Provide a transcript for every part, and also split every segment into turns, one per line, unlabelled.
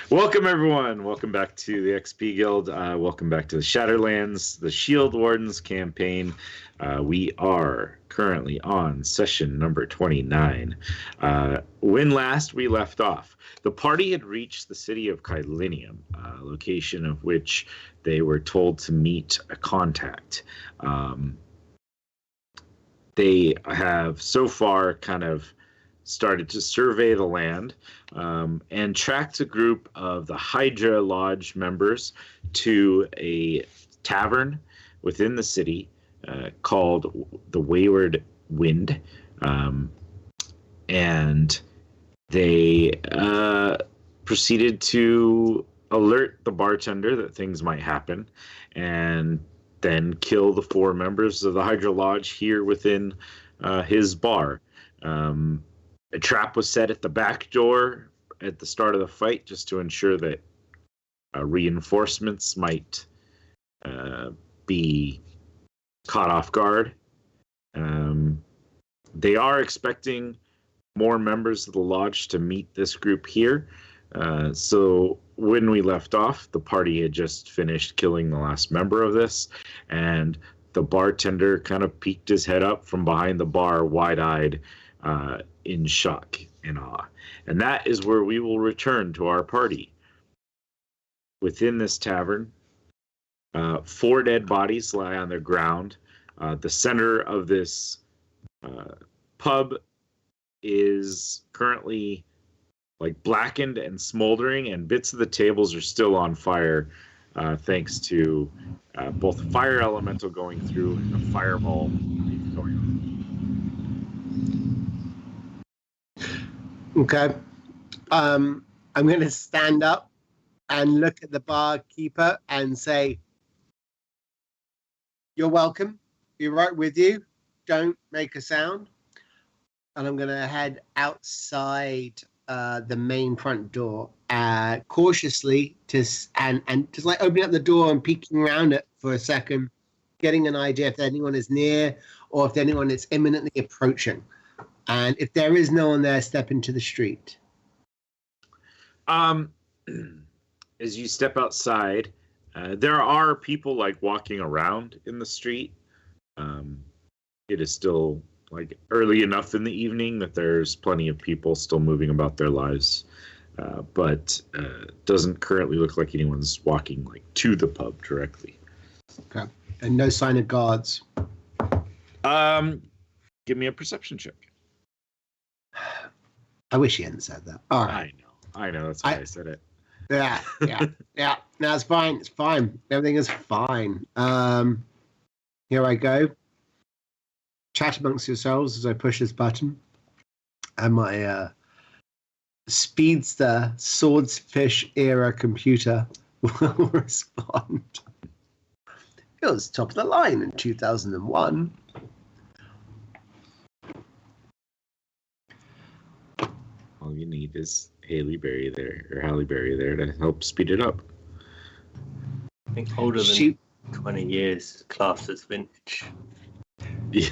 Welcome, everyone. Welcome back to the XP Guild. Welcome back to the Shatterlands, the Shield Wardens campaign. We are currently on session number 29. When last we left off, the party had reached the city of Kylinium, a location of which they were told to meet a contact. They have so far kind of started to survey the land and tracked a group of the Hydra Lodge members to a tavern within the city called the Wayward Wind. And they proceeded to alert the bartender that things might happen and then kill the 4 members of the Hydra Lodge here within his bar. A trap was set at the back door at the start of the fight just to ensure that reinforcements might be caught off guard. They are expecting more members of the lodge to meet this group here. So when we left off, the party had just finished killing the last member of this, and the bartender kind of peeked his head up from behind the bar, wide-eyed, in shock and awe. And that is where we will return to our party. Within this tavern, 4 dead bodies lie on the ground. The center of this pub is currently like blackened and smoldering, and bits of the tables are still on fire, thanks to both a fire elemental going through and a fireball going on.
Okay. I'm going to stand up and look at the barkeeper and say, "You're welcome. Be right with you. Don't make a sound." And I'm going to head outside the main front door cautiously and just like opening up the door and peeking around it for a second, getting an idea if anyone is near or if anyone is imminently approaching. And if there is no one there, step into the street.
As you step outside, there are people like walking around in the street. It is still like early enough in the evening that there's plenty of people still moving about their lives, but doesn't currently look like anyone's walking like to the pub directly.
Okay, and no sign of guards.
Give me a perception check.
I wish he hadn't said that. All right.
I know. That's why I said it.
Yeah. No, it's fine. It's fine. Everything is fine. Here I go. Chat amongst yourselves as I push this button. And my speedster swordfish era computer will respond. It was top of the line in 2001.
All you need is Halle Berry there to help speed it up.
I think older than 20 years, classed as vintage.
Yeah.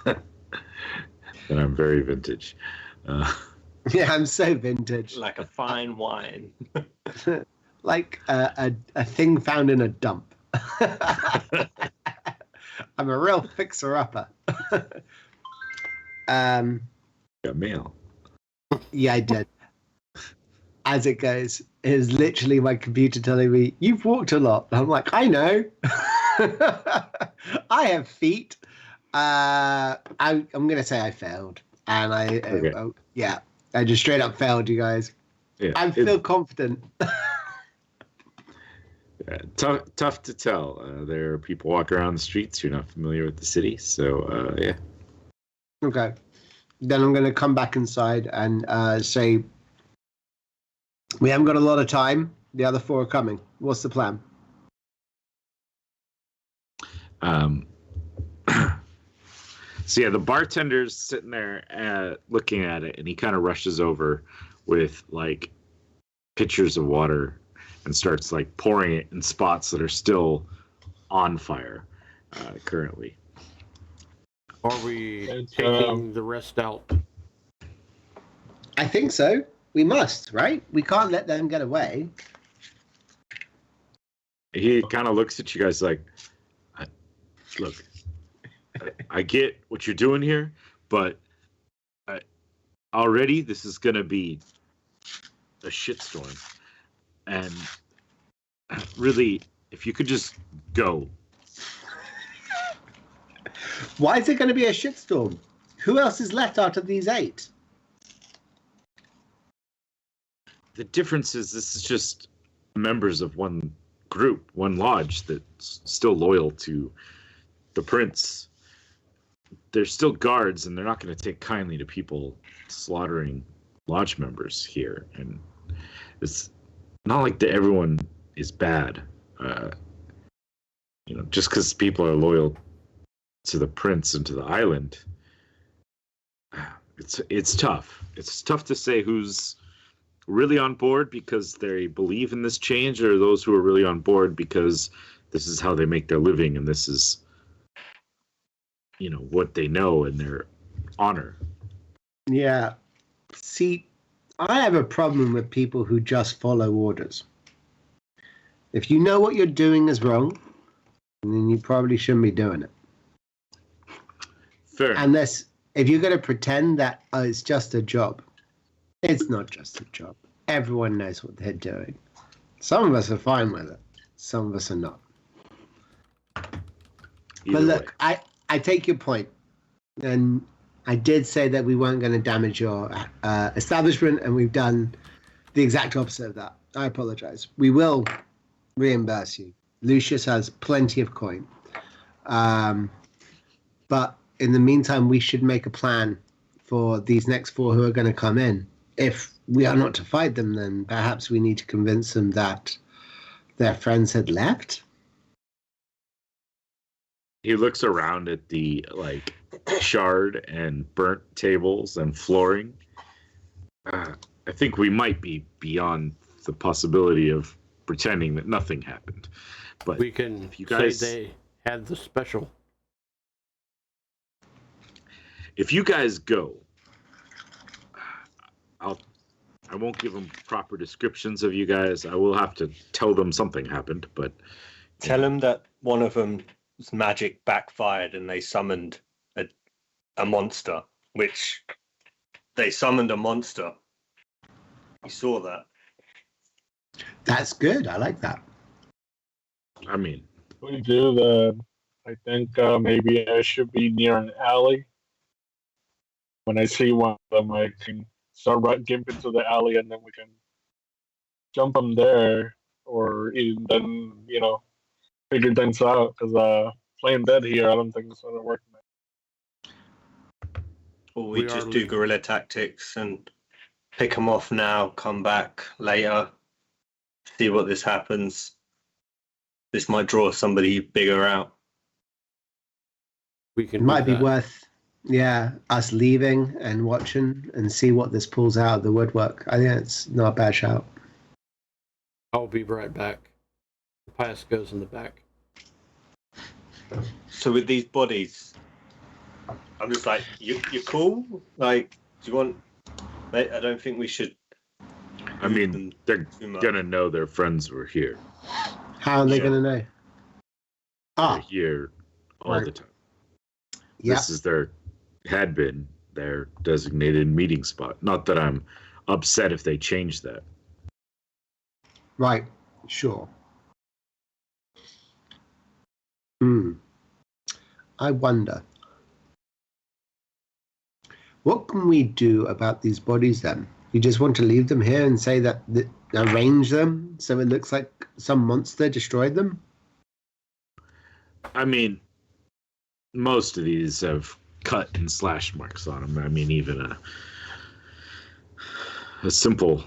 And I'm very vintage.
Yeah, I'm so vintage.
Like a fine wine.
Like a thing found in a dump. I'm a real fixer-upper.
Got mail.
Yeah, I did. As it goes, it is literally my computer telling me, "You've walked a lot." I'm like, I know. I have feet. I'm going to say I failed. And I just straight up failed, you guys.
Yeah,
I feel confident.
Tough to tell. There are people walking around the streets who are not familiar with the city. So, yeah.
Okay. Then I'm going to come back inside and say, "We haven't got a lot of time. The other 4 are coming. What's the plan?"
So yeah, the bartender's sitting there looking at it, and he kind of rushes over with like pitchers of water and starts like pouring it in spots that are still on fire currently.
Are we taking the rest out?
I think so. we must, right? We can't let them get away.
He kind of looks at you guys like, look, I get what you're doing here, but already this is going to be a shitstorm. And really, if you could just go.
Why is it going to be a shitstorm? Who else is left out of these 8?
The difference is this is just members of one group, one lodge that's still loyal to the prince. They're still guards, and they're not going to take kindly to people slaughtering lodge members here. And it's not like everyone is bad. Just because people are loyal to the prince and to the island, it's tough. It's tough to say who's really on board because they believe in this change, or those who are really on board because this is how they make their living and this is what they know and their honor.
Yeah. See, I have a problem with people who just follow orders. If you know what you're doing is wrong, then you probably shouldn't be doing it.
Fair.
Unless, if you're going to pretend that it's just a job, it's not just a job. Everyone knows what they're doing. Some of us are fine with it. Some of us are not. But look, I take your point. And I did say that we weren't going to damage your establishment, and we've done the exact opposite of that. I apologize. We will reimburse you. Lucius has plenty of coin. But in the meantime, we should make a plan for these next 4 who are going to come in. If we are not to fight them, then perhaps we need to convince them that their friends had left.
He looks around at the charred and burnt tables and flooring. I think we might be beyond the possibility of pretending that nothing happened. But
we can
if you guys
say they had the special.
If you guys go, I won't give them proper descriptions of you guys. I will have to tell them something happened, but
tell them that one of them's magic backfired and they summoned a monster, which they summoned a monster. You saw that.
That's good. I like that.
I mean,
we do the. I think maybe I should be near an alley. When I see one of them, I can start jump into the alley, and then we can jump them there, or even then, figure things out. Because playing dead here, I don't think it's gonna work.
Or we just do guerrilla tactics and pick them off now, come back later, see what this happens. This might draw somebody bigger out.
We can.
It might be worth, us leaving and watching and see what this pulls out of the woodwork. I think it's not a bad shout.
I'll be right back. Pius goes in the back.
So with these bodies, I'm just like, you're cool? Like, do you want... I don't think we should...
I mean, they're going to know their friends were here.
How are they going to know?
They're here all the time.
Yep.
This had been their designated meeting spot. Not that I'm upset if they change that.
Right, sure. I wonder, what can we do about these bodies then? You just want to leave them here and say that arrange them so it looks like some monster destroyed them?
I mean, most of these have cut and slash marks on them. I mean, even a simple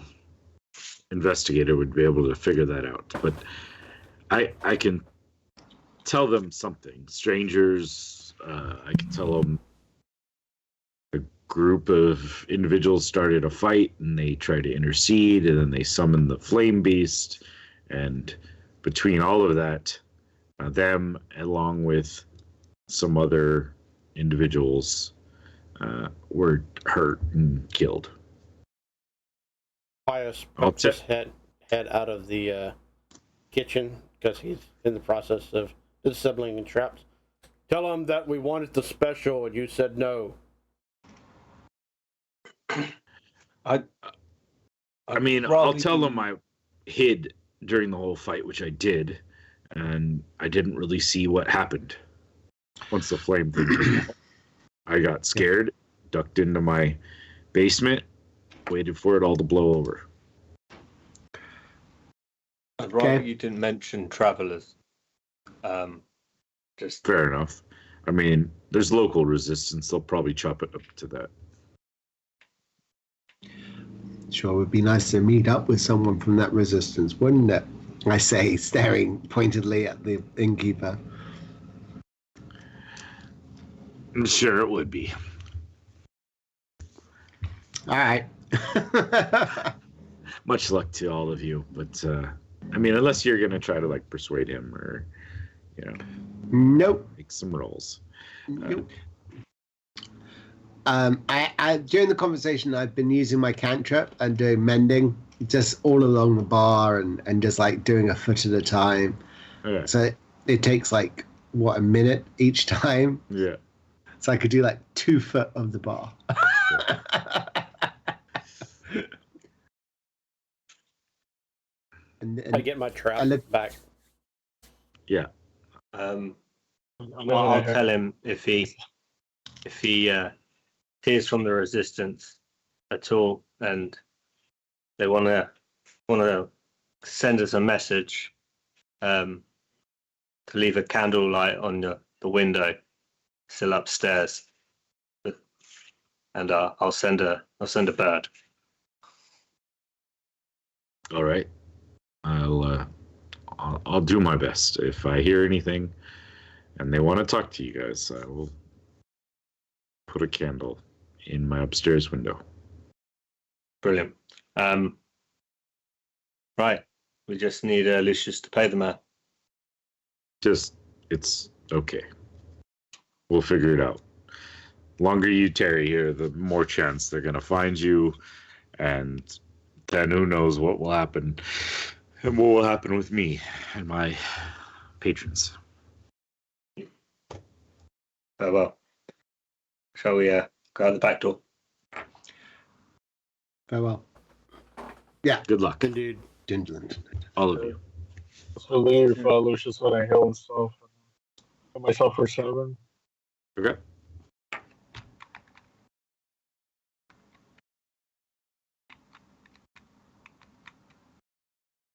investigator would be able to figure that out. But I can tell them something. Strangers, I can tell them a group of individuals started a fight and they tried to intercede, and then they summoned the flame beast. And between all of that, them along with some other individuals were hurt and killed.
Pius
I'll
pokes his head out of the kitchen because he's in the process of disassembling traps. Tell him that we wanted the special and you said no.
I mean, I'll tell them I hid during the whole fight, which I did, and I didn't really see what happened once the flame thing came out. I got scared, ducked into my basement, waited for it all to blow over.
I'd rather you didn't mention travelers. Just
Fair enough. I mean, there's local resistance. They'll probably chop it up to that.
Sure, it would be nice to meet up with someone from that resistance, wouldn't it? I say, staring pointedly at the innkeeper.
I'm sure it would be.
All right.
Much luck to all of you, but I mean, unless you're gonna try to like persuade him or,
Nope.
make some rolls.
Nope. I during the conversation, I've been using my cantrip and doing mending just all along the bar and just like doing a foot at a time.
Okay.
So it takes like a minute each time.
Yeah.
So I could do like 2 foot of the bar. and
I get my trap back.
Yeah.
I'll tell him if he hears from the resistance at all, and they want to send us a message, to leave a candlelight on the window, still upstairs, and I'll send a bird.
All right. I'll do my best. If I hear anything and they want to talk to you guys, I will put a candle in my upstairs window.
Brilliant. Right. We just need Lucius to pay the man.
It's okay. We'll figure it out. Longer you tarry here, the more chance they're gonna find you, and then who knows what will happen, and what will happen with me and my patrons.
Oh, well. Shall we go out the back door?
Farewell. Yeah.
Good luck,
Indeed.
Dindland.
all of you.
So leave Lucius when I heal and stuff. Put myself for 7.
Okay.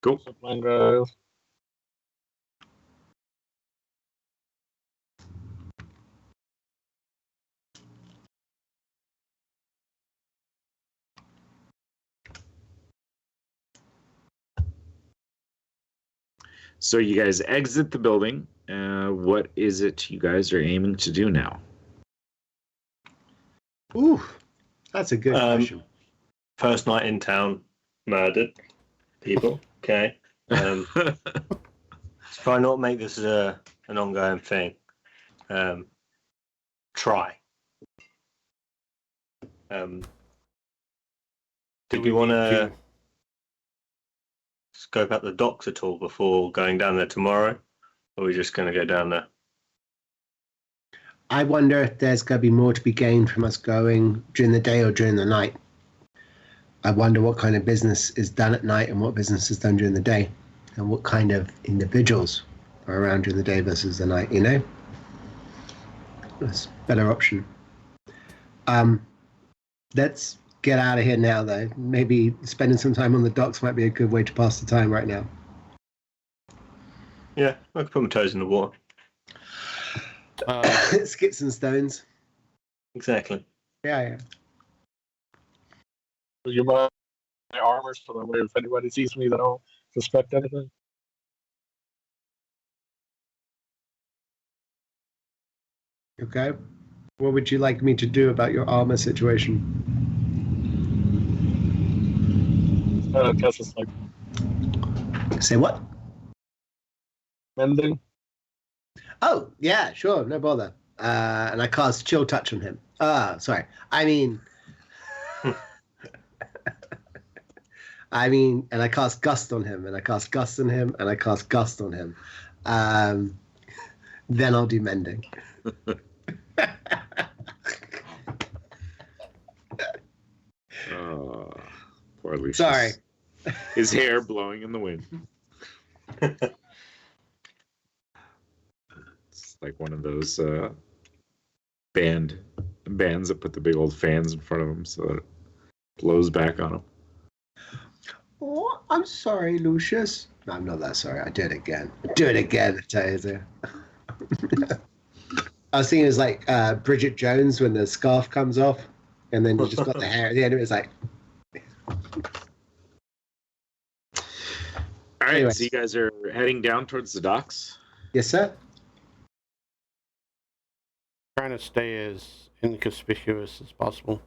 Cool.
Discipline, guys.
So you guys exit the building. What is it you guys are aiming to do now?
Ooh, that's a good question.
First night in town, murdered people. Okay. Try not make this an ongoing thing. Try. Did we want to scope out the docks at all before going down there tomorrow? Or are we just going to go down there?
I wonder if there's going to be more to be gained from us going during the day or during the night. I wonder what kind of business is done at night and what business is done during the day, and what kind of individuals are around during the day versus the night, That's a better option. Let's get out of here now, though. Maybe spending some time on the docks might be a good way to pass the time right now.
Yeah, I could put my toes in the water.
Skips and stones.
Exactly.
Yeah.
You buy my armor so that way if anybody sees me, they don't suspect anything.
Okay. What would you like me to do about your armor situation?
I guess it's like
Say what?
mending.
Oh, yeah, sure, no bother. And I cast Chill Touch on him. Sorry. I mean, I mean, and I cast Gust on him, and I cast Gust on him, and I cast Gust on him. Then I'll do Mending.
Oh, poor Lucius.
Sorry.
His hair blowing in the wind. It's like one of those bands that put the big old fans in front of them so that it blows back on them.
Oh, I'm sorry, Lucius. No, I'm not that sorry. I do it again. Do it again, I tell you. I was thinking it was like Bridget Jones when the scarf comes off, and then you just got the hair at the end of it. It's like.
All right,
Anyways.
so you guys are heading down towards the docks.
Yes, sir.
Trying to stay as inconspicuous as possible,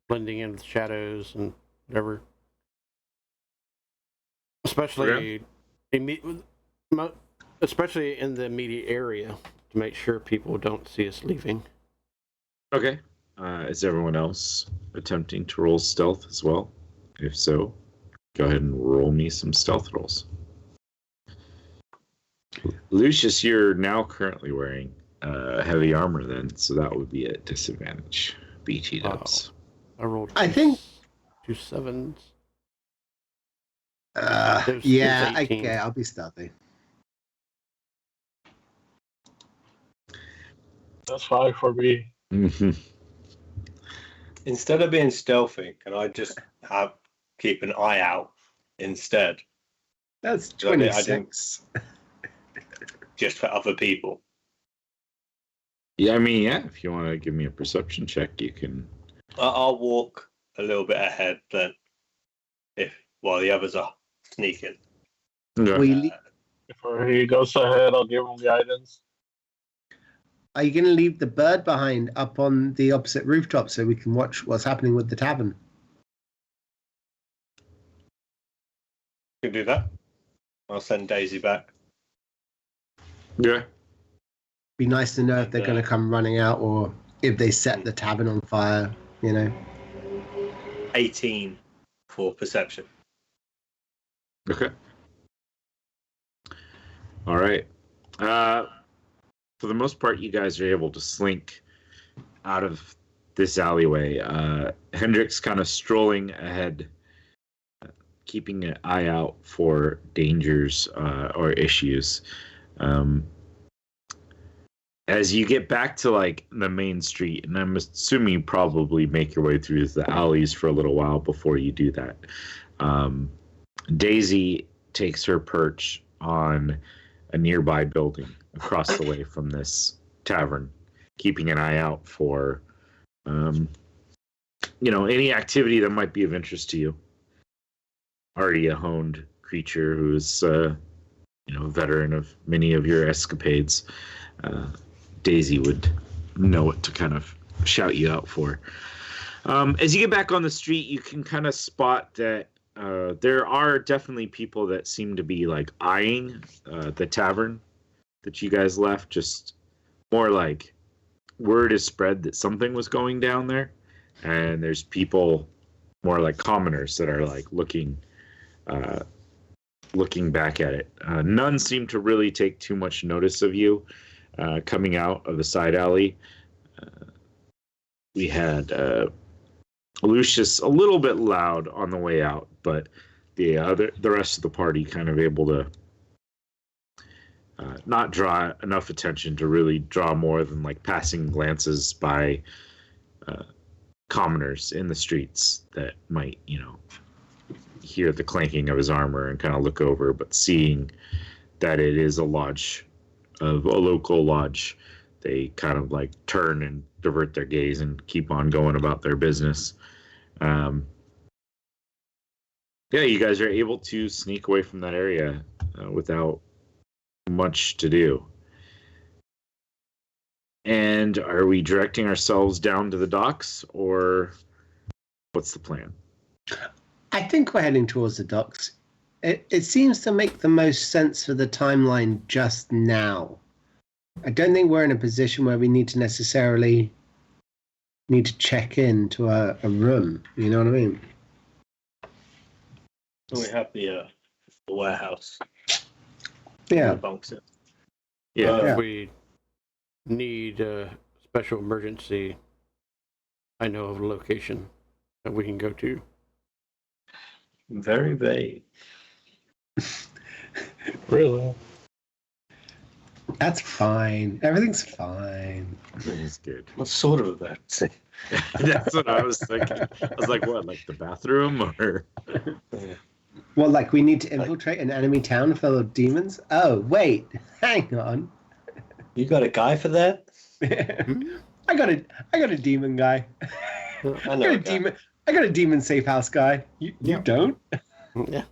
blending in with shadows and whatever. Especially, especially in the immediate area to make sure people don't see us leaving.
Okay. Is everyone else attempting to roll stealth as well? If so, go ahead and roll me some stealth rolls. Lucius, you're now currently wearing heavy armor then, so that would be a disadvantage. BT dubs.
I rolled
I think-
2 7s.
Yeah,
18.
okay, I'll be stealthy.
That's 5 for me.
Instead of being stealthy, can I just keep an eye out instead,
That's
So I didn't-
26.
just for other people?
Yeah, I mean, yeah, if you want to give me a perception check, you can.
I'll walk a little bit ahead then, while the others are sneaking.
Yeah.
Before he goes ahead, I'll give him guidance.
Are you going to leave the bird behind up on the opposite rooftop so we can watch what's happening with the tavern?
You can do that. I'll send Daisy back.
Yeah.
Be nice to know if they're going to come running out or if they set the tavern on fire,
18 for perception.
Okay. All right. For the most part, you guys are able to slink out of this alleyway. Hendrix kind of strolling ahead, keeping an eye out for dangers or issues. As you get back to like the main street, and I'm assuming you probably make your way through the alleys for a little while before you do that. Daisy takes her perch on a nearby building across the way from this tavern, keeping an eye out for, any activity that might be of interest to you. Already a honed creature who is, a veteran of many of your escapades. Daisy would know what to kind of shout you out for. As you get back on the street, you can kind of spot that there are definitely people that seem to be like eyeing the tavern that you guys left. Just more like word is spread that something was going down there, and there's people more like commoners that are like looking back at it. None seem to really take too much notice of you coming out of the side alley. We had Lucius a little bit loud on the way out, but the rest of the party kind of able to not draw enough attention to really draw more than like passing glances by commoners in the streets that might, hear the clanking of his armor and kind of look over, but seeing that it is a lodge, of a local lodge, they kind of like turn and divert their gaze and keep on going about their business. You guys are able to sneak away from that area without much to do. And are we directing ourselves down to the docks, or what's the plan?
I think we're heading towards the docks. It seems to make the most sense for the timeline just now. I don't think we're in a position where we need to necessarily check in to a room. You know what I mean?
We have the warehouse.
Yeah.
The bunks.
Yeah.
If we need a special emergency, I know of a location that we can go to.
Very vague.
Really?
That's fine. Everything's fine.
It's good.
What sort of emergency?
That's what I was thinking. I was like, what, like the bathroom or?
Well, like we need to infiltrate an enemy town full of demons? Oh, wait. Hang on.
You got a guy for that?
I got a demon guy.
I know.
I got a demon safe house guy. You don't?
Yeah.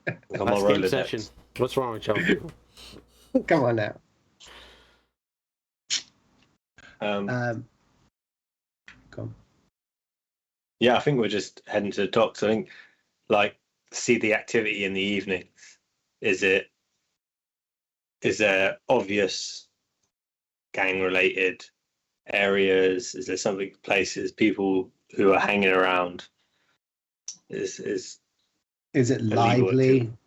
I'm
Last
on
game
Rolodex.
session. What's wrong with y'all people?
Come on now.
Um,
Go on.
yeah, I think we're just heading to the docks. I think, like, see the activity in the evening. Is there obvious gang-related areas? Is there something, places, people who are hanging around?
Is it
illegal
lively?
activity.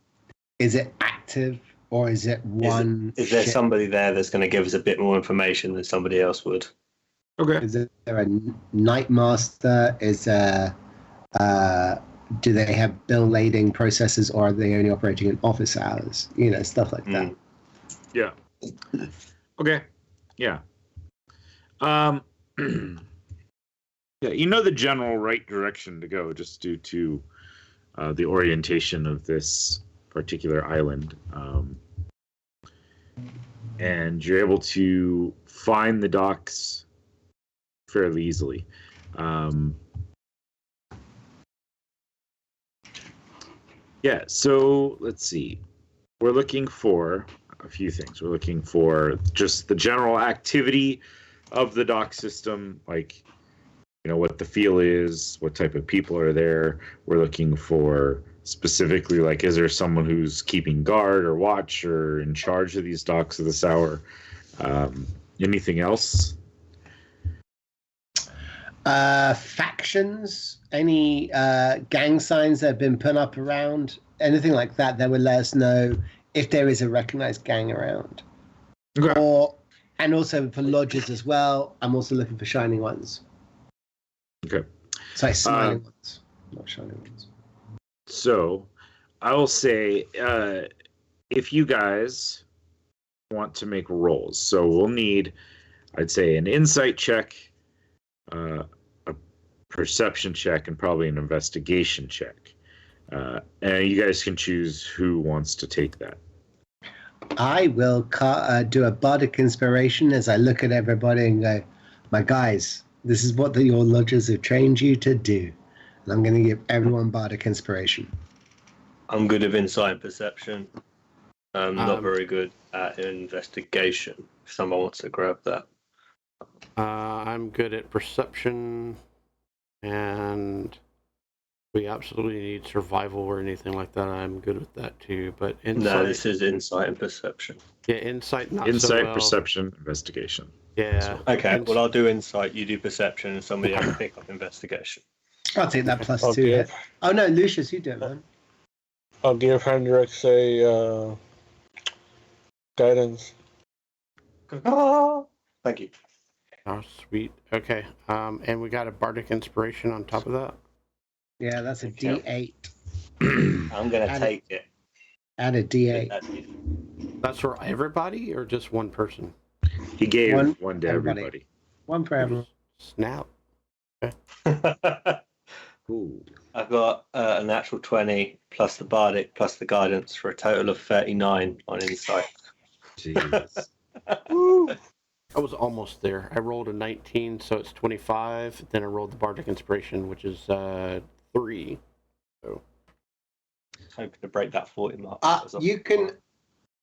Is it active? Or is it one?
Is there
ship?
somebody there that's going to give us a bit more information than somebody else would?
Okay.
Is there a night master? Is there? Do they have bill lading processes, or are they only operating in office hours? You know, stuff like that.
Yeah. Okay. Yeah. Yeah, you know the general right direction to go, just due to the orientation of this particular island. And you're able to find the docks fairly easily. Yeah, so let's see. We're looking for a few things. We're looking for just the general activity of the dock system, like, you know, what the feel is, what type of people are there. We're looking for specifically, like, is there someone who's keeping guard or watch or in charge of these docks at this hour? Anything else?
Factions? Any gang signs that have been put up around? Anything like that would let us know if there is a recognized gang around.
Okay.
And also for lodges as well. I'm also looking for shining ones.
Okay.
Sorry, smiling ones, not shining ones.
So, I will say, if you guys want to make rolls, so we'll need, I'd say, an insight check, a perception check, and probably an investigation check. And you guys can choose who wants to take that.
I will do a bardic inspiration as I look at everybody and go, my guys, this is what your lodges have trained you to do. And I'm going to give everyone bardic inspiration.
I'm good at insight and perception. I'm not very good at investigation. If someone wants to grab that.
I'm good at perception, and we absolutely need survival or anything like that. I'm good with that too. But insight,
No, this is insight and perception.
yeah, insight not
Insight,
so well.
perception, investigation.
Yeah.
Okay, well, I'll do insight, you do perception, and somebody else pick up investigation.
I'll take that plus
I'll
2 hit. Oh no, Lucius, you do it, man.
I'll give Hendrix a guidance.
Thank you.
Oh, sweet. Okay. And we got a bardic inspiration on top of that.
Yeah, that's a
Okay.
D8.
I'm going to take it.
Add a D8.
That's for everybody or just one person?
He gave one to
everybody.
everybody.
One for everyone.
Snap.
Ooh.
I've got a natural 20 plus the bardic plus the guidance for a total of 39 on insight.
Jeez.
I was almost there. I rolled a 19, so it's 25. Then I rolled the bardic inspiration, which is 3. So
Hoping to break that 40 mark.
You can,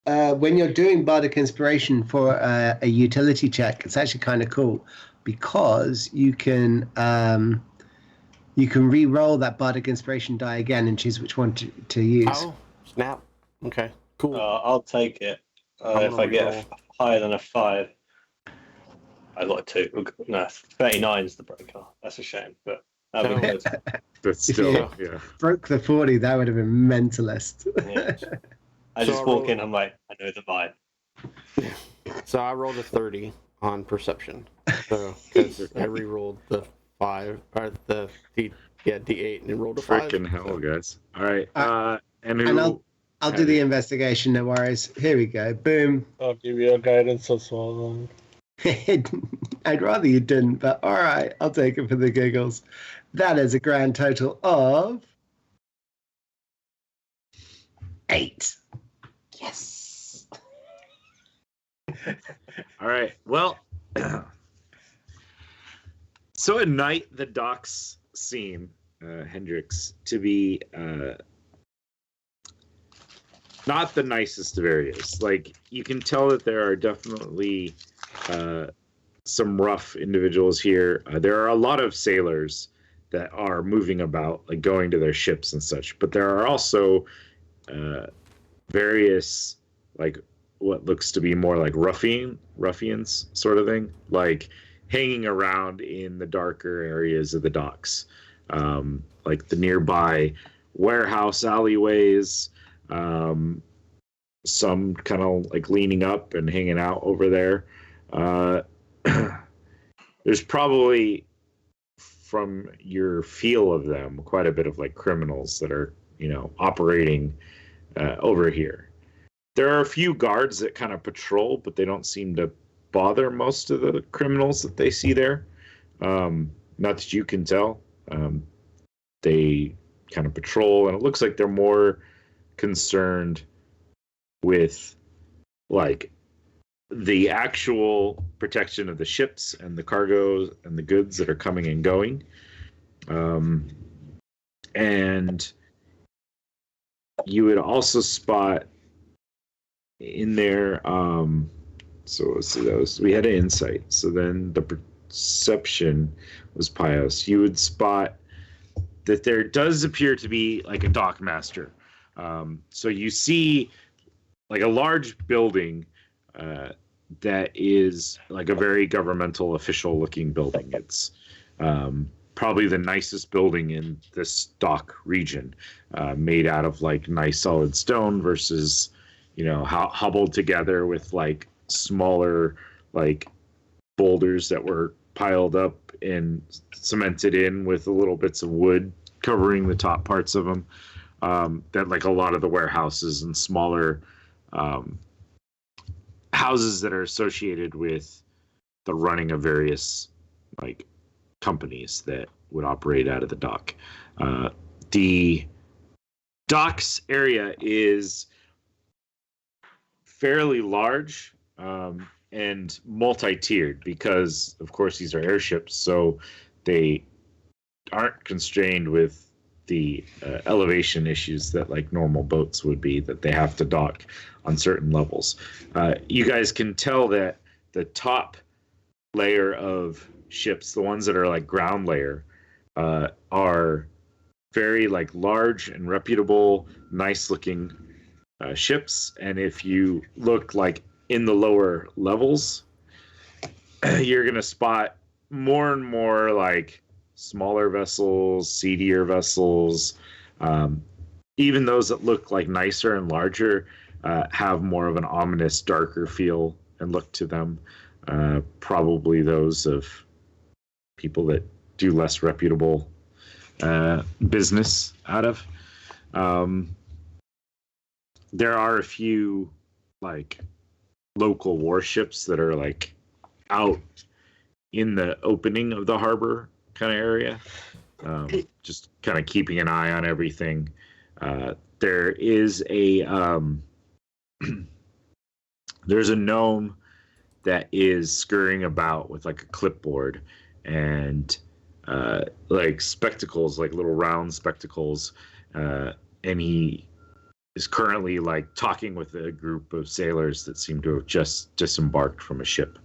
when you're doing bardic inspiration for a utility check, it's actually kind of cool because you can re-roll that bardic inspiration die again and choose which one to use.
Oh, snap. Okay, cool.
I'll take it. If I get higher than a 5, I got a 2. No, 39 is the breaker. That's a shame, but That'd be
No.
good.
But
If
still,
you-
yeah.
Broke the 40, that would have been mentalist.
Yeah. I
So
just
I
walk
rolled-
in, I'm like, I know the vibe.
So I rolled a 30 on perception. So because I re-rolled the 5 or the D8 and rolled a 5.
Freaking hell,
So,
guys. All right. And
And
who?
I'll do the investigation, no worries. Here we go. Boom.
I'll give you a guidance as well.
I'd rather you didn't, but all right, I'll take it for the giggles. That is a grand total of 8. Yes.
All right. Well, so at night the docks seem, Hendrix, to be not the nicest of areas. Like, you can tell that there are definitely some rough individuals here. There are a lot of sailors that are moving about, like going to their ships and such. But there are also various, like, what looks to be more like ruffians sort of thing, like hanging around in the darker areas of the docks, like the nearby warehouse alleyways. Some kind of like leaning up and hanging out over there. There's probably, from your feel of them, quite a bit of like criminals that are, operating over here. There are a few guards that kind of patrol, but they don't seem to bother most of the criminals that they see there. Not that you can tell. They kind of patrol, and it looks like they're more concerned with like the actual protection of the ships and the cargo and the goods that are coming and going. And you would also spot in there, so let's see, we had an insight. So then the perception was Pios. You would spot that there does appear to be like a dock master. So you see like a large building that is like a very governmental official looking building. It's probably the nicest building in this dock region, made out of like nice solid stone versus, hobbled together with like smaller like boulders that were piled up and cemented in with little bits of wood covering the top parts of them. That like a lot of the warehouses and smaller houses that are associated with the running of various like companies that would operate out of the dock. The docks area is fairly large and multi-tiered because, of course, these are airships, so they aren't constrained with the elevation issues that like normal boats would be, that they have to dock on certain levels. You guys can tell that the top layer of ships, the ones that are like ground layer, are very like large and reputable, nice looking ships. And if you look like in the lower levels, you're gonna spot more and more like smaller vessels, seedier vessels. Even those that look like nicer and larger have more of an ominous, darker feel and look to them. Probably those of people that do less reputable business out of. There are a few like local warships that are like out in the opening of the harbor kind of area, just kind of keeping an eye on everything. There is a there's a gnome that is scurrying about with like a clipboard and like spectacles, like little round spectacles, and he is currently like talking with a group of sailors that seem to have just disembarked from a ship.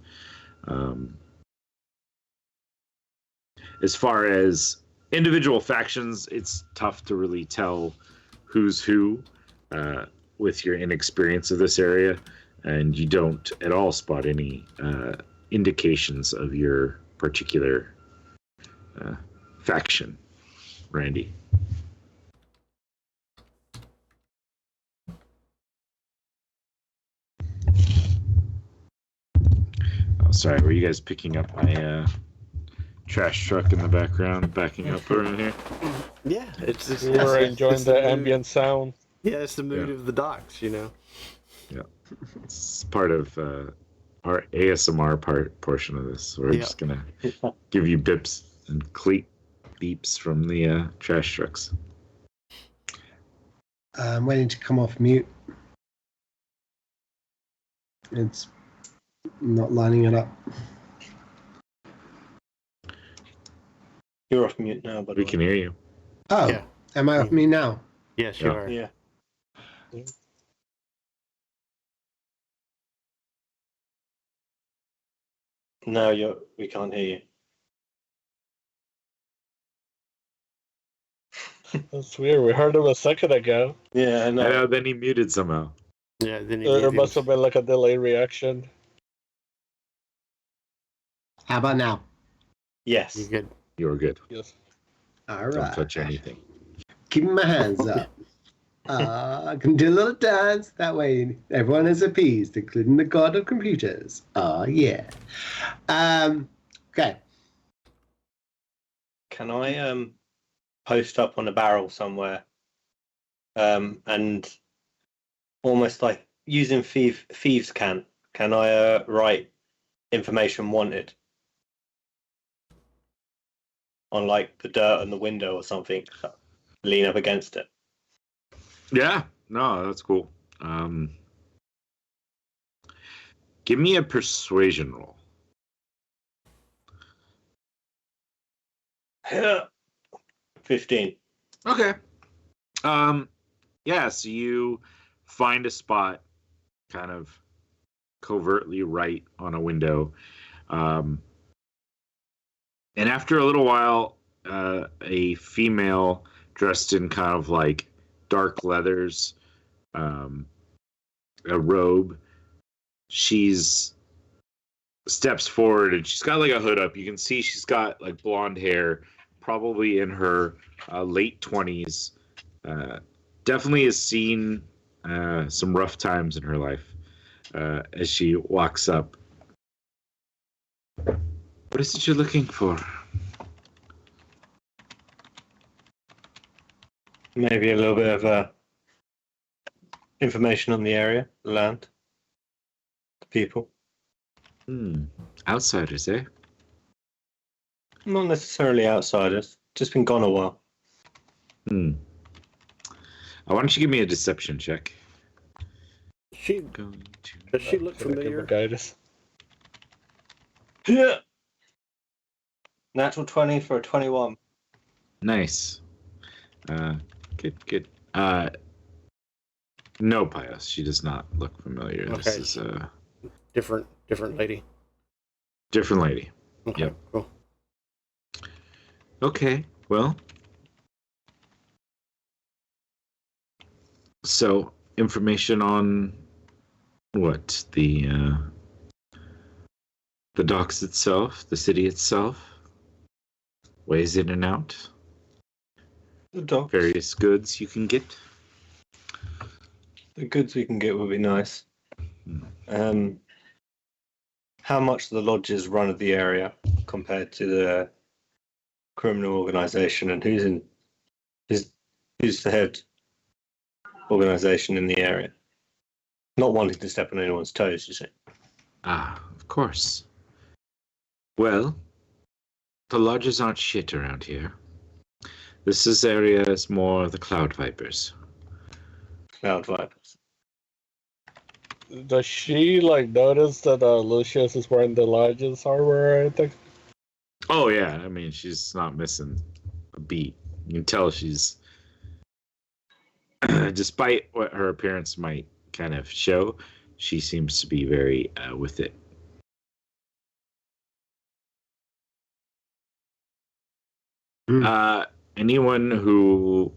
As far as individual factions, it's tough to really tell who's who with your inexperience of this area, and you don't at all spot any indications of your particular faction, Randy? Oh, sorry. Were you guys picking up my trash truck in the background, backing up around here?
Yeah, it's just
We were
it's
enjoying
the
the
mood.
ambient sound.
Yeah, it's the mood
Yeah.
of the docks, you know.
It's part of our ASMR portion of this. We're
Yeah.
just gonna give you bips and beeps from the trash trucks.
I'm waiting to come off mute. It's not lining it up.
You're off mute now, but
We can hear you.
Oh,
Yeah.
am I off mute now?
Yes,
Yeah.
you are.
Yeah. No, we can't hear you.
That's weird. We heard him a second ago.
Yeah, I
I
know.
know. Then he muted somehow.
Yeah, then
There must have been like a delayed reaction.
How about now?
Yes.
You good?
You were good.
Yes.
All
Don't
right.
touch anything.
Keeping my hands up. I can do a little dance. That way everyone is appeased, including the god of computers. Oh, yeah. Okay.
Can I post up on a barrel somewhere, and almost like using thieves' can I write information wanted on like the dirt on the window or something? Lean up against it.
Yeah. No, that's cool. Give me a persuasion roll.
15.
Okay. Yeah, so you find a spot kind of covertly right on a window. And after a little while, a female dressed in kind of like dark leathers, a robe, she's steps forward and she's got like a hood up. You can see she's got like blonde hair, probably in her late 20s. Definitely has seen some rough times in her life as she walks up. What is it you're looking for?
Maybe a little bit of information on the area, the land, the people.
Outsiders, eh?
Not necessarily outsiders. Just been gone a while.
Why don't you give me a deception check?
Does she look familiar?
Guidance.
Yeah. Natural 20 for a 21.
Nice. Good. No, Pius. She does not look familiar.
Okay.
This is a
Different lady.
different lady.
Okay,
Yep.
cool.
Okay, well. So, information on what? The docks itself, the city itself, ways in and out,
The dogs.
various goods you can get.
The goods we can get would be nice. How much the lodges run of the area compared to the criminal organization, and who's the head organization in the area? Not wanting to step on anyone's toes, you see.
Ah, of course. Well, the lodges aren't shit around here. This area is more the Cloud Vipers.
Cloud Vipers.
Does she like notice that Lucius is wearing the largest armor or anything?
Oh yeah, I mean she's not missing a beat. You can tell she's, despite what her appearance might kind of show, she seems to be very with it. Anyone who,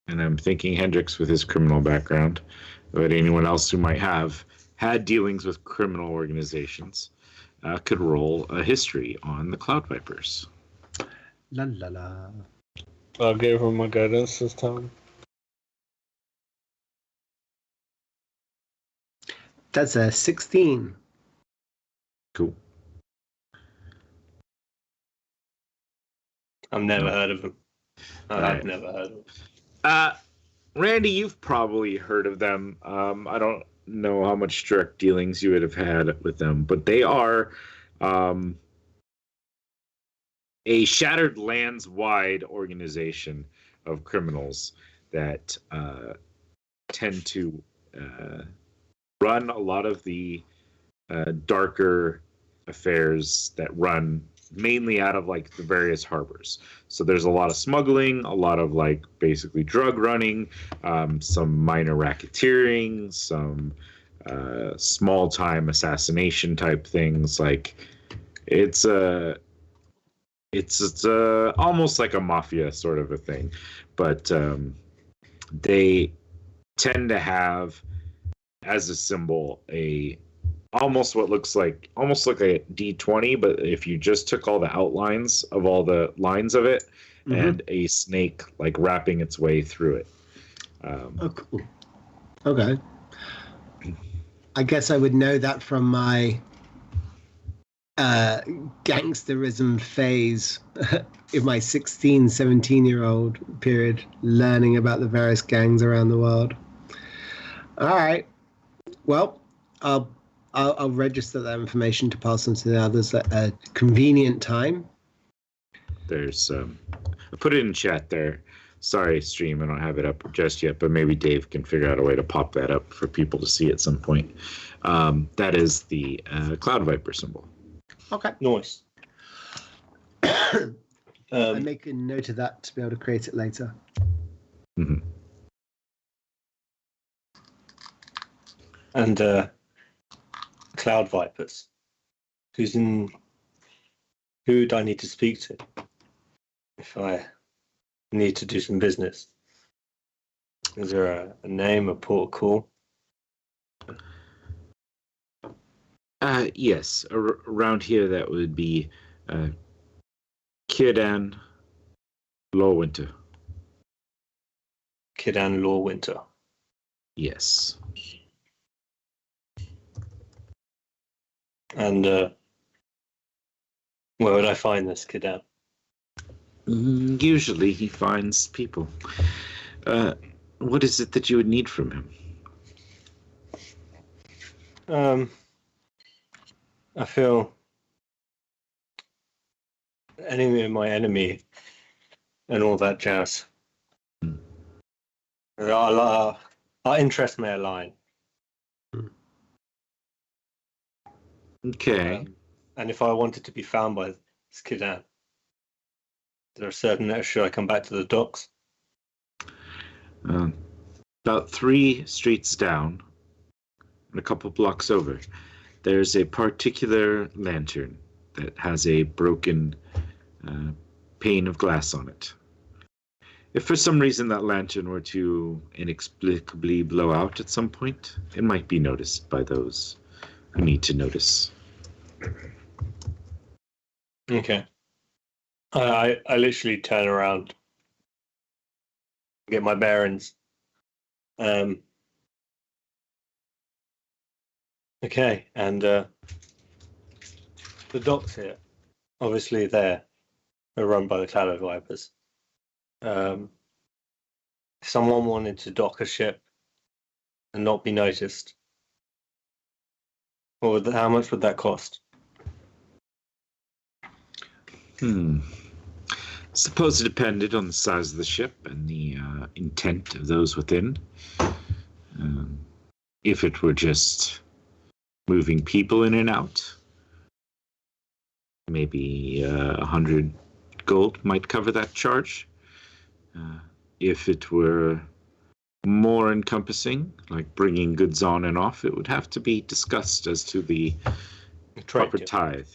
and I'm thinking Hendrix with his criminal background, but anyone else who might have had dealings with criminal organizations could roll a history on the Cloud Vipers.
La la la.
I'll give him a guidance this time.
That's a 16.
Cool.
I've never heard of them. I've
Alright.
never heard of them.
Randy, you've probably heard of them. I don't know how much direct dealings you would have had with them, but they are a Shattered Lands wide organization of criminals that tend to run a lot of the darker affairs that run mainly out of like the various harbors. So there's a lot of smuggling, a lot of like basically drug running, some minor racketeering, some small time assassination type things. Like it's almost like a mafia sort of a thing, but they tend to have as a symbol a almost what looks like almost like a D20, but if you just took all the outlines of all the lines of it and a snake like wrapping its way through it.
Oh, cool. Okay. I guess I would know that from my gangsterism phase in my 16, 17-year-old period, learning about the various gangs around the world. All right. Well, I'll register that information to pass on to the others at a convenient time.
There's I put it in chat there. Sorry, stream, I don't have it up just yet, but maybe Dave can figure out a way to pop that up for people to see at some point. That is the Cloud Viper symbol.
Okay.
Nice.
I make a note of that to be able to create it later.
Mm-hmm.
And Cloud Vipers. Who do I need to speak to if I need to do some business? Is there a name, a port of call?
Yes, around here that would be Kidan Lawwinter.
Kidan Lawwinter.
Yes.
And where would I find this Kidan?
Usually he finds people. What is it that you would need from him?
I feel enemy of my enemy and all that jazz. Our interests may align.
Okay.
And if I wanted to be found by this Kidan, is there a certain should I come back to the docks?
About 3 streets down and a couple blocks over, there's a particular lantern that has a broken pane of glass on it. If for some reason that lantern were to inexplicably blow out at some point, it might be noticed by those who need to notice.
Okay. I literally turn around, get my bearings. Okay, and the docks here, obviously they're run by the Cloud Vipers. If someone wanted to dock a ship and not be noticed, how much would that cost?
Suppose it depended on the size of the ship and the intent of those within. If it were just moving people in and out, maybe 100 gold might cover that charge. If it were more encompassing, like bringing goods on and off, it would have to be discussed as to the proper tithe.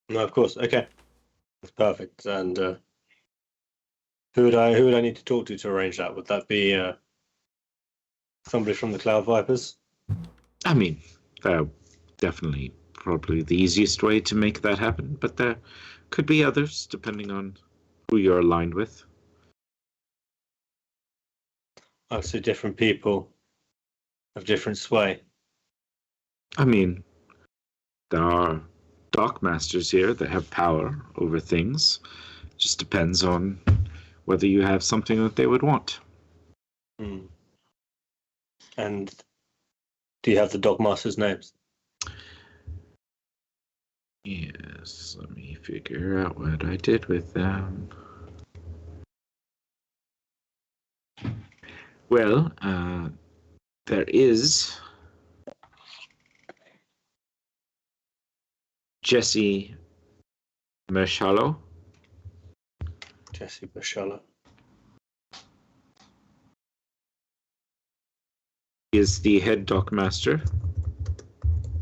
No, of course. Okay, that's perfect. And who would I need to talk to arrange that? Would that be somebody from the Cloud Vipers?
I mean, definitely probably the easiest way to make that happen, but there could be others, depending on who you're aligned with.
Oh, so different people have different sway.
I mean, there are Dark Masters here that have power over things. Just depends on whether you have something that they would want.
Hmm. And do you have the Dogmasters' names?
Yes, let me figure out what I did with them. Well, there is Jesse Mershalo.
Jesse Bashala.
He is the head Dock Master.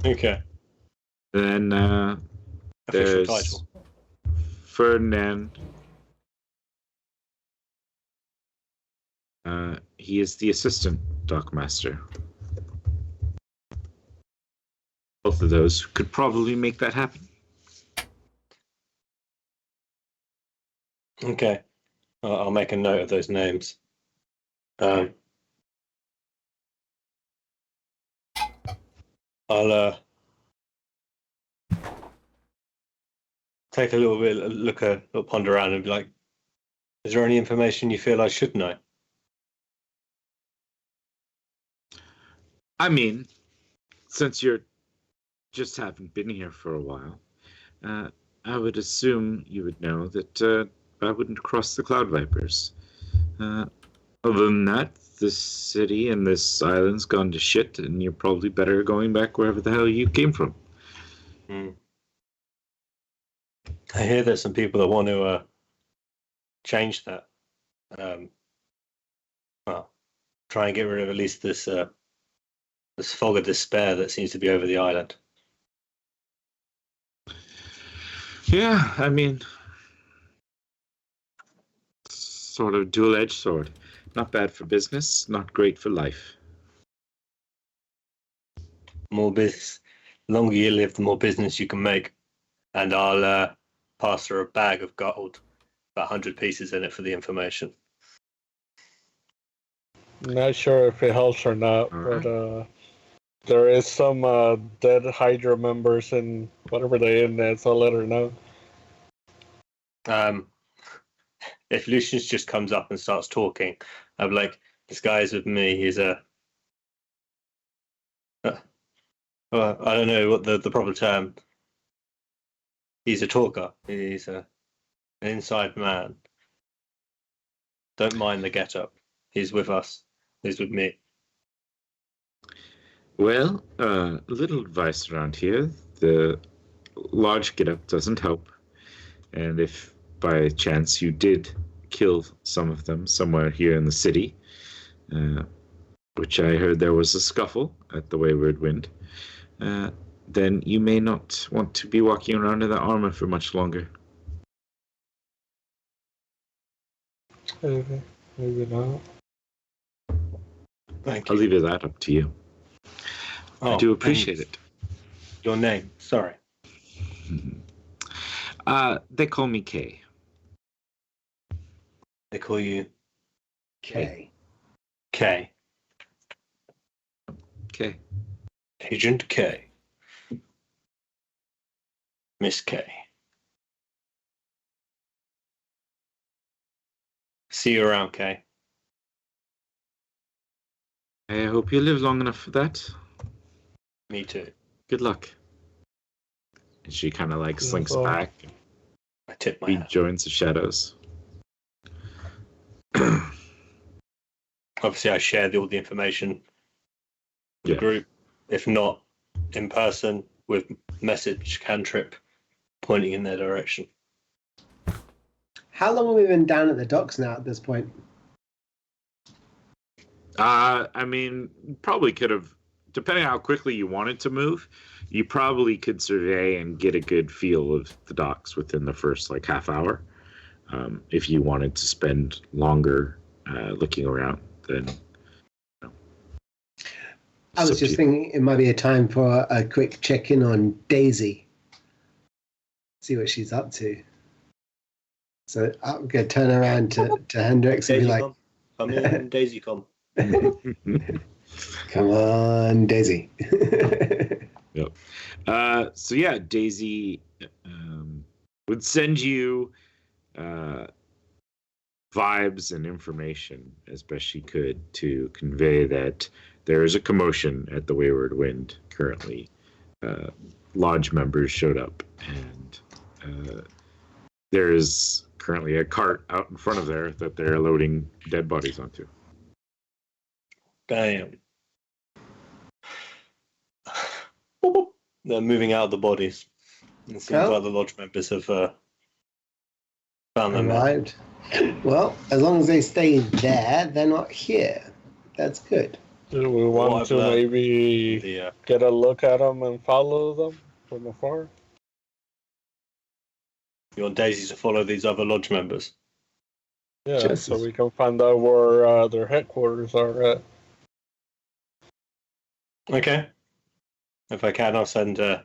Okay.
Then
Official
there's
title.
Ferdinand. He is the assistant Dock Master. Both of those could probably make that happen.
Okay. I'll make a note of those names. I'll take a little ponder around and be like, is there any information you feel I should know?
I mean, since you're just haven't been here for a while, I would assume you would know that I wouldn't cross the Cloud Vipers. Other than that, this city and this island's gone to shit, and you're probably better going back wherever the hell you came from.
Hmm. I hear there's some people that want to change that. Well, try and get rid of at least this fog of despair that seems to be over the island.
Yeah, I mean, sort of dual-edged sword. Not bad for business, not great for life.
More business. The longer you live, the more business you can make. And I'll pass her a bag of gold, about 100 pieces in it for the information.
Not sure if it helps or not,
Alright.
but there is some dead Hydra members and whatever they in there, so I'll let her know.
If Lucius just comes up and starts talking, I'm like, this guy's with me. He's a I don't know what the proper term. He's a talker. He's an inside man. Don't mind the get-up. He's with us. He's with me.
Well, little advice around here. The large get-up doesn't help. And if by chance you did kill some of them somewhere here in the city, which I heard there was a scuffle at the Wayward Wind, then you may not want to be walking around in that armor for much longer.
Maybe not.
Thank
I'll
you.
leave that up to you. I do appreciate it.
Your name? Sorry.
They call me Kay.
They call you
Okay.
K.
Kay.
Agent K. Miss K. See you around, K.
I hope you live long enough for that.
Me too.
Good luck. And she kind of like slinks
well.
back and
I tip my hat.
rejoins the shadows.
Obviously, I shared all the information with
Yeah.
the group. If not in person, with message cantrip pointing in their direction.
How long have we been down at the docks now at this point?
I mean, probably could have, depending on how quickly you wanted to move, you probably could survey and get a good feel of the docks within the first like half hour. If you wanted to spend longer looking around, then.
I was just thinking it might be a time for a quick check-in on Daisy. See what she's up to. So I'm going to turn around to Hendrix and be like,
Come in, Daisy, come.
come on, Daisy.
Yep. So yeah, Daisy would send you vibes and information as best she could to convey that there is a commotion at the Wayward Wind currently. Lodge members showed up, and there is currently a cart out in front of there that they're loading dead bodies onto.
Damn. They're moving out the bodies. It seems like the lodge members have found them.
Right. Well, as long as they stay there, they're not here. That's good.
Do we want to maybe get a look at them and follow them from afar?
You want Daisy to follow these other lodge members?
Yeah, so we can find out where their headquarters are at.
Okay. If I can, I'll send a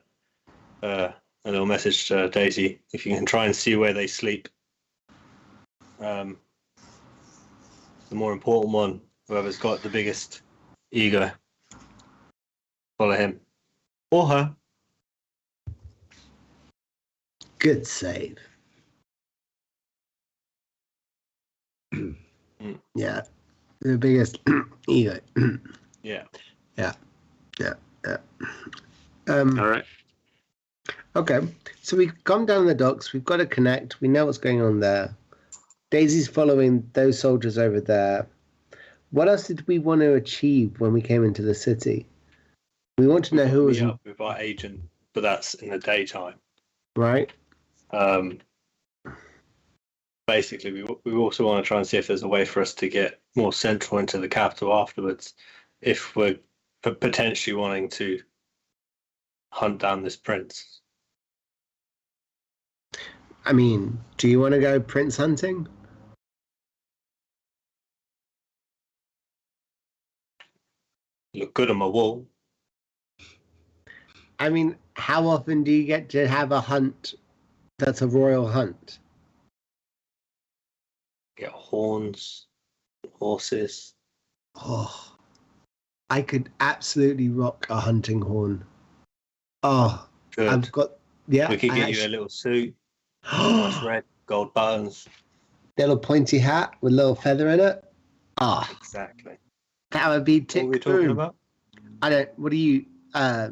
little message to Daisy. If you can try and see where they sleep. The more important one, whoever's got the biggest ego, follow him or her.
Good save. Yeah, the biggest ego.
Yeah.
All right.
Okay, so we've gone down the docks. We've got to connect. We know what's going on there. Daisy's following those soldiers over there. What else did we want to achieve when we came into the city? We want to know who was
up with our agent, but that's in the daytime,
right.
Basically, we also want to try and see if there's a way for us to get more central into the capital afterwards, if we're potentially wanting to hunt down this prince.
I mean, do you want to go prince hunting?
Look good on my wall.
I mean, how often do you get to have a hunt that's a royal hunt?
Get horns, horses.
Oh, I could absolutely rock a hunting horn. Oh,
Good.
I've got, yeah.
We could get you a little suit, nice red, gold buttons.
Little pointy hat with a little feather in it. Ah,
Exactly.
that would be tick.
What were we talking about?
I don't. What do you?
I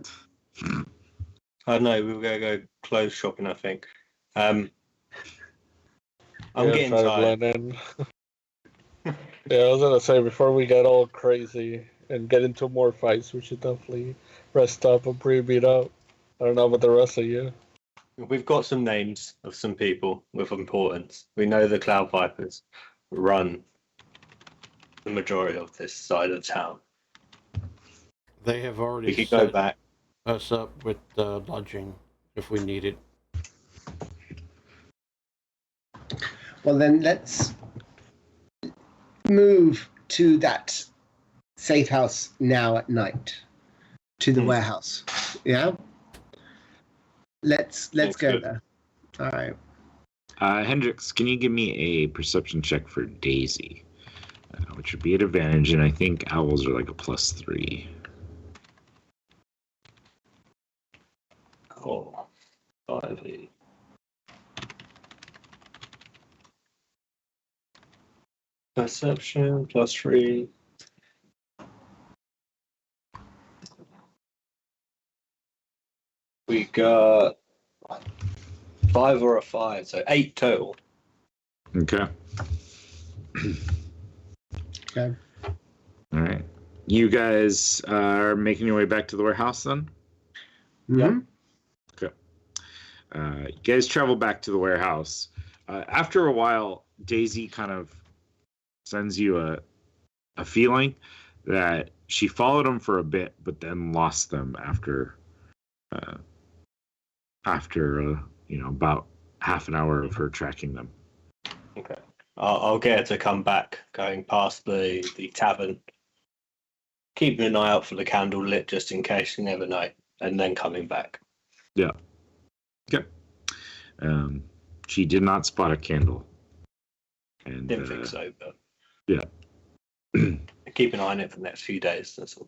don't know. We were going to go clothes shopping, I think. I'm getting tired.
Yeah, I was gonna say, before we get all crazy and get into more fights, we should definitely rest up and pre-beat up. I don't know about the rest of you.
We've got some names of some people with importance. We know the Cloud Vipers run the majority of this side of town.
They have already
We could go back.
us up with lodging if we need it.
Well, then let's move to that safe house now at night, to the warehouse. Yeah. Let's go
good.
there. All right.
Hendrix, can you give me a perception check for Daisy? Which would be an advantage, and I think owls are like a +3.
Oh, 5, 8. Perception +3. We got 5 or a 5, so 8 total.
Okay.
Okay.
All right. You guys are making your way back to the warehouse then?
Mm-hmm.
Okay. You guys travel back to the warehouse. After a while, Daisy kind of sends you a feeling that she followed them for a bit, but then lost them after about half an hour of her tracking them.
Okay. I'll get her to come back, going past the tavern, keeping an eye out for the candle lit just in case, you never know, and then coming back.
Yeah. Okay. She did not spot a candle And
Didn't think so, but
yeah.
keep an eye on it for the next few days. That's all.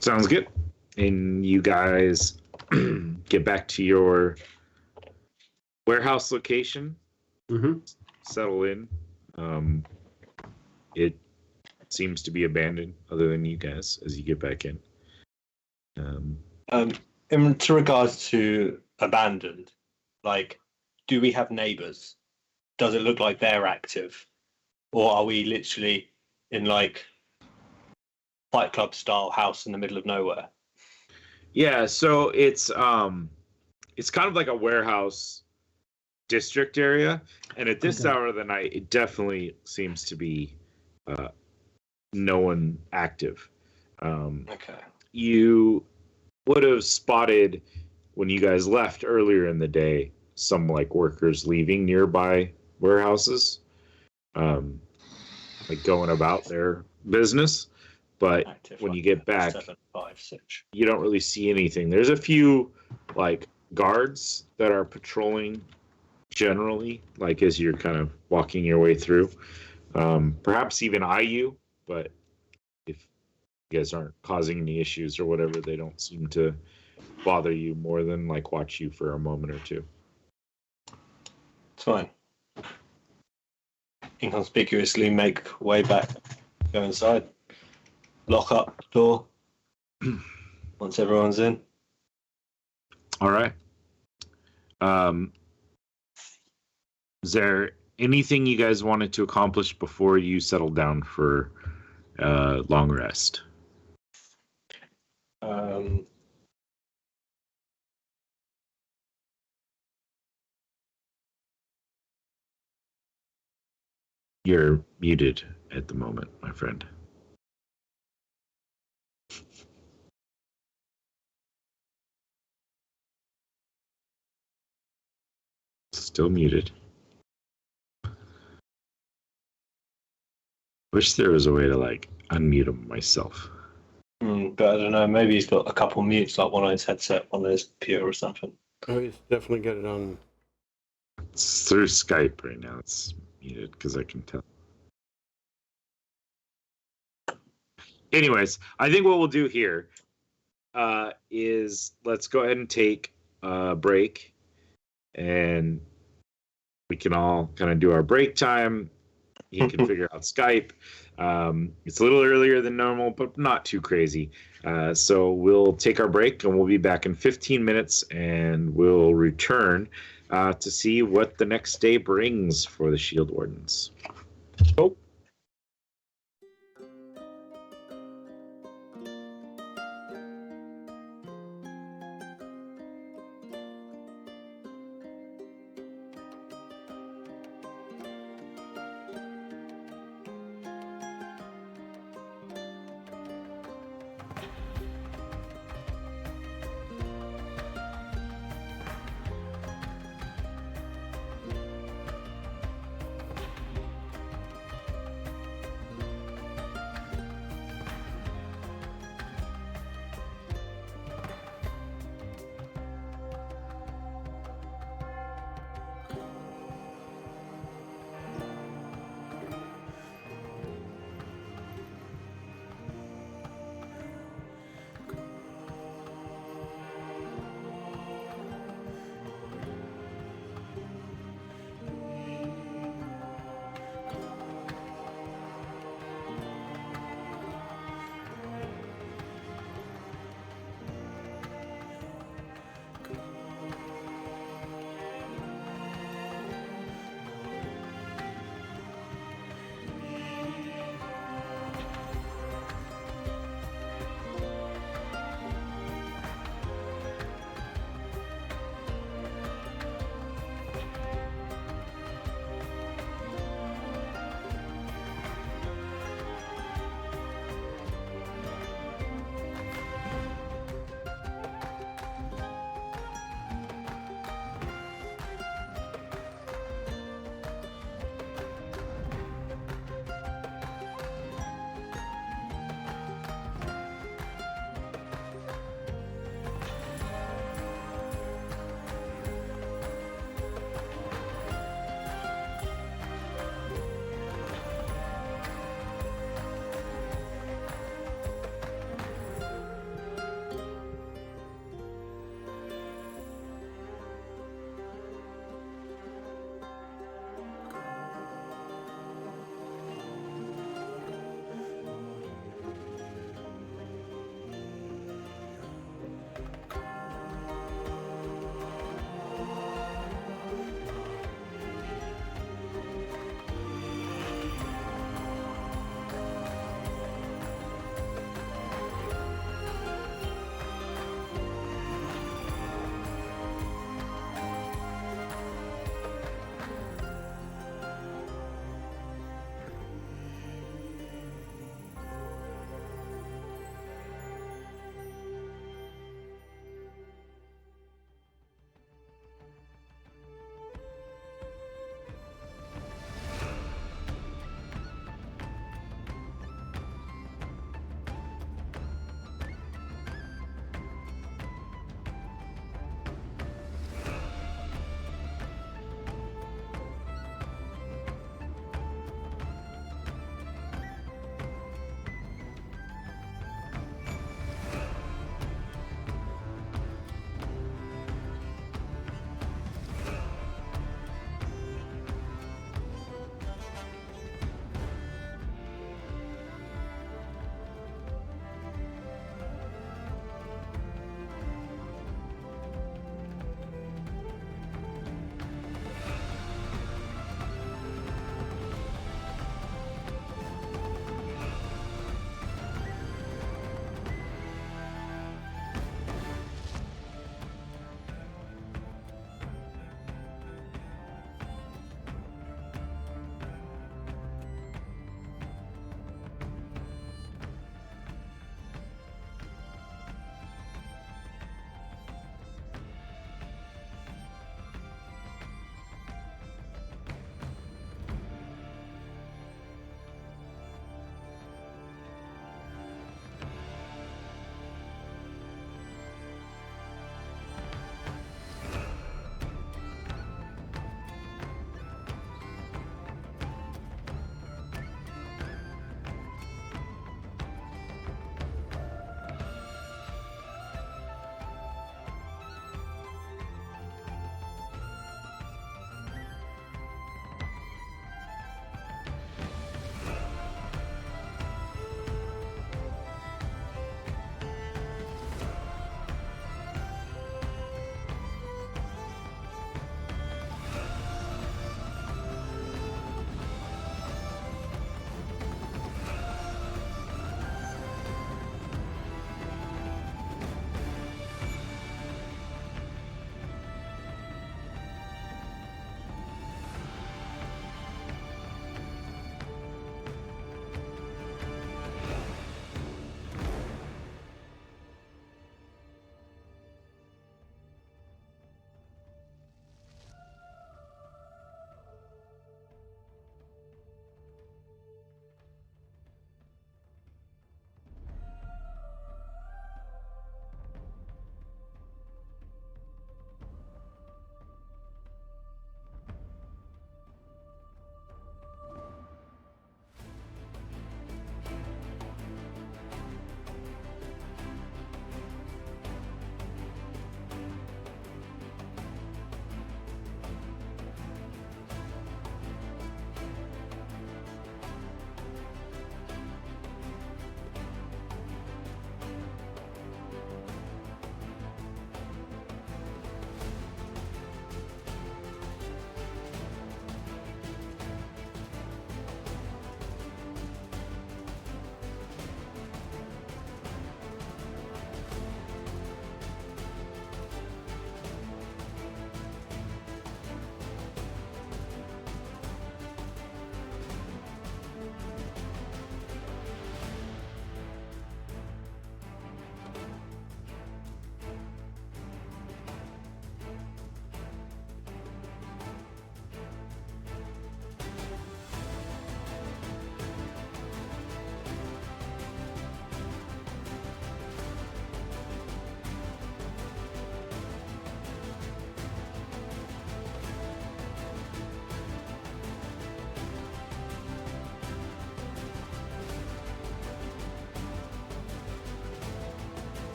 Sounds good. And you guys get back to your warehouse location,
Mm-hmm.
settle in. It seems to be abandoned, other than you guys, as you get back in.
In regards to abandoned, like, do we have neighbours? Does it look like they're active, or are we literally in like Fight Club style house in the middle of nowhere?
Yeah, so it's kind of like a warehouse district area, and at this
Okay.
hour of the night, it definitely seems to be no one active.
Okay.
You would have spotted when you guys left earlier in the day some like workers leaving nearby warehouses, like going about their business. But
Active,
when
like
you get back,
7, 5, 6.
you don't really see anything. There's a few like guards that are patrolling generally, like as you're kind of walking your way through. Perhaps even eye you, but if you guys aren't causing any issues or whatever, they don't seem to bother you more than like watch you for a moment or two.
It's fine. Inconspicuously make way back, go inside, lock up the door once everyone's in.
All right. Is there anything you guys wanted to accomplish before you settle down for long rest? You're muted at the moment, my friend. Still muted. Wish there was a way to like unmute him myself.
But I don't know, maybe he's got a couple mutes, like one on his headset, one on his computer or something.
Oh, he's definitely got it on.
It's through Skype right now. It's muted because I can tell. Anyways, I think what we'll do here is let's go ahead and take a break, and we can all kind of do our break time. He can figure out Skype. It's a little earlier than normal, but not too crazy. So we'll take our break, and we'll be back in 15 minutes, and we'll return to see what the next day brings for the Shield Wardens.
Cool.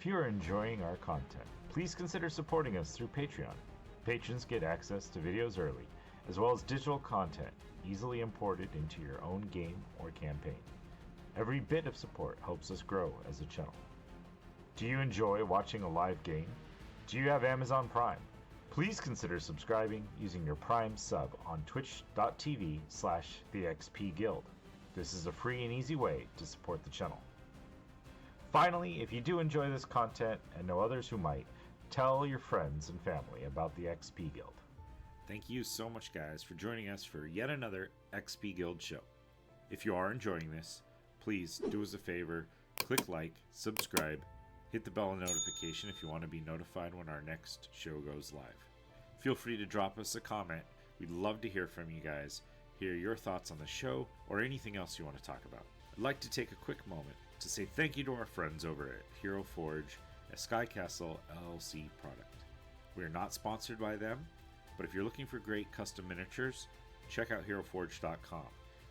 you're enjoying our content, please consider supporting us through Patreon. Patrons get access to videos early, as well as digital content easily imported into your own game or campaign. Every bit of support helps us grow as a channel. Do you enjoy watching a live game? Do you have Amazon Prime? Please consider subscribing using your Prime sub on twitch.tv/thexpguild. This is a free and easy way to support the channel. Finally, if you do enjoy this content and know others who might, tell your friends and family about the XP Guild. Thank you so much, guys, for joining us for yet another XP Guild show. If you are enjoying this, please do us a favor, click like, subscribe, hit the bell notification if you want to be notified when our next show goes live. Feel free to drop us a comment. We'd love to hear from you guys, hear your thoughts on the show, or anything else you want to talk about. I'd like to take a quick moment to say thank you to our friends over at Hero Forge, a Sky Castle LLC product. We are not sponsored by them, but if you're looking for great custom miniatures, check out HeroForge.com.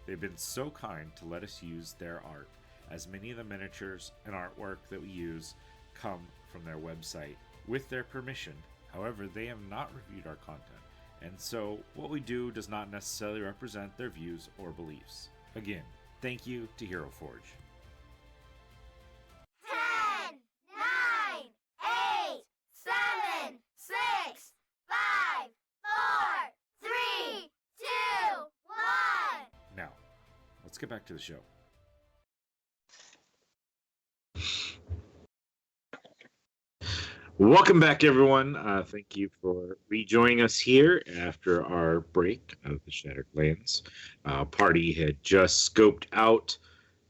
They've been so kind to let us use their art, as many of the miniatures and artwork that we use come from their website with their permission. However, they have not reviewed our content, and so what we do does not necessarily represent their views or beliefs. Again, thank you to Hero Forge.
10, 9, 8, 7, 6, 5, 4, 3, 2, 1.
Now, let's get back to the show. Welcome back, everyone. Thank you for rejoining us here after our break of the Shattered Lands. Party had just scoped out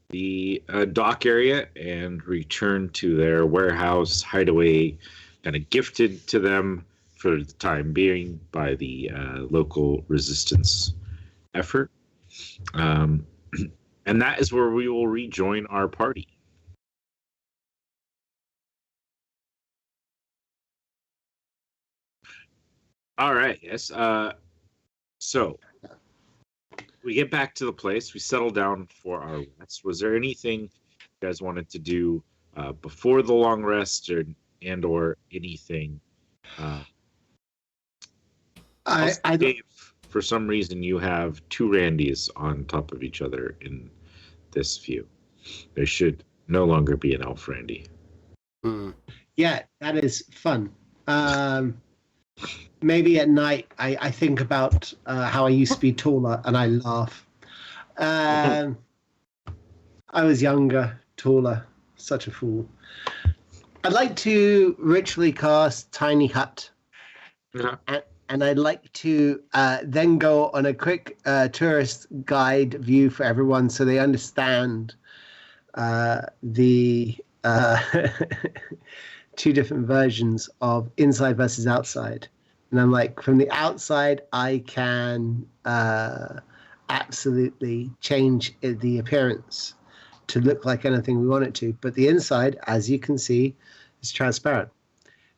the dock area and returned to their warehouse hideaway, kind of gifted to them for the time being by the local resistance effort. And that is where we will rejoin our party. All right, yes. So we get back to the place. We settle down for our rest. Was there anything you guys wanted to do before the long rest, or anything? Dave, for some reason, you have two Randys on top of each other in this view. There should no longer be an elf Randy.
Yeah, that is fun. Maybe at night I think about how I used to be taller and I laugh. I was younger, taller, such a fool. I'd like to ritually cast Tiny Hut. And I'd like to then go on a quick tourist guide view for everyone so they understand the two different versions of inside versus outside. And I'm like, from the outside, I can absolutely change the appearance to look like anything we want it to. But the inside, as you can see, is transparent.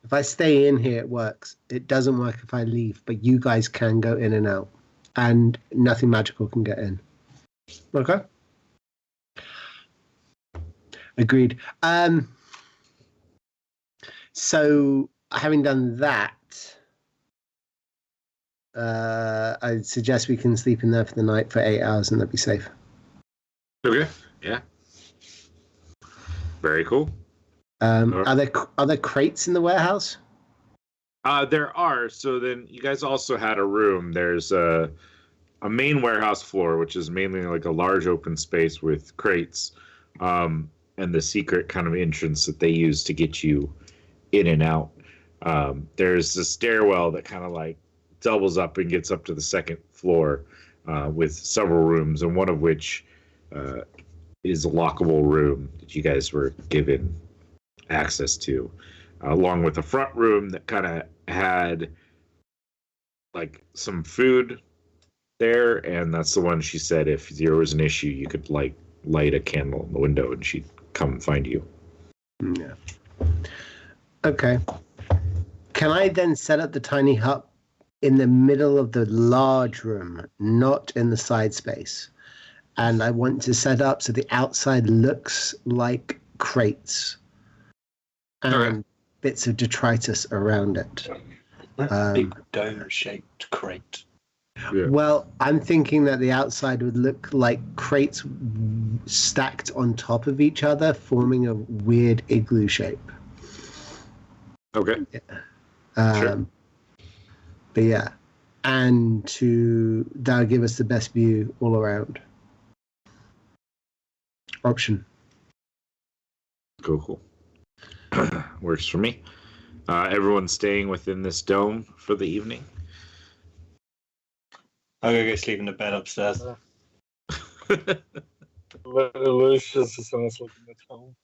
If I stay in here, it works. It doesn't work if I leave, but you guys can go in and out. And nothing magical can get in. Okay? Agreed. So, having done that, I'd suggest we can sleep in there for the night for 8 hours and that'd be safe.
Okay. Yeah. Very cool.
Are there crates in the warehouse?
There are. So then you guys also had a room. There's a main warehouse floor, which is mainly like a large open space with crates, and the secret kind of entrance that they use to get you in and out. There's a stairwell that kind of like doubles up and gets up to the second floor with several rooms, and one of which is a lockable room that you guys were given access to, along with a front room that kind of had like some food there, and that's the one she said if there was an issue you could light a candle in the window and she'd come and find you.
Yeah. Okay. Can I then set up the tiny hut in the middle of the large room, not in the side space? And I want to set up so the outside looks like crates. and
Okay.
bits of detritus around it.
Big dome-shaped crate.
Yeah.
Well, I'm thinking that the outside would look like crates stacked on top of each other, forming a weird igloo shape.
Okay. Sure.
But yeah, and that'll give us the best view all around. Option.
Cool. Works for me. Everyone's staying within this dome for the evening.
I'm gonna go sleep in the bed upstairs.
Lucius is on his looking at home.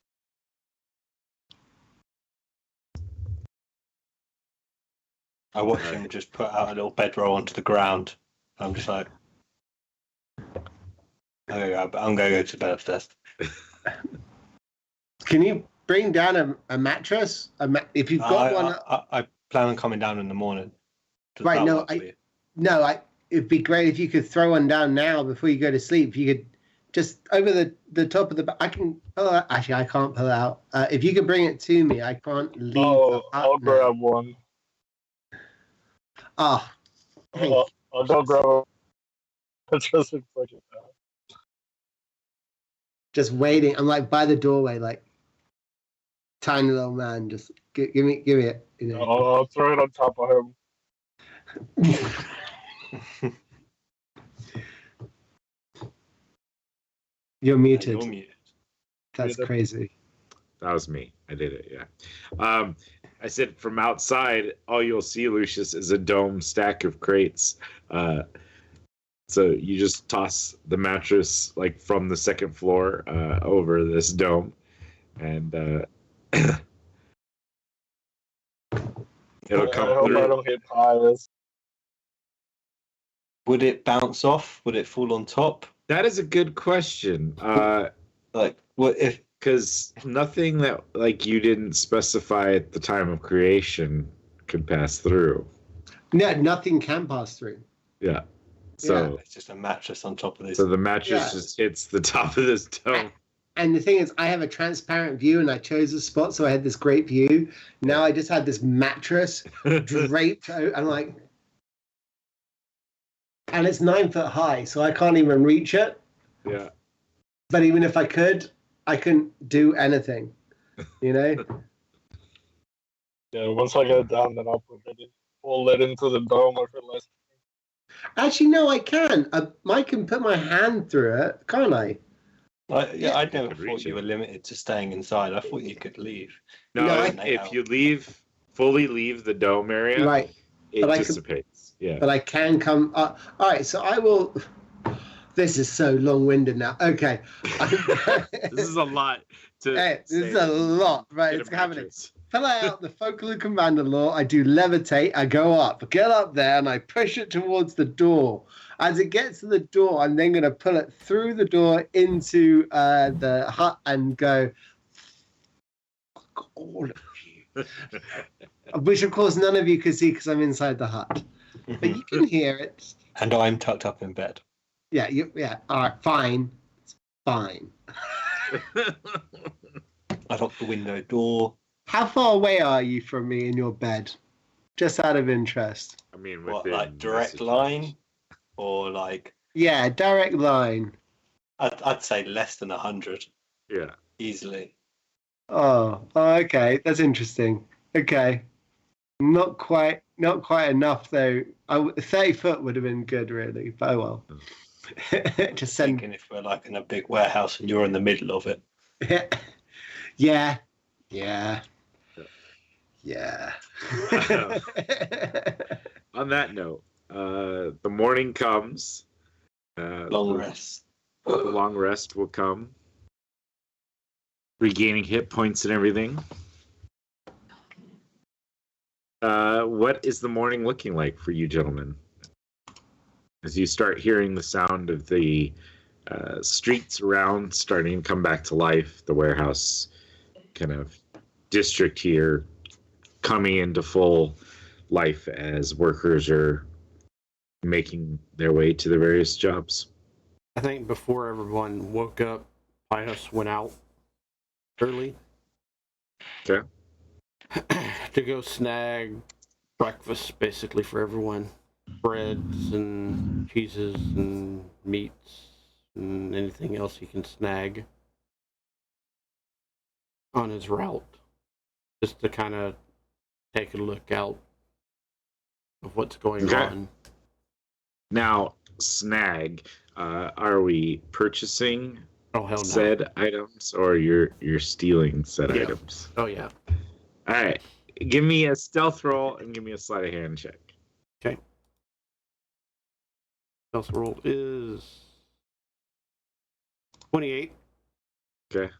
I watch him just put out a little bedroll onto the ground. I'm just like, I'm gonna go to bed upstairs.
Can you bring down a mattress? If you've got one.
I plan on coming down in the morning. Does
Right,
that
no,
work for you?
No, it'd be great if you could throw one down now before you go to sleep. If you could just over the top of the. I can pull it. Actually, I can't pull it out. If you could bring it to me, I can't leave.
I'll grab one.
Oh,
I'll go grab one. Just to put it down.
just waiting. I'm like by the doorway, like tiny little man. Just give me it. You know.
I'll throw it on top of him.
You're muted.
You're muted.
That's crazy.
That was me. I did it, yeah. I said from outside, all you'll see, Lucius, is a dome stack of crates. So you just toss the mattress like from the second floor over this dome, and it'll come
I hope
through.
I don't hit piles.
Would it bounce off? Would it fall on top?
That is a good question.
Like, what if?
Because nothing that like you didn't specify at the time of creation could pass through.
No, nothing can pass through.
Yeah. So
It's just a mattress on top of this.
so the mattress
Yeah.
just hits the top of this dome.
And the thing is, I have a transparent view, and I chose a spot, so I had this great view. Now I just have this mattress draped. I'm like, and it's 9 foot high, so I can't even reach it.
Yeah.
But even if I could, I couldn't do anything. You know?
Yeah, once I get it down, then I'll pull it into the dome if it lets.
Actually, no, I can. I can put my hand through it, can't I?
I never
Could
thought
reach
you
it.
were limited to staying inside. I thought you could leave.
No,
No,
if you fully leave the dome area,
Right.
it
But I could-
dissipates. Yeah.
But I can come. All right, so I will. This is so long-winded now. Okay.
This is a lot to
Hey, this is
say.
a lot, right?
Get a
It's happening.
mattress.
Fill out the Focal Commander law. I do levitate. I go up, get up there, and I push it towards the door. As it gets to the door, I'm then going to pull it through the door into the hut and go, fuck all of you. Which, of course, none of you can see because I'm inside the hut. But you can hear it.
And I'm tucked up in bed.
Yeah, yeah. All right, fine. It's fine.
I locked the window door.
How far away are you from me in your bed? Just out of interest.
I mean,
What,
within
like direct
message
line?
range.
Or like,
Yeah, direct line.
I'd say less than 100,
Yeah.
easily.
Oh, okay. That's interesting. Okay. Not quite enough though. 30 foot would have been good, really. But oh well. Just send.
Thinking if we're like in a big warehouse and you're in the middle of it.
Yeah.
On that note, the morning comes.
Long rest.
The long rest will come. Regaining hit points and everything. What is the morning looking like for you gentlemen? As you start hearing the sound of the streets around starting to come back to life, the warehouse kind of district here coming into full life as workers are making their way to their various jobs.
I think before everyone woke up, Pius went out early.
Okay.
to go snag breakfast basically for everyone. Breads and cheeses and meats and anything else he can snag on his route. Just to kind of take a look out of what's going on.
Now, snag. Are we purchasing
Oh hell no.
said items, or you're stealing said
Yeah.
items?
Oh yeah.
All right. Give me a stealth roll and give me a sleight of hand check.
Okay. Stealth roll is 28.
Okay.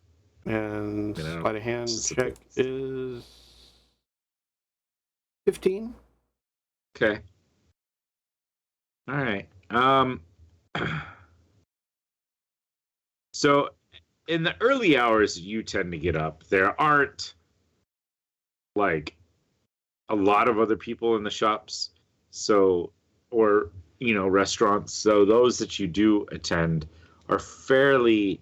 And
You know,
sleight of hand check is 15.
Okay. All right. So in the early hours you tend to get up, there aren't like a lot of other people in the shops. So, or, restaurants. So those that you do attend are fairly,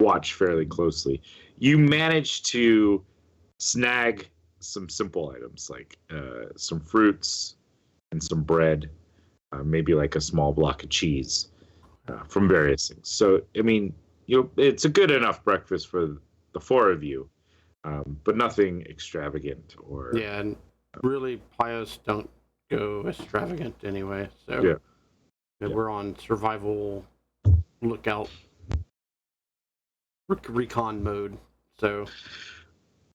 watch fairly closely. You manage to snag some simple items like some fruits and some bread, maybe like a small block of cheese from various things. So, I mean, it's a good enough breakfast for the four of you, but nothing extravagant or.
Yeah, and really, Pios don't go extravagant anyway. So
Yeah.
we're on survival lookout recon mode. So.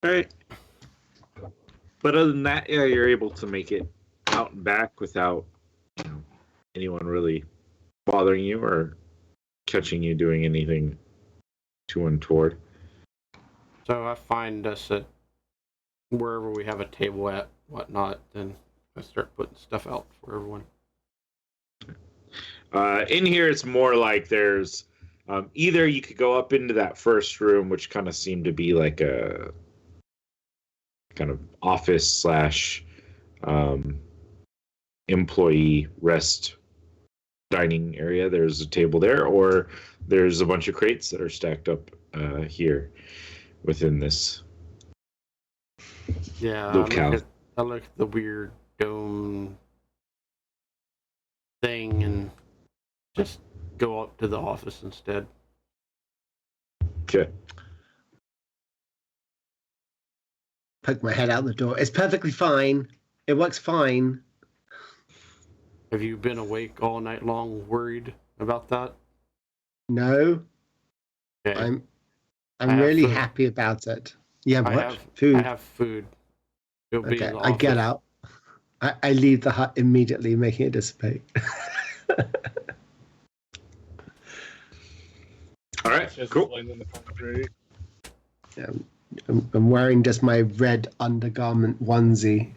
All right. But other than that, yeah, you're able to make it out and back without anyone really bothering you or catching you doing anything too untoward.
So I find us at wherever we have a table at, whatnot, then I start putting stuff out for everyone.
In here, it's more like there's either you could go up into that first room, which kind of seemed to be like a kind of office / employee rest dining area. There's a table there, or there's a bunch of crates that are stacked up here within this locale.
I look at the weird dome thing and just go up to the office instead.
Okay.
Poke my head out the door. It's perfectly fine. It works fine.
Have you been awake all night long, worried about that?
No.
Okay.
I'm really happy about it. Yeah, what? Food.
I have food. It'll be in the
I get
office.
out. I leave the hut immediately, making it dissipate.
All right,
It's just
cool.
lying in the concrete.
Yeah, I'm wearing just my red undergarment onesie.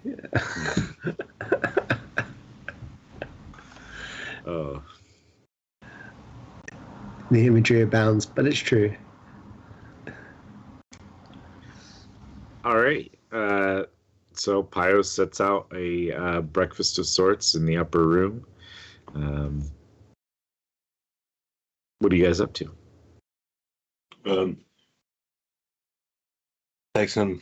Oh.
The imagery abounds, but it's true.
All right. So Pios sets out a breakfast of sorts in the upper room. What are you guys up to?
Take some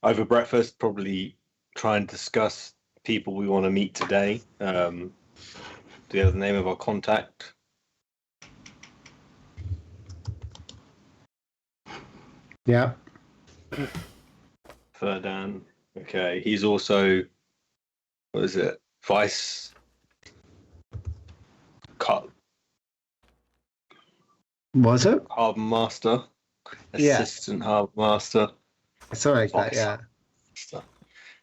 over breakfast, probably try and discuss people we want to meet today. Do you have the name of our contact?
Yeah.
Ferdan. Okay, he's also, what is it? Vice
Was it?
Harbour Master,
Yeah.
Assistant Harbour Master.
Something like that, yeah.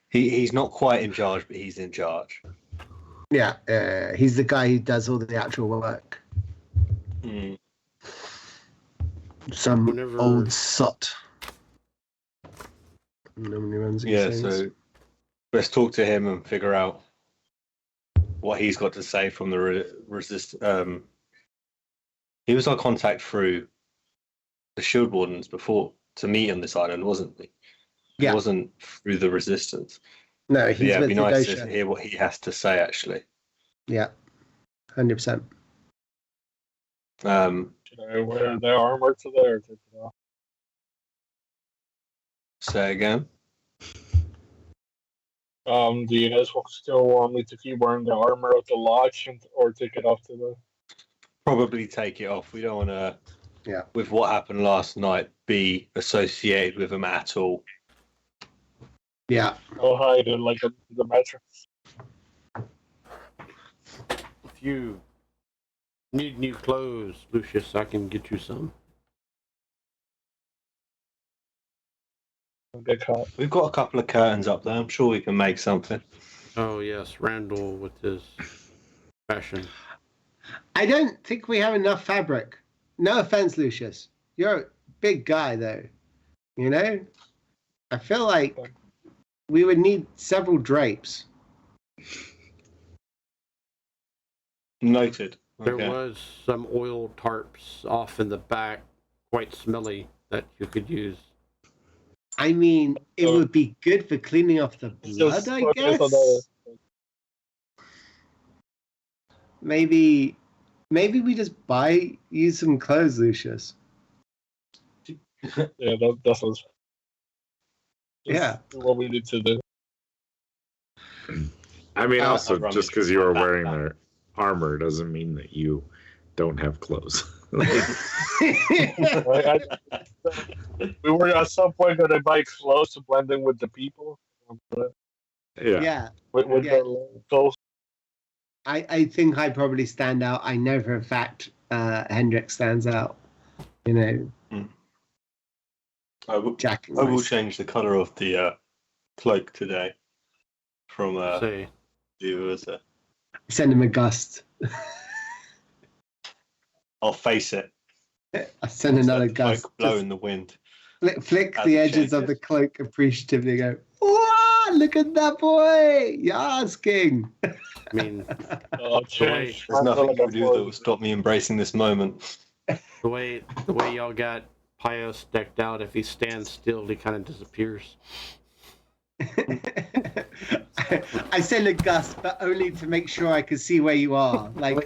He's not quite in charge, but he's in charge.
Yeah, he's the guy who does all the actual work.
Mm.
Some
Whenever-
old sot. Nobody runs these
Yeah,
things.
so let's talk to him and figure out what he's got to say from the resist. He was our contact through the Shield Wardens before to meet on this island, wasn't he?
Yeah.
It wasn't through the Resistance.
No,
But
he's
yeah, it'd
with
be
the
nice
Dosha.
to hear what he has to say, actually.
Yeah, 100%.
Should I wear the armor today or take it off?
Say again.
Do you guys still want me to keep wearing the armor of the lodge or take it off to the?
Probably take it off. We don't want to,
Yeah.
with what happened last night, be associated with them at all.
Yeah.
I'll hide it like the mattress.
If you need new clothes, Lucius, I can get you some.
Don't get caught.
We've got a couple of curtains up there. I'm sure we can make something.
Oh yes, Randall with his fashion.
I don't think we have enough fabric. No offense, Lucius. You're a big guy, though. You know? I feel like we would need several drapes.
Noted.
There
Okay.
was some oil tarps off in the back, quite smelly, that you could use.
I mean, it would be good for cleaning off the blood, I guess. Maybe we just buy you some clothes, Lucius.
Yeah, that's
Yeah.
what we need to do.
I mean, also,
I'll
just because you are wearing their armor doesn't mean that you don't have clothes.
Right? We were at some point going to buy clothes to blend in with the people.
Yeah.
Yeah.
With
Yeah.
the clothes.
I think I probably stand out. I know for a fact Hendrik stands out. You know,
I will
Jack.
change the colour of the cloak today from
Say,
the
Send him a gust.
I'll face it.
I send another
Let the cloak
gust.
blow
Just
in the wind.
flick
as
the
it
edges of the
changes.
cloak appreciatively. Go, wow, look at that boy! Yes, King.
I mean,
Change.
There's nothing
like
you can do that will stop me embracing this moment.
the way y'all got Pios decked out, if he stands still, he kind of disappears.
I send a gust, but only to make sure I can see where you are. Like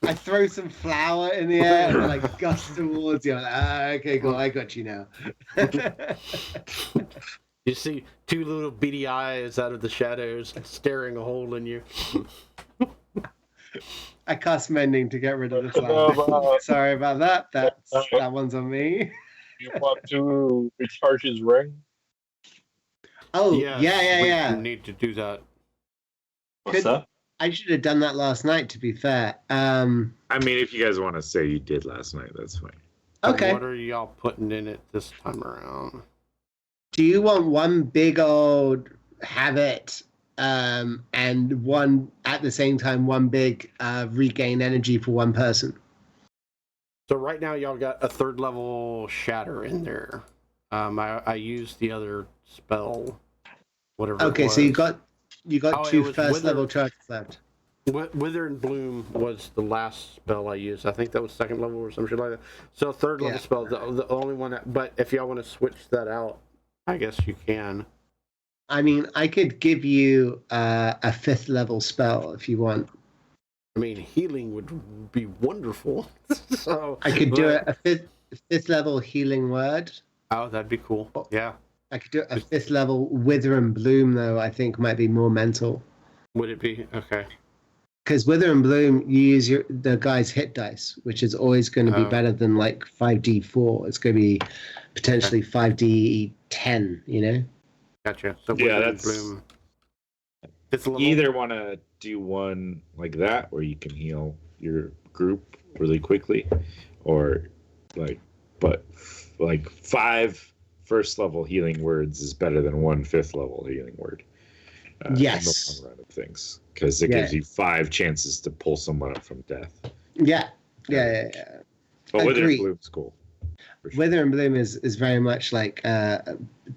I throw some flour in the air and like gust towards you. I'm like, okay, cool, I got you now.
You see two little beady eyes out of the shadows staring a hole in you.
I cast mending to get rid of the flour. Sorry about that. That one's on me.
You want to recharge his ring?
Oh,
Yes,
yeah.
We need to do that.
What's that?
I should have done that last night, to be fair.
I mean, if you guys want to say you did last night, that's fine.
Okay.
What are y'all putting in it this time around?
Do you want one big old habit and one, at the same time, one big regain energy for one person?
So right now y'all got a 3rd level shatter in there. I used the other spell, whatever.
Okay, so you got
Oh, it
two
was
first
Wither.
level charges left.
Wither and Bloom was the last spell I used. I think that was 2nd level or some shit like that. So 3rd level
Yeah.
spell, the only one. But if y'all want to switch that out, I guess you can.
I mean, I could give you a 5th level spell if you want.
I mean, healing would be wonderful. So
I could do a fifth level healing word.
Oh, that'd be cool. Yeah.
I could do a 5th level Wither and Bloom, though. I think might be more mental.
Would it be okay?
Because Wither and Bloom, you use the guy's hit dice, which is always going to be better than like 5d4. It's going to be potentially 5d10. You know.
Gotcha. So
Yeah,
Wither and
that's-
Bloom. 5th level.
You either want to do one like that, where you can heal your group really quickly, or like 5 1st level healing words is better than 1 5th level healing word.
Yes.
In the long run of things, because it gives you 5 chances to pull someone up from death.
Yeah.
But Wither
Agreed.
and Bloom's cool. For sure.
Wither and Bloom is very much like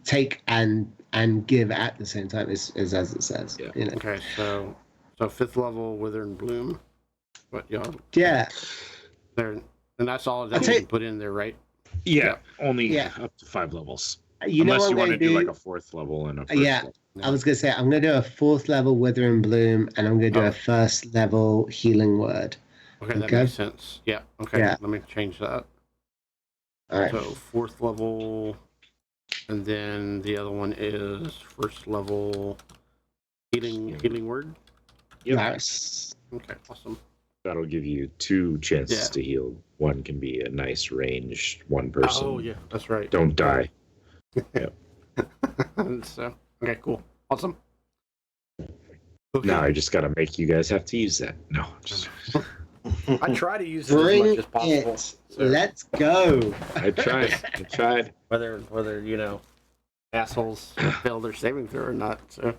take and give at the same time, is as it says.
Yeah.
You know?
Okay, so 5th level Wither and Bloom. What y'all?
Yeah.
There, and that's all that
I'll
you
tell
can put in there, right?
Yeah, only
Yeah.
up to 5 levels.
You know
Unless
what
you
I'm
want
going
to
to
do
do?
like a 4th level and a 1st
Yeah.
level.
I was going to say, I'm going to do a 4th level Wither and Bloom, and I'm going to do
Oh.
a 1st level healing word.
Okay, that
Okay.
makes sense. Yeah. Okay.
Yeah.
Let me change that.
All right.
So 4th level And then the other one is first level healing word.
Yep.
Nice.
Okay, awesome.
That'll give you 2 chances
Yeah.
to heal. One can be a nice ranged one person.
Oh yeah, that's right.
Don't die.
So okay, cool, awesome. Okay.
Now I just gotta make you guys have to use that. No, just
I try to use it as
Bring
much as possible.
it.
So
Let's go.
I tried.
whether assholes fail their saving throw or not. So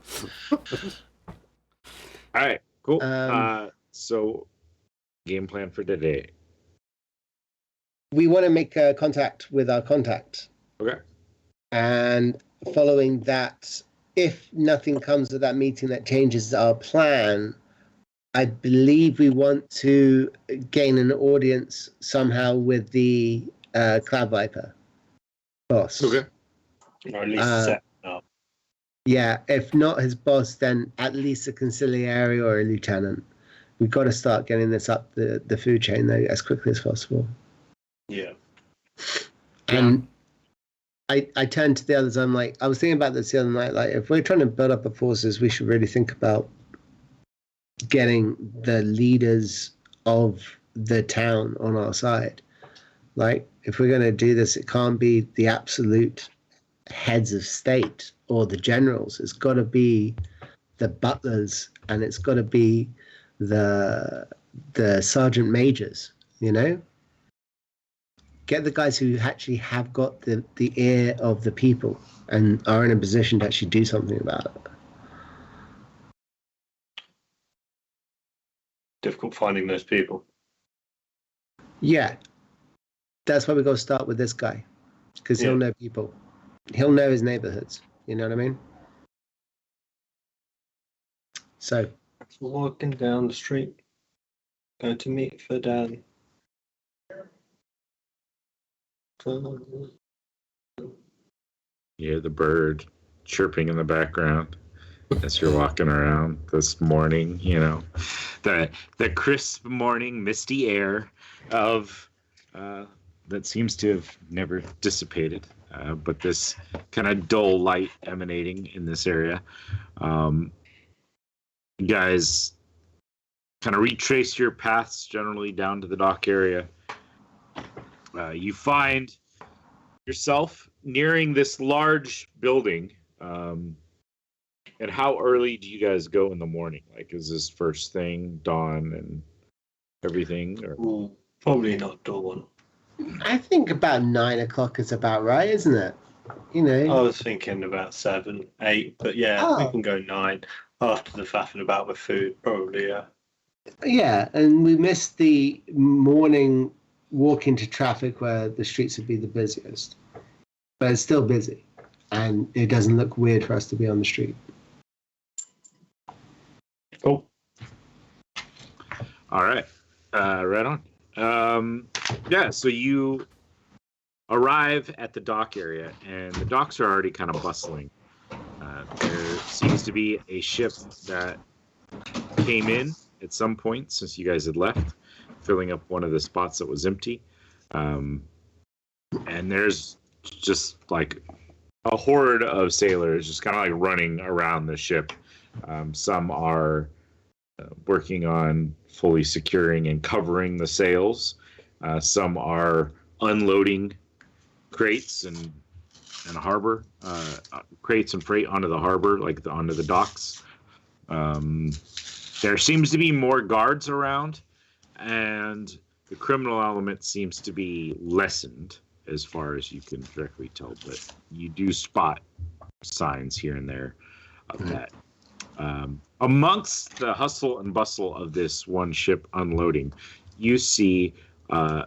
All right, cool.
Um,
So game plan for today.
We want to make contact with our contact.
Okay.
And following that, if nothing comes of that meeting that changes our plan, I believe we want to gain an audience somehow with the Cloud Viper boss.
Okay.
Or at least set up.
Yeah, if not his boss, then at least a consigliere or a lieutenant. We've got to start getting this up the food chain though as quickly as possible.
Yeah.
And I turned to the others. I'm like, I was thinking about this the other night. Like, if we're trying to build up our forces, we should really think about getting the leaders of the town on our side. Like, if we're going to do this, it can't be the absolute heads of state or the generals. It's got to be the butlers, and it's got to be the sergeant majors. You know. Get the guys who actually have got the ear of the people and are in a position to actually do something about it.
Difficult finding those people.
Yeah. That's why we got to start with this guy. Because he'll
Yeah.
know people. He'll know his neighborhoods. You know what I mean? So,
Walking down the street. Going to meet for Dan.
You hear the bird chirping in the background as you're walking around this morning, you know. The crisp morning, misty air of that seems to have never dissipated, but this kind of dull light emanating in this area. You guys kind of retrace your paths generally down to the dock area. You find yourself nearing this large building. And how early do you guys go in the morning? Like, is this first thing, dawn and everything? Or
Probably not dawn.
I think about 9 o'clock is about right, isn't it? You know.
I was thinking about 7, 8, but yeah, we
Oh.
can go 9 after the faffing about with food, probably, yeah.
Yeah, and we missed the morning walk into traffic where the streets would be the busiest. But it's still busy. And it doesn't look weird for us to be on the street.
Cool.
all right, right on. Yeah, so you arrive at the dock area, and the docks are already kind of bustling. There seems to be a ship that came in at some point since you guys had left, filling up one of the spots that was empty. And there's just like a horde of sailors just kind of like running around the ship. Some are working on fully securing and covering the sails. Some are unloading crates and harbor crates and freight onto the harbor, like onto the docks. There seems to be more guards around, and the criminal element seems to be lessened as far as you can directly tell, but you do spot signs here and there of that. Amongst the hustle and bustle of this one ship unloading, you see a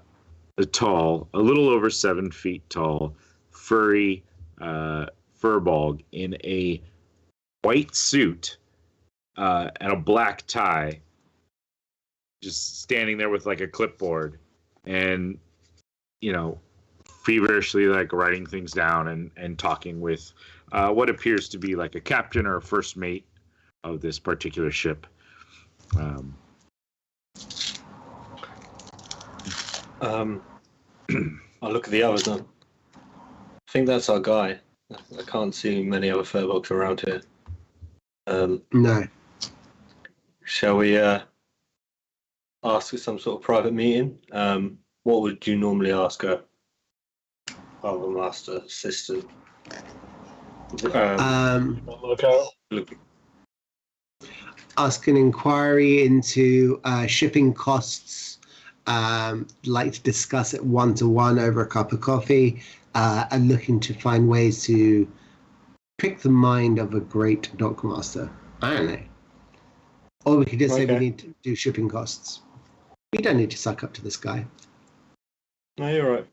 little over 7 feet tall, furry furball in a white suit and a black tie, just standing there with like a clipboard and, you know, feverishly like writing things down and talking with what appears to be like a captain or a first mate of this particular ship.
I'll look at the others then. I think that's our guy. I can't see many other furbolgs around here.
No.
Shall we ask for some sort of private meeting? What would you normally ask a Harbour Master assistant?
Look out.
Look,
Ask an inquiry into shipping costs. Like to discuss it one-to-one over a cup of coffee, and looking to find ways to pick the mind of a great dockmaster. I don't know. Or we could just say we
Okay.
need to do shipping costs. We don't need to suck up to this guy.
no, you're right.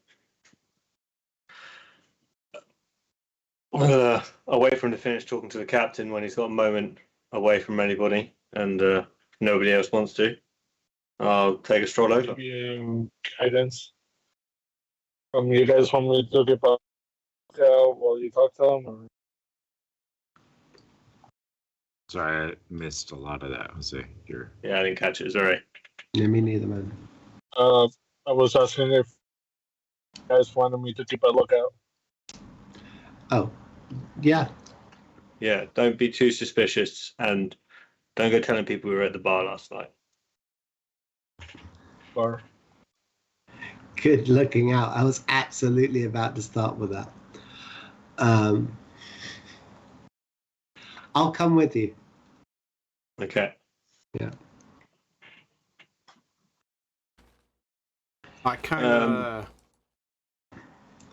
I'll wait for him to finish talking to the captain when he's got a moment away from anybody and nobody else wants to. I'll take a stroll over.
Maybe guidance. You guys want me to keep a lookout while you talk to them? Or?
Sorry, I missed a lot of that, Jose.
Yeah, I didn't catch it. Sorry.
Yeah, me neither, man.
I was asking if you guys wanted me to keep a lookout.
Oh, yeah.
Yeah, don't be too suspicious and don't go telling people we were at the bar last night.
Or
Good looking out. I was absolutely about to start with that. I'll come with you.
Okay.
Yeah.
I kind of.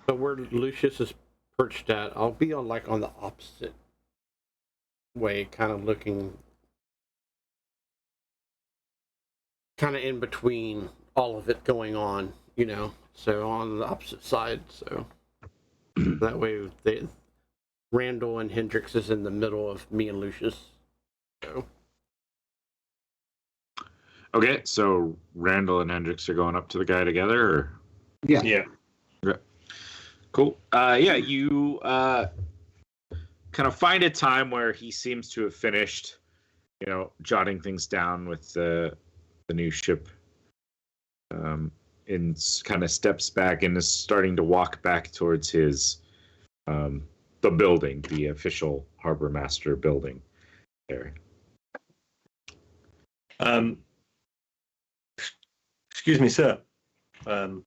So where Lucius is perched at, I'll be on the opposite way, kind of looking, kind of in between all of it going on, So on the opposite side, so that way Randall and Hendrix is in the middle of me and Lucius. So.
Okay, so Randall and Hendrix are going up to the guy together, or?
Yeah.
Yeah.
Okay. Cool. Yeah, you kind of find a time where he seems to have finished, jotting things down with the new ship, and kind of steps back and is starting to walk back towards his the building, the official Harbor Master building there.
Excuse me, sir.
Oh,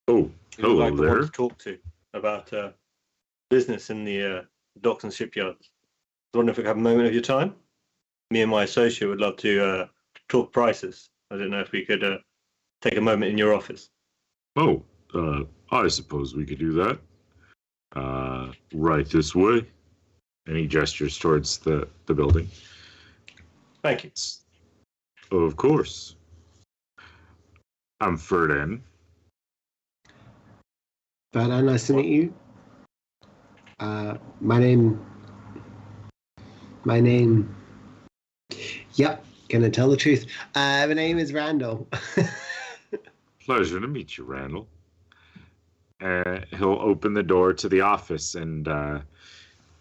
Who
hello
would like the one
there.
to talk to about business in the docks and shipyards? I wonder if we could have a moment of your time. Me and my associate would love to talk prices. I don't know if we could take a moment in your office.
Oh, I suppose we could do that. Right this way. And he gestures towards the building.
Thank you.
Of course. I'm Ferdinand.
But nice to meet you. My name. Yep, gonna tell the truth. My name is Randall.
Pleasure to meet you, Randall. He'll open the door to the office, and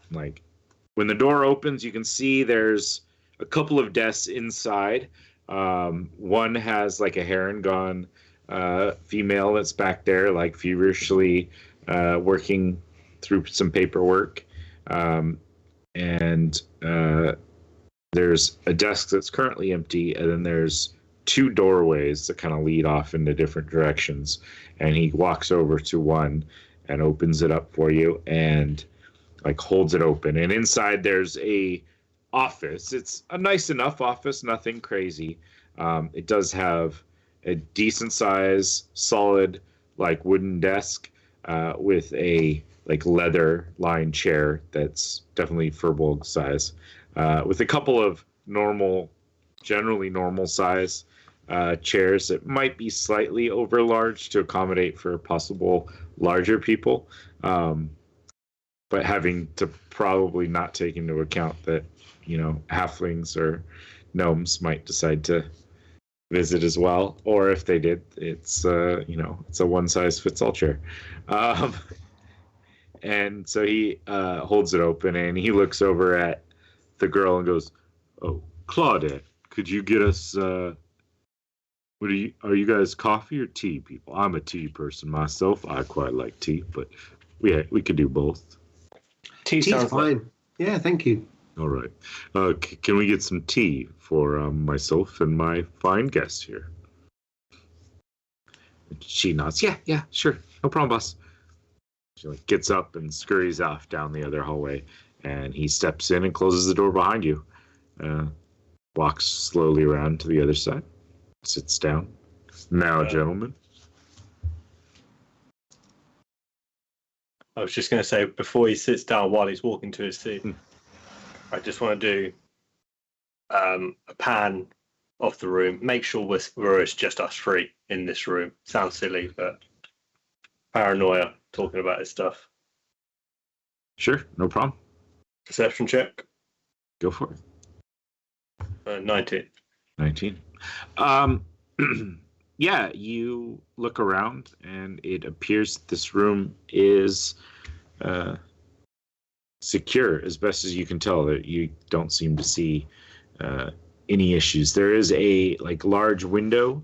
when the door opens, you can see there's a couple of desks inside. One has a Herringon female that's back there, feverishly working through some paperwork. And there's a desk that's currently empty, and then there's two doorways that kind of lead off into different directions. And he walks over to one and opens it up for you and holds it open. And inside there's a office. It's a nice enough office, nothing crazy. It does have a decent size, solid, wooden desk with a leather lined chair that's definitely Furbolg size, with a couple of generally normal size chairs that might be slightly over large to accommodate for possible larger people, but having to probably not take into account that halflings or gnomes might decide to visit as well, or if they did, it's it's a one size fits all chair. And so he holds it open and he looks over at the girl and goes, "Oh, Claudette, could you get us are you guys coffee or tea people? I'm a tea person myself. I quite like tea, but we could do both."
Tea
Tea's
sounds like
fine. Yeah, thank you.
All right. Can we get some tea for myself and my fine guest here? She nods. Yeah, sure. No problem, boss. She gets up and scurries off down the other hallway, and he steps in and closes the door behind you. Walks slowly around to the other side, sits down. Now, gentlemen.
I was just going to say, before he sits down while he's walking to his seat, I just want to do a pan of the room. Make sure it's just us three in this room. Sounds silly, but paranoia talking about his stuff.
Sure, no problem.
Perception check.
Go for it.
19.
19. Yeah, you look around, and it appears that this room is secure as best as you can tell. That you don't seem to see any issues. There is a large window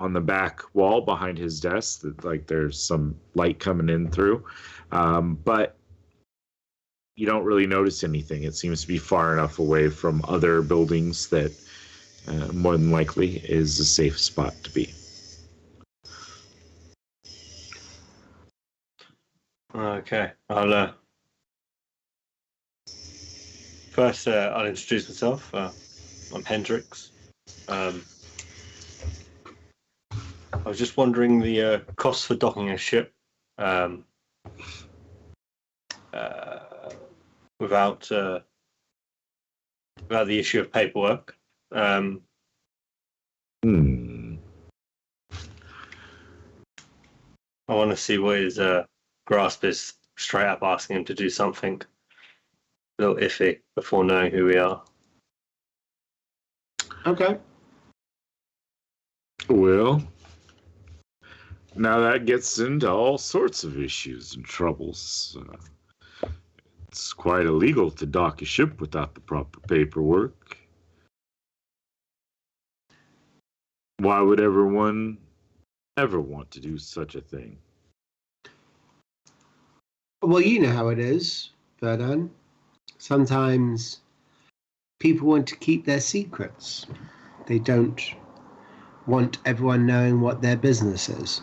on the back wall behind his desk that there's some light coming in through, but you don't really notice anything. It seems to be far enough away from other buildings that more than likely is a safe spot to be.
Okay, I'll first I'll introduce myself. I'm Hendrix. I was just wondering the cost for docking a ship without the issue of paperwork.
Hmm.
I want to see what his grasp is, straight up asking him to do something a little iffy before knowing who we are.
Okay.
Well, now that gets into all sorts of issues and troubles. It's quite illegal to dock a ship without the proper paperwork. Why would everyone ever want to do such a thing?
Well, you know how it is, Verdun. Sometimes people want to keep their secrets. They don't want everyone knowing what their business is.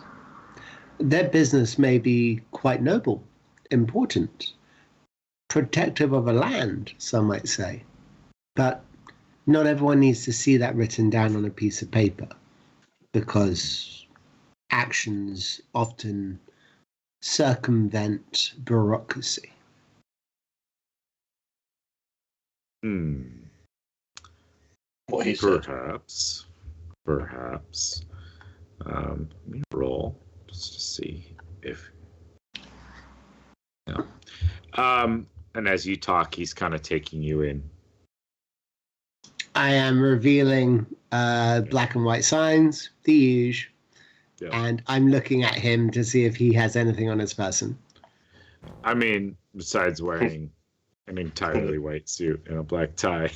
Their business may be quite noble, important, protective of a land, some might say. But not everyone needs to see that written down on a piece of paper, because actions often circumvent bureaucracy.
What he said.
Perhaps. Let me roll just to see if. No. And as you talk, he's kind of taking you in.
I am revealing black and white signs, the usual, and I'm looking at him to see if he has anything on his person.
I mean, besides wearing an entirely white suit and a black tie.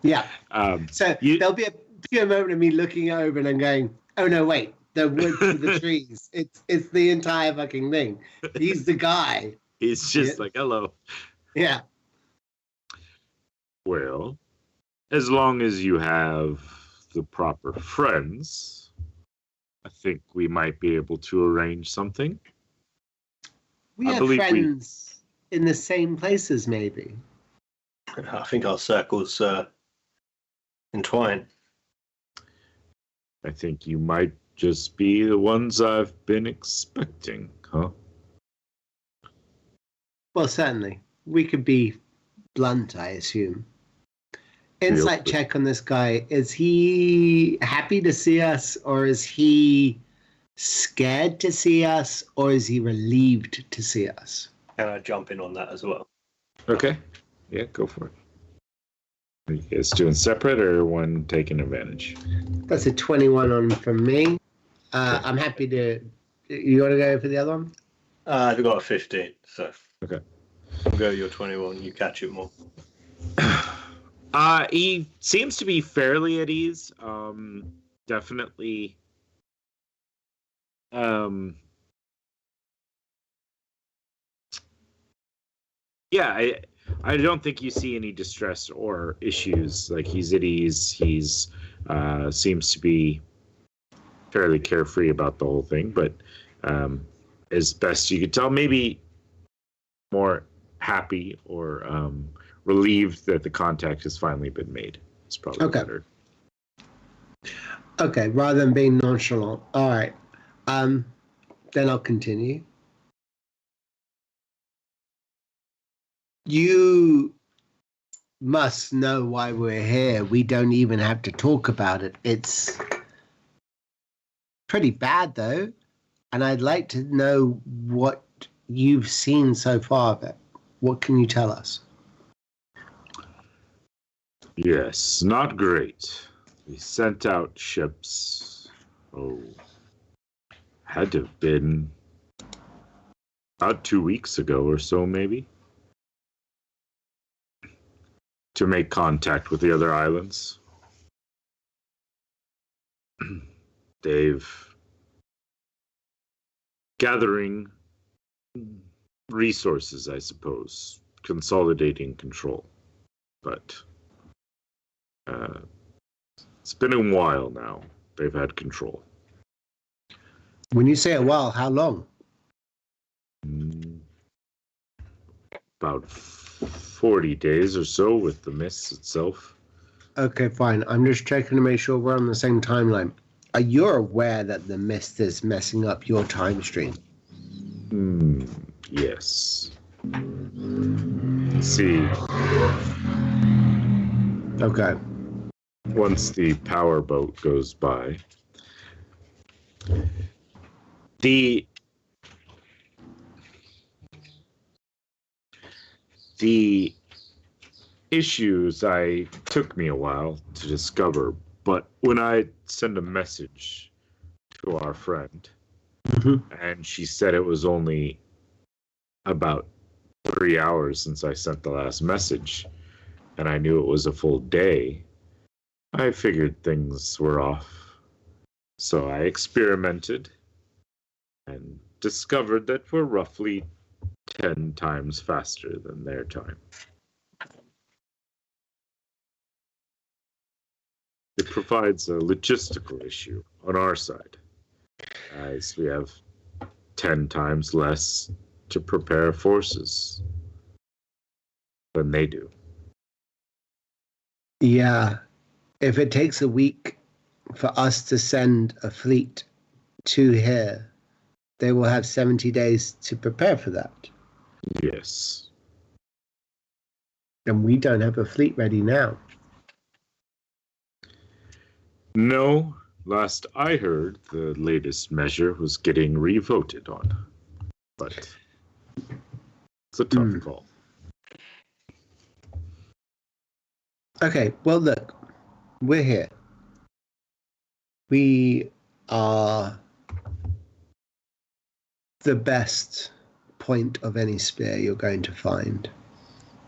Yeah. There'll be a moment of me looking over and going, "Oh no, wait! The wood for the trees. It's the entire fucking thing. He's the guy."
He's just like, hello.
Yeah.
Well, as long as you have the proper friends, I think we might be able to arrange something.
We have friends in the same places, maybe.
I think our circles entwine.
I think you might just be the ones I've been expecting, huh?
Well, certainly. We could be blunt, I assume. Insight check on this guy. Is he happy to see us, or is he scared to see us, or is he relieved to see us?
Can I jump in on that as well?
Okay. Yeah, go for it. Are you guys doing separate or one taking advantage?
That's a 21 on from me. I'm happy to... You want to go for the other one?
I've got a 15, so...
Okay.
I'll go your 21, you catch it more.
He seems to be fairly at ease. Definitely. Yeah, I don't think you see any distress or issues. Like, he's at ease. He's seems to be fairly carefree about the whole thing, but as best you could tell, maybe more happy or relieved that the contact has finally been made. It's probably
Okay.
better.
Okay, rather than being nonchalant. All right. Then I'll continue. You must know why we're here. We don't even have to talk about it. It's pretty bad, though. And I'd like to know what you've seen so far of it. What can you tell us?
Yes, not great. We sent out ships. Oh, had to have been about 2 weeks ago or so, maybe, to make contact with the other islands. They've gathering resources, I suppose, consolidating control. But it's been a while now. They've had control.
When you say a while, how long?
About 40 days or so with the mist itself.
Okay, fine. I'm just checking to make sure we're on the same timeline. Are you aware that the mist is messing up your time stream?
Yes. See,
Okay.
once the power boat goes by, the issues took me a while to discover, but when I send a message to our friend, and she said it was only about 3 hours since I sent the last message, and I knew it was a full day, I figured things were off. So I experimented and discovered that we're roughly 10 times faster than their time. It provides a logistical issue on our side, as we have 10 times less to prepare forces than they do.
Yeah. If it takes a week for us to send a fleet to here, they will have 70 days to prepare for that.
Yes.
And we don't have a fleet ready now.
No, last I heard, the latest measure was getting revoted on. But it's a tough call.
Okay, well, look, we're here. We are the best point of any spear you're going to find.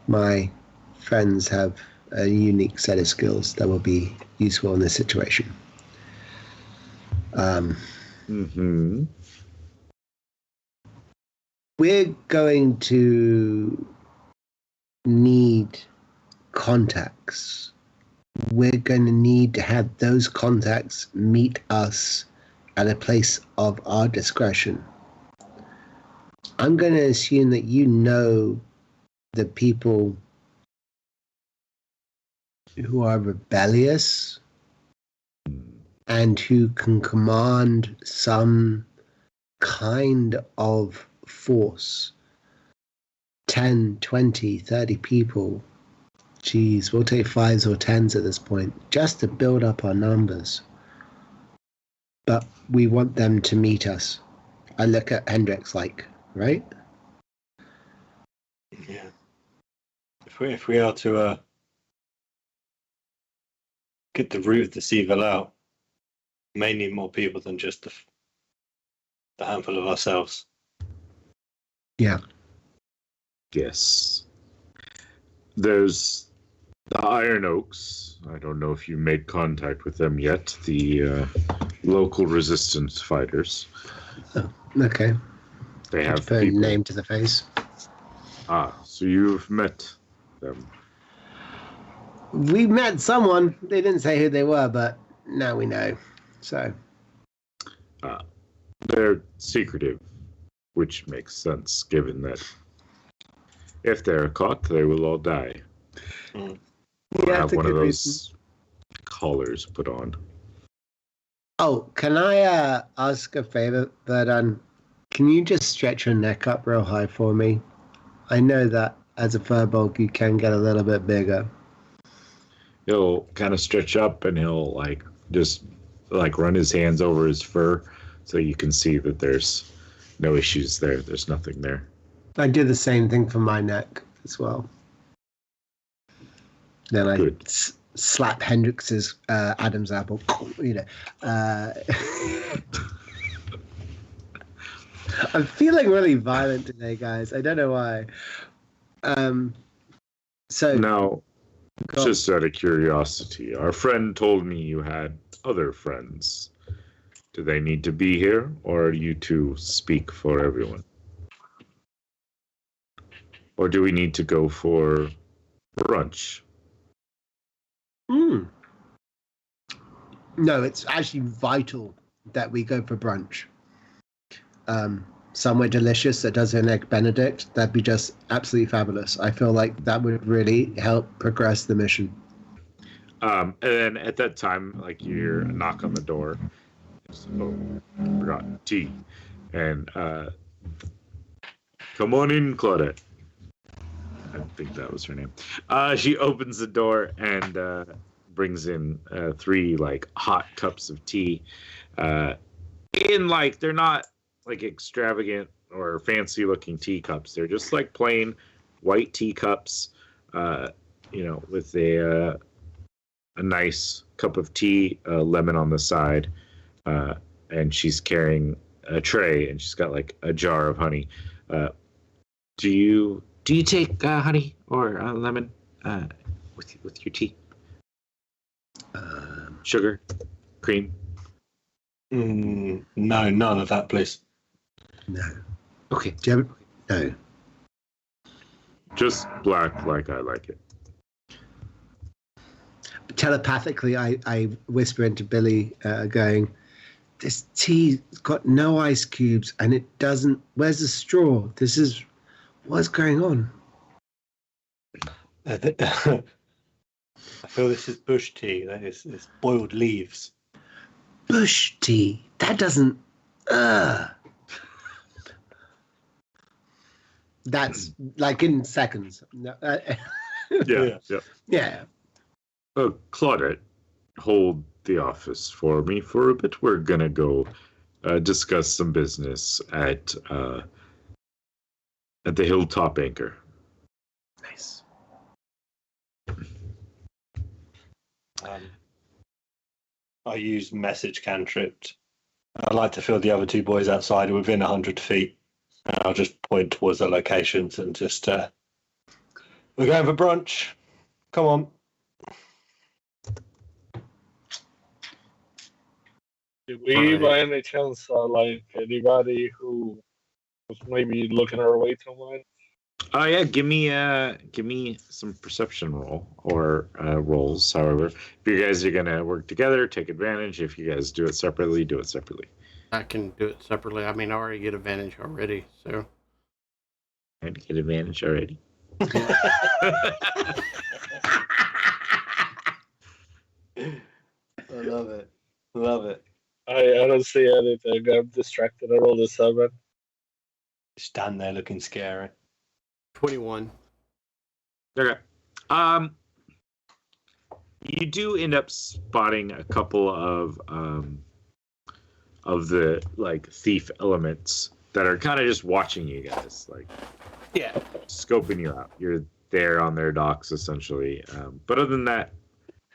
My friends have a unique set of skills that will be useful in this situation. We're going to need contacts. We're going to need to have those contacts meet us at a place of our discretion. I'm going to assume that you know the people who are rebellious and who can command some kind of force. 10, 20, 30 people. Geez, we'll take 5s or 10s at this point, just to build up our numbers. But we want them to meet us. I look at Hendrix like, right?
Yeah. If we are to get the root of this evil out, may need more people than just the handful of ourselves.
Yeah.
Yes. There's the Iron Oaks. I don't know if you made contact with them yet. The local resistance fighters.
Oh, okay.
They have
Put a
people.
name to the face.
So you've met them.
We met someone. They didn't say who they were, but now we know. So
They're secretive, which makes sense given that if they're caught, they will all die. Or have
that's a
one of
good
those
reason.
collars put on.
Oh, can I ask a favor, Verdun? Can you just stretch your neck up real high for me? I know that as a furbolg, you can get a little bit bigger.
He'll kind of stretch up and he'll just run his hands over his fur so you can see that there's no issues there. There's nothing there.
I do the same thing for my neck as well. Then I
Good.
slap Hendrix's Adam's apple. I'm feeling really violent today, guys. I don't know why. So
Now,
go on.
just out of curiosity, our friend told me you had other friends. Do they need to be here, or are you two speak for everyone? Or do we need to go for brunch?
No, it's actually vital that we go for brunch. Somewhere delicious that does an egg Benedict. That'd be just absolutely fabulous. I feel like that would really help progress the mission.
And then at that time, you hear a knock on the door. Oh, forgot tea. And come on in, Claudette. I think that was her name. She opens the door and brings in 3 hot cups of tea. They're not extravagant or fancy looking teacups. They're just plain white teacups, with a nice cup of tea, lemon on the side, and she's carrying a tray and she's got a jar of honey. Do you take honey or lemon with your tea? Sugar, cream?
No, none of that, please.
No.
Okay.
Do you have, no.
Just black like I like it.
Telepathically, I whisper into Billy, going, "This tea's got no ice cubes, and it doesn't. Where's the straw? What's going on?"
I feel this is bush tea. That is it's boiled leaves.
Bush tea. That doesn't. That's in seconds. No,
Yeah.
yeah.
Claudette, hold the office for me for a bit. We're gonna go discuss some business at the Hilltop Anchor.
Nice.
I use message cantrip. I'd like to feel the other 2 boys outside within 100 feet. And I'll just point towards the locations and just, we're going for brunch. Come on.
Did we, by any chance, anybody who was maybe looking our way too much?
Oh yeah, give me some perception roll or rolls. However, if you guys are gonna work together, take advantage. If you guys do it separately, do it separately.
I can do it separately. I mean, I already get advantage already, so.
I get advantage already.
I love it. Love it.
I don't see anything. I'm distracted. I rolled a 7.
Stand there looking scary.
21.
Okay. You do end up spotting a couple of the thief elements that are kind of just watching you guys,
Yeah.
scoping you out. You're there on their docks essentially, but other than that,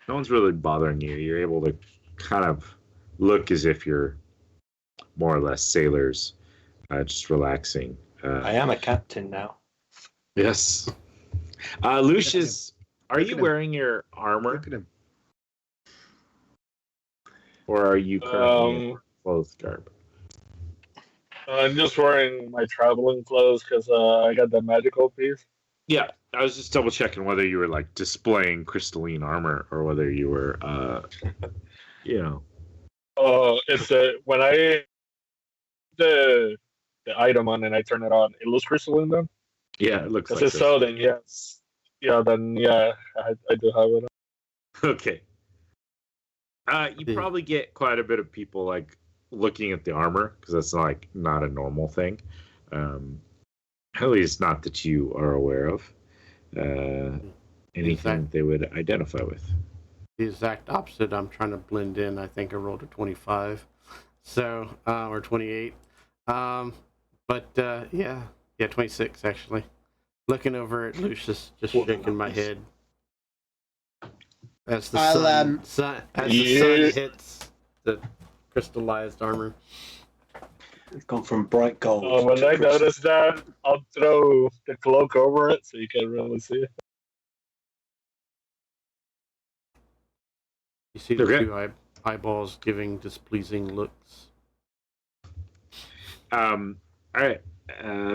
no one's really bothering you. You're able to kind of look as if you're more or less sailors, just relaxing.
I am a captain now.
Yes. Lucius, are
Look
you
at him.
wearing your armor,
Look at him.
or are you currently in clothes garb?
I'm just wearing my traveling clothes because I got the magical piece.
Yeah, I was just double checking whether you were like displaying crystalline armor or whether you were, you know.
Oh, it's when I the item on and I turn it on, it looks crystalline then.
Yeah, it looks
Because
like
it's so, then yes, then I do have it.
Okay. You
Yeah.
probably get quite a bit of people like looking at the armor because that's like not a normal thing. At least not that you are aware of. Anything they would identify with.
The exact opposite. I'm trying to blend in. I think I rolled a 25, so or 28. But yeah, 26 actually. Looking over at Lucius, just shaking my head as the sun hits the crystallized armor.
It's gone from bright gold.
When
to
I
crystal.
notice that, I'll throw the cloak over it so you can really see it.
You see the
Okay.
two eyeballs giving displeasing looks.
All right.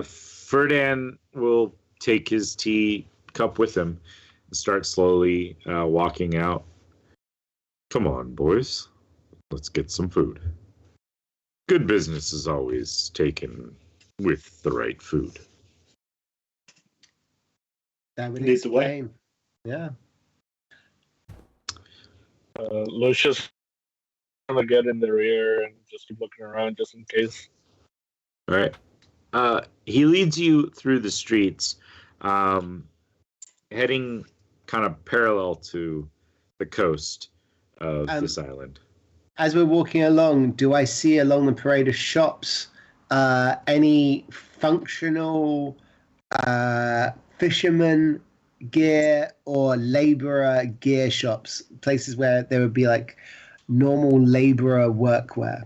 Ferdinand will take his tea cup with him and start slowly walking out. Come on, boys. Let's get some food. Good business is always taken with the right food.
That would
Lead the way.
explain. Yeah.
Lucius gonna get in the rear and just keep looking around just in case.
All right. He leads you through the streets, heading kind of parallel to the coast of this island.
As we're walking along, do I see along the parade of shops any functional fisherman gear or laborer gear shops? Places where there would be like normal laborer workwear.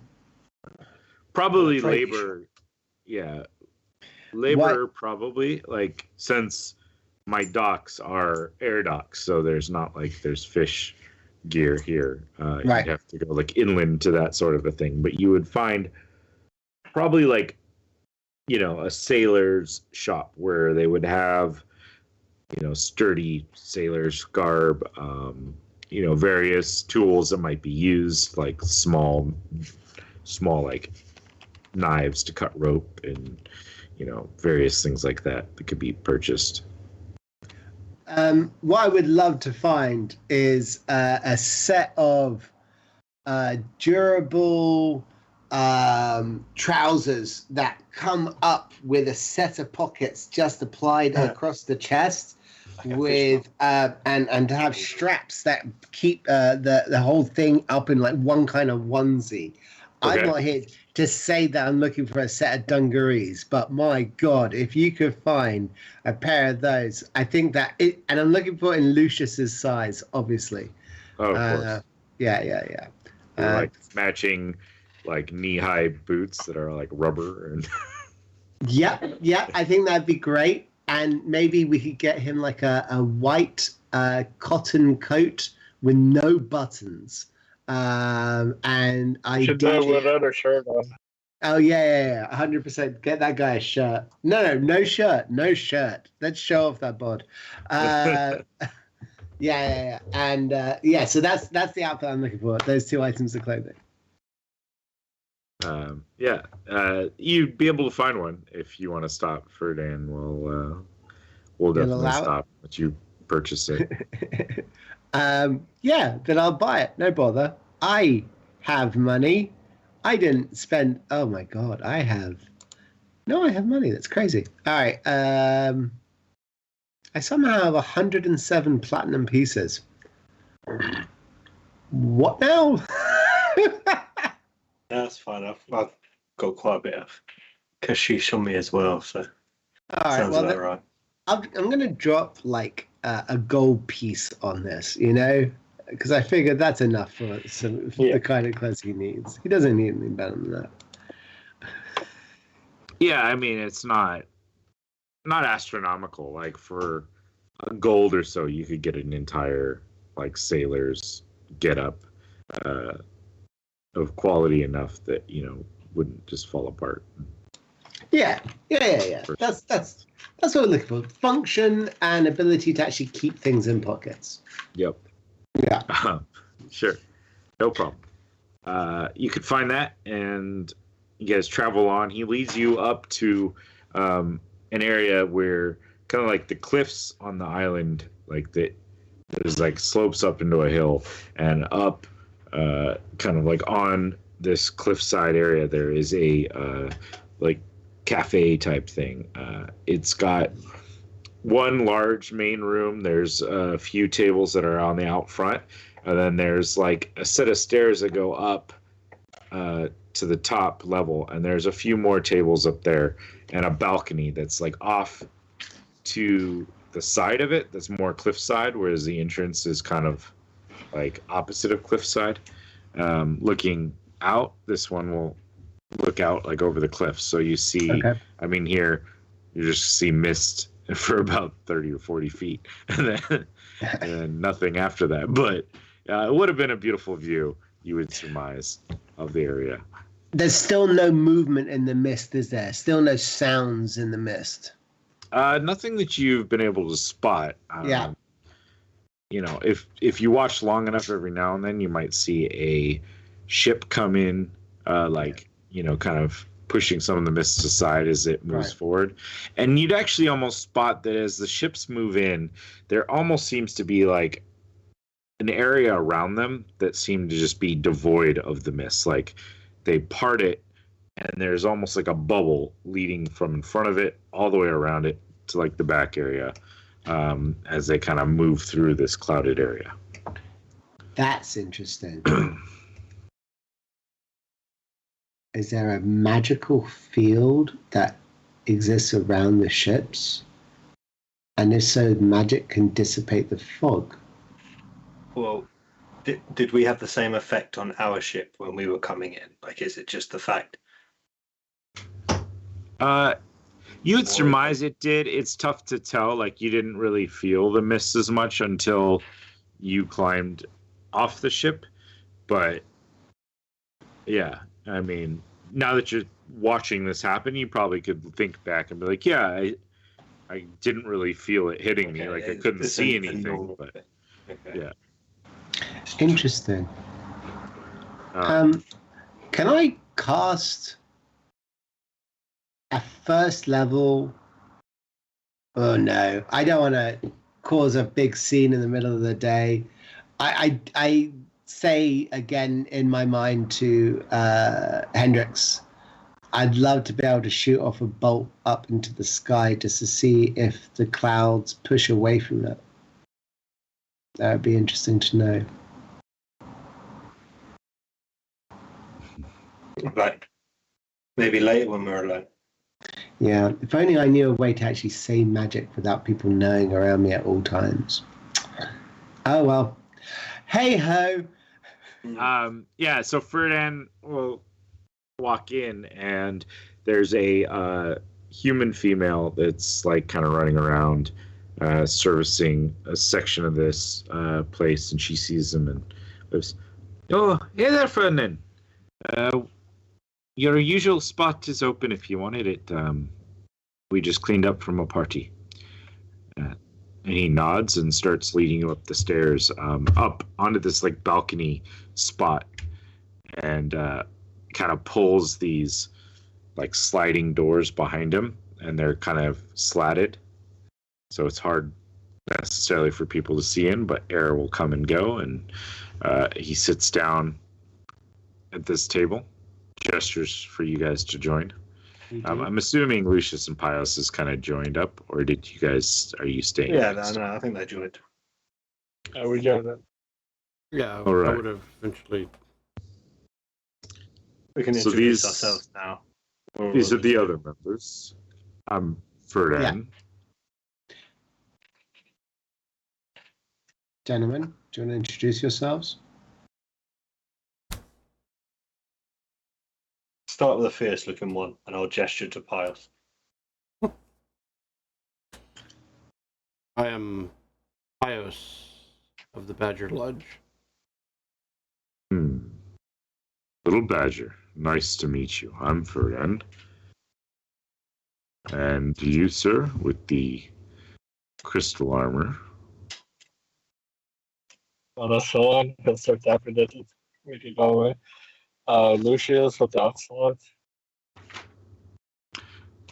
Probably
Trade
labor. Yeah. Labor, probably. Like, since my docks are air docks, so there's not like there's fish gear here.
Right.
You'd have to go like inland to that sort of a thing. But you would find probably like, a sailor's shop where they would have, sturdy sailor's garb, various tools that might be used, like small like knives to cut rope and, various things like that that could be purchased.
What I would love to find is a set of durable trousers that come up with a set of pockets just applied across the chest, with and to have straps that keep the whole thing up in like one kind of onesie.
Okay.
I'm not here to say that I'm looking for a set of dungarees, but my God, if you could find a pair of those, I think that it, and I'm looking for it in Lucius's size, obviously.
Oh, of course.
Yeah.
Like matching like knee-high boots that are like rubber and
Yeah, I think that'd be great. And maybe we could get him like a white cotton coat with no buttons. And I
Should do it without a shirt on.
Oh yeah, 100%. Get that guy a shirt. No shirt. Let's show off that bod. Yeah. And so that's the outfit I'm looking for. Those two items of clothing.
You'd be able to find one if you want to stop. Ferdinand we'll definitely stop let you purchase it.
Then I'll buy it. No bother. I have money. I didn't spend. Oh my God, I have money. That's crazy. All right. I somehow have 107 platinum pieces. What now?
That's fine. I've got quite a bit of kashish on me as well, so
All right.
sounds
Well,
about right.
I'm going to drop like a gold piece on this, because I figured that's enough for the kind of clothes he needs. He doesn't need anything better than that.
Yeah, I mean it's not astronomical. Like for gold or so, you could get an entire like sailor's getup of quality enough that wouldn't just fall apart.
Yeah. That's what we're looking for. Function and ability to actually keep things in pockets.
Yep.
Yeah.
Sure. No problem. You could find that, and you guys travel on. He leads you up to an area where kind of like the cliffs on the island, like there's like slopes up into a hill, and up, kind of like on this cliffside area, there is a like cafe type thing. It's got one large main room. There's a few tables that are on the out front, and then there's like a set of stairs that go up to the top level, and there's a few more tables up there, and a balcony that's like off to the side of it. That's more cliffside, whereas the entrance is kind of like opposite of cliffside. Looking out, this one will look out like over the cliff, so you see.
Okay.
I mean, here you just see mist for about 30 or 40 feet, and then nothing after that. But it would have been a beautiful view, you would surmise, of the area.
There's still no movement in the mist, is there? Still no sounds in the mist.
Nothing that you've been able to spot.
Yeah.
You know, if you watch long enough, every now and then you might see a ship come in, kind of pushing some of the mist aside as it moves forward. And you'd actually almost spot that as the ships move in, there almost seems to be like an area around them that seemed to just be devoid of the mist. Like they part it, and there's almost like a bubble leading from in front of it all the way around it to like the back area, as they kind of move through this clouded area.
That's interesting. Is there a magical field that exists around the ships? And if so, magic can dissipate the fog.
Well, did we have the same effect on our ship when we were coming in? Like, is it just the fact?
You would surmise it did. It's tough to tell. Like, you didn't really feel the mist as much until you climbed off the ship. But yeah, I mean, now that you're watching this happen, you probably could think back and be like, yeah, I didn't really feel it hitting me. Like, I couldn't see anything. But yeah.
Interesting. Can I cast a first level? Oh no, I don't want to cause a big scene in the middle of the day. I say again in my mind to Hendrix, I'd love to be able to shoot off a bolt up into the sky just to see if the clouds push away from it. That would be interesting to know.
Right. Maybe later when we're alone.
Yeah, if only I knew a way to actually say magic without people knowing around me at all times. Oh well. Hey ho.
Yeah, so Ferdinand will walk in, and there's a human female that's like kind of running around, servicing a section of this place, and she sees him and goes, "Oh, hey there, Ferdinand. Your usual spot is open if you wanted it. We just cleaned up from a party." And he nods and starts leading you up the stairs, up onto this like balcony spot, and kind of pulls these like sliding doors behind him, and they're kind of slatted, so it's hard necessarily for people to see in, but air will come and go. And he sits down at this table, gestures for you guys to join. I'm assuming Lucius and Pius is kind of joined up, or are you staying?
Yeah, no, I think they joined.
We got that.
Yeah,
All right.
I would have eventually.
We can introduce ourselves now.
These are the other members. I'm Ferdinand.
Yeah. Gentlemen, do you want to introduce yourselves?
Start with a fierce-looking one, and I'll gesture to Pius.
I am Pios of the Badger Lodge.
Little Badger, nice to meet you. I'm Ferdinand. And you, sir, with the crystal armor.
Well, that's the one. He'll start tapping it to make it go away. Lucius with the ocelot.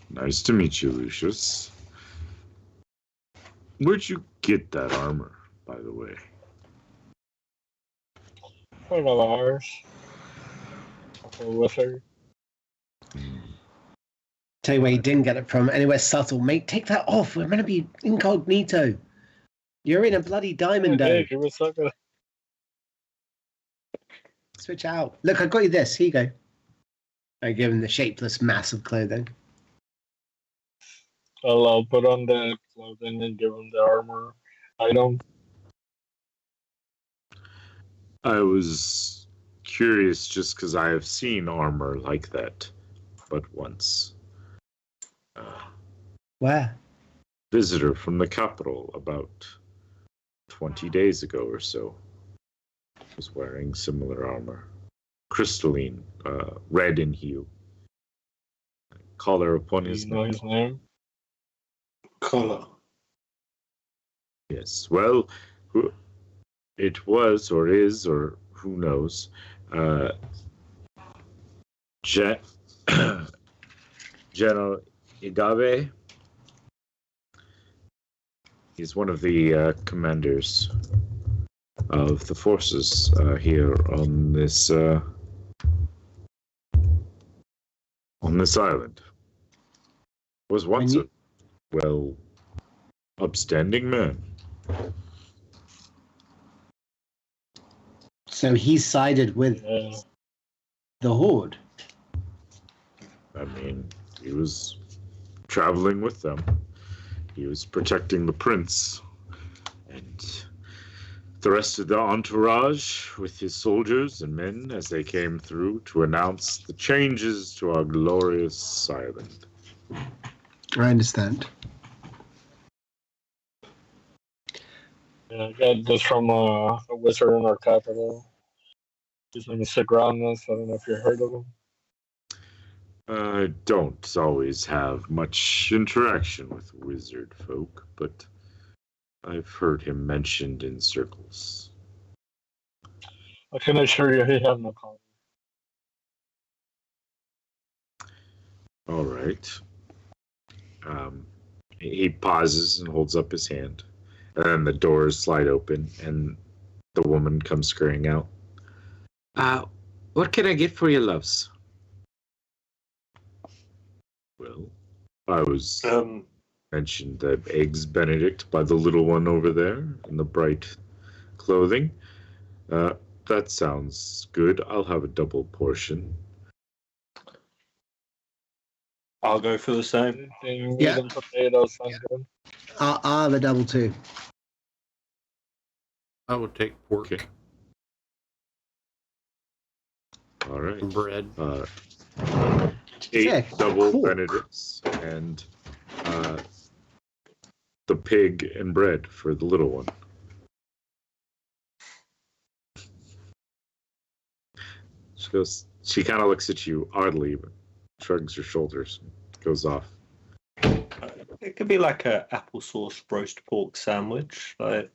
Nice to meet you, Lucius. Where'd you get that armor, by the way?
Friend of ours. A wizard.
Tell you where you didn't get it from. Anywhere subtle. Mate, take that off. We're meant to be incognito. You're in a bloody diamond dome.
Hey, he was so good.
Switch out. Look, I got you this. Here you go. I give him the shapeless mass of clothing.
I'll put on the clothing and give him the armor item.
I was curious just because I have seen armor like that but once.
Where?
Visitor from the capital about 20 days ago or so was wearing similar armor. Crystalline, red in hue. Collar upon
Do
his
you know
neck.
his name?
Collar.
Yes, well, it was or is or who knows. General Igave. He's one of the commanders of the forces here on this island. Was once a upstanding man.
So he sided with
Yeah.
the Horde.
I mean, he was traveling with them. He was protecting the prince and the rest of the entourage with his soldiers and men as they came through to announce the changes to our glorious island.
I understand.
Yeah, I got this from a wizard in our capital. His name is Sigranos. I don't know if you heard of him.
I don't always have much interaction with wizard folk, but I've heard him mentioned in circles.
I can assure you he has no comment.
All right. He pauses and holds up his hand, and then the doors slide open, and the woman comes scurrying out. What can I get for you, loves? Well, I was mentioned the eggs Benedict by the little one over there in the bright clothing. That sounds good. I'll have a double portion.
I'll go for the same.
Anything
Yeah.
meat and potatoes sounds good.
I'll have a double too.
I would take pork
Okay. All right.
and bread.
8
Yeah,
double
cool.
Benedicts and the pig and bread for the little one. She kind of looks at you oddly, but shrugs her shoulders and goes off.
It could be like a applesauce roast pork sandwich. Like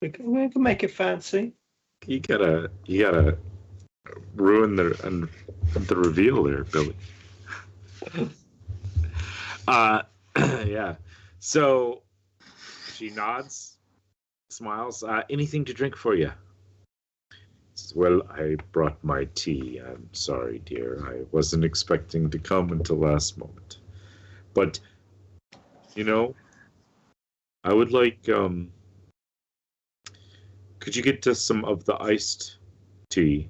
we can make it fancy.
You gotta ruin the reveal there, Billy. Yeah. So she nods, smiles. Anything to drink for you? Says, well, I brought my tea. I'm sorry, dear. I wasn't expecting to come until last moment. But I would like. Could you get us some of the iced tea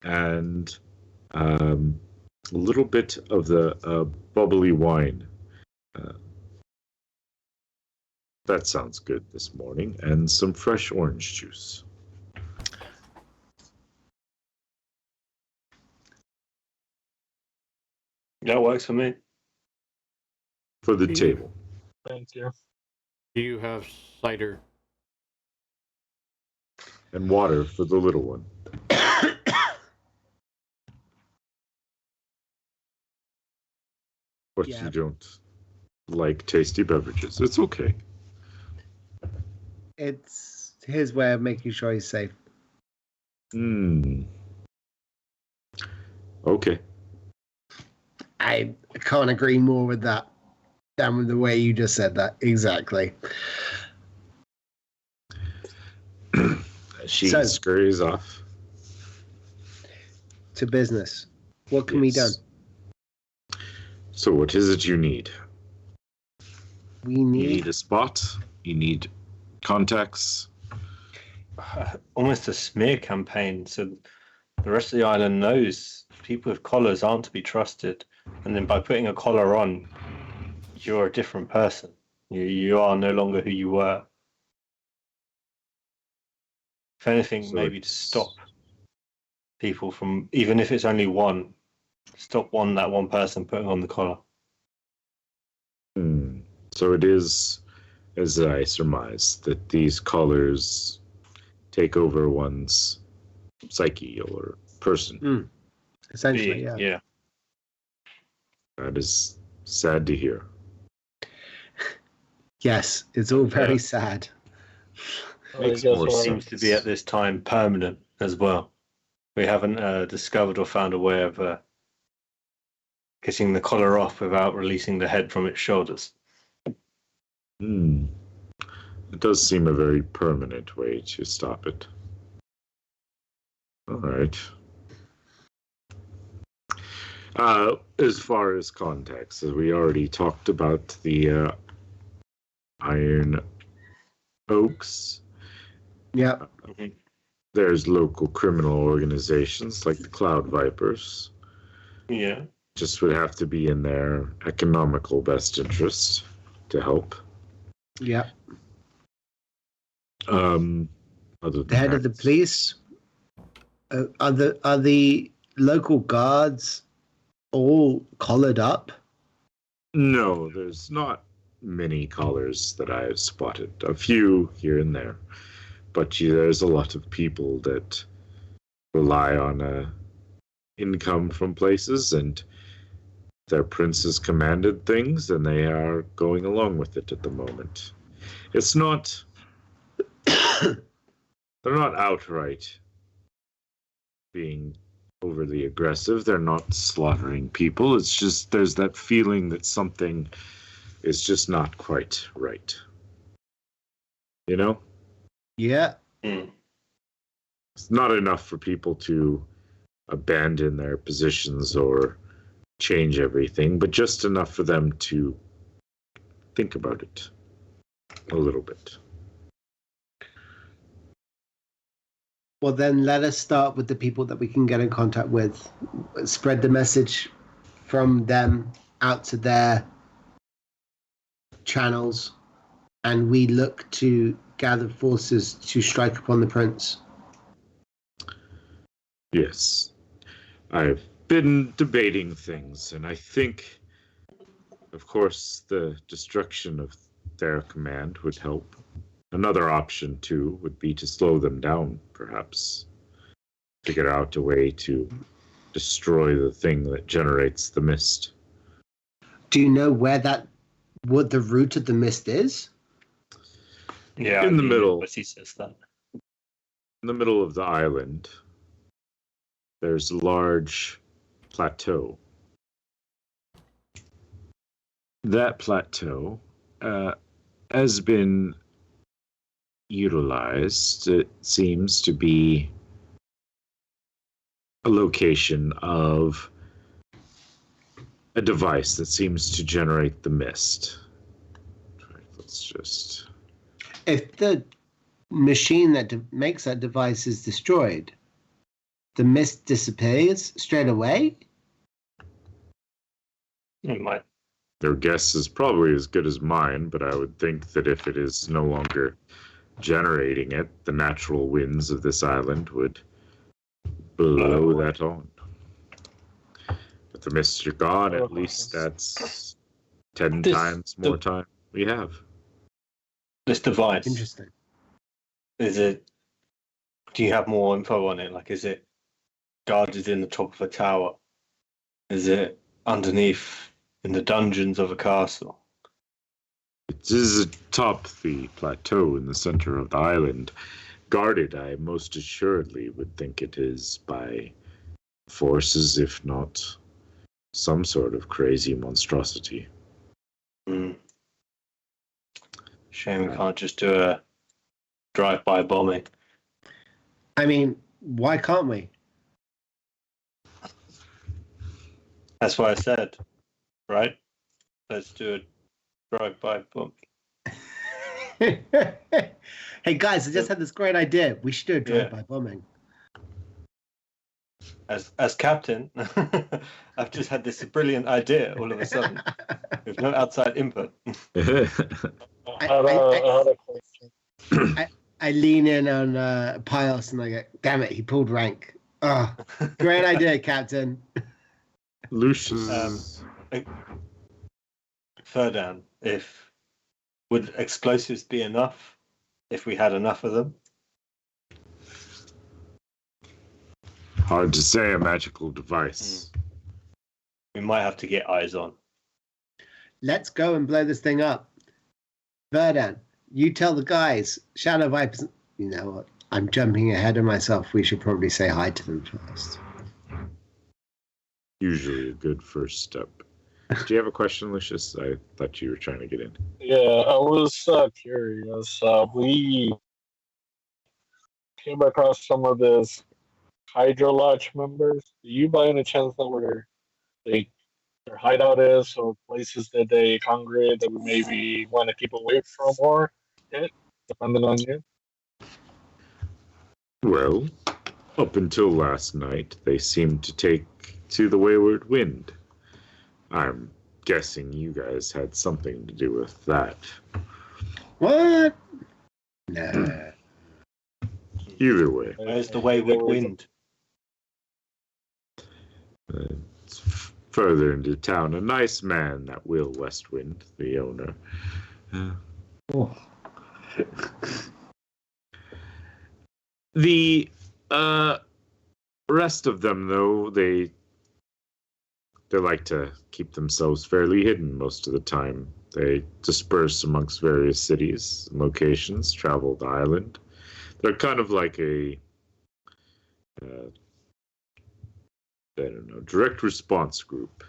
and a little bit of the bubbly wine? That sounds good this morning, and some fresh orange juice.
That works for me.
For the table.
Thank you.
Do you have cider?
And water for the little one. but
Yeah.
you don't like tasty beverages. It's okay.
It's his way of making sure he's safe.
Hmm. Okay.
I can't agree more with that than with the way you just said that. Exactly.
She
So-
scurries off.
To business. What can be done?
Yes. So what is it you need?
We
You
need
need a spot. You need contacts.
Almost a smear campaign, so the rest of the island knows people with collars aren't to be trusted. And then by putting a collar on, you're a different person. You are no longer who you were. If anything,
So
maybe to
it's-
stop people from, even if it's only one, stop that one person putting on the collar.
So it is, as I surmise, that these collars take over one's psyche or person.
essentially, yeah.
Yeah.
That is sad to hear.
Yes, it's all very
Yeah.
sad.
I
Makes
guess
more
we're-
Seems to be at this time permanent as well. We haven't discovered or found a way of getting the collar off without releasing the head from its shoulders.
It does seem a very permanent way to stop it. All right. As far as contacts, as we already talked about the Iron Oaks.
Yeah.
There's local criminal organizations like the Cloud Vipers.
Yeah.
Just would have to be in their economical best interest to help.
Yeah.
Other than
The head of the
that,
police. Are the local guards all collared up?
No, there's not many collars that I have spotted. A few here and there, but there's a lot of people that rely on income from places, and their princes commanded things, and they are going along with it at the moment. It's not. They're not outright being overly aggressive. They're not slaughtering people. It's just there's that feeling that something is just not quite right. You know?
Yeah.
It's not enough for people to abandon their positions or change everything, but just enough for them to think about it a little bit.
Well, then let us start with the people that we can get in contact with. Spread the message from them out to their channels, and we look to gather forces to strike upon the prince.
Yes. I've been debating things, and I think, of course, the destruction of their command would help. Another option, too, would be to slow them down, perhaps. Figure out a way to destroy the thing that generates the mist.
Do you know what the root of the mist is?
Yeah.
In the middle.
But he says that.
In the middle of the island, there's a large plateau. That plateau has been utilized. It seems to be a location of a device that seems to generate the mist. Let's just...
If the machine that makes that device is destroyed, the mist disappears straight away?
It might.
Their guess is probably as good as mine, but I would think that if it is no longer generating it, the natural winds of this island would blow that on. But the mists are gone, at least that's 10 times more time we have.
This device,
Interesting.
is it? Do you have more info on it? Like, is it guarded in the top of a tower? Is it underneath in the dungeons of a castle.
It is atop the plateau in the center of the island. Guarded, I most assuredly would think it is by forces, if not some sort of crazy monstrosity.
Shame we can't just do a drive-by bombing.
I mean, why can't we?
That's what I said, right? Let's do a drive-by bombing.
Hey guys, I just had this great idea. We should do a drive-by bombing.
As captain, I've just had this brilliant idea all of a sudden with no outside input.
I had a question.
I lean in on Pios and I go, damn it, he pulled rank. Oh, great idea, Captain.
Lucius.
Furdan, would explosives be enough if we had enough of them?
Hard to say, a magical device.
We might have to get eyes on.
Let's go and blow this thing up. Verdan, you tell the guys, Shadow Vipers. You know what? I'm jumping ahead of myself. We should probably say hi to them first.
Usually a good first step. Do you have a question, Lucius? I thought you were trying to get in.
Yeah, I was curious. We came across some of this Hydra Lodge members. Do you by any chance know where their hideout is or places that they congregate that we maybe want to keep away from or hit, depending on you?
Well, up until last night, they seemed to take to the wayward wind. I'm guessing you guys had something to do with that.
What? No.
Either way,
Where's the wayward wind?
it's further into town. A nice man, that Will Westwind, the owner. The rest of them, though, they like to keep themselves fairly hidden most of the time. They disperse amongst various cities and locations, travel the island. They're kind of like a, direct response group.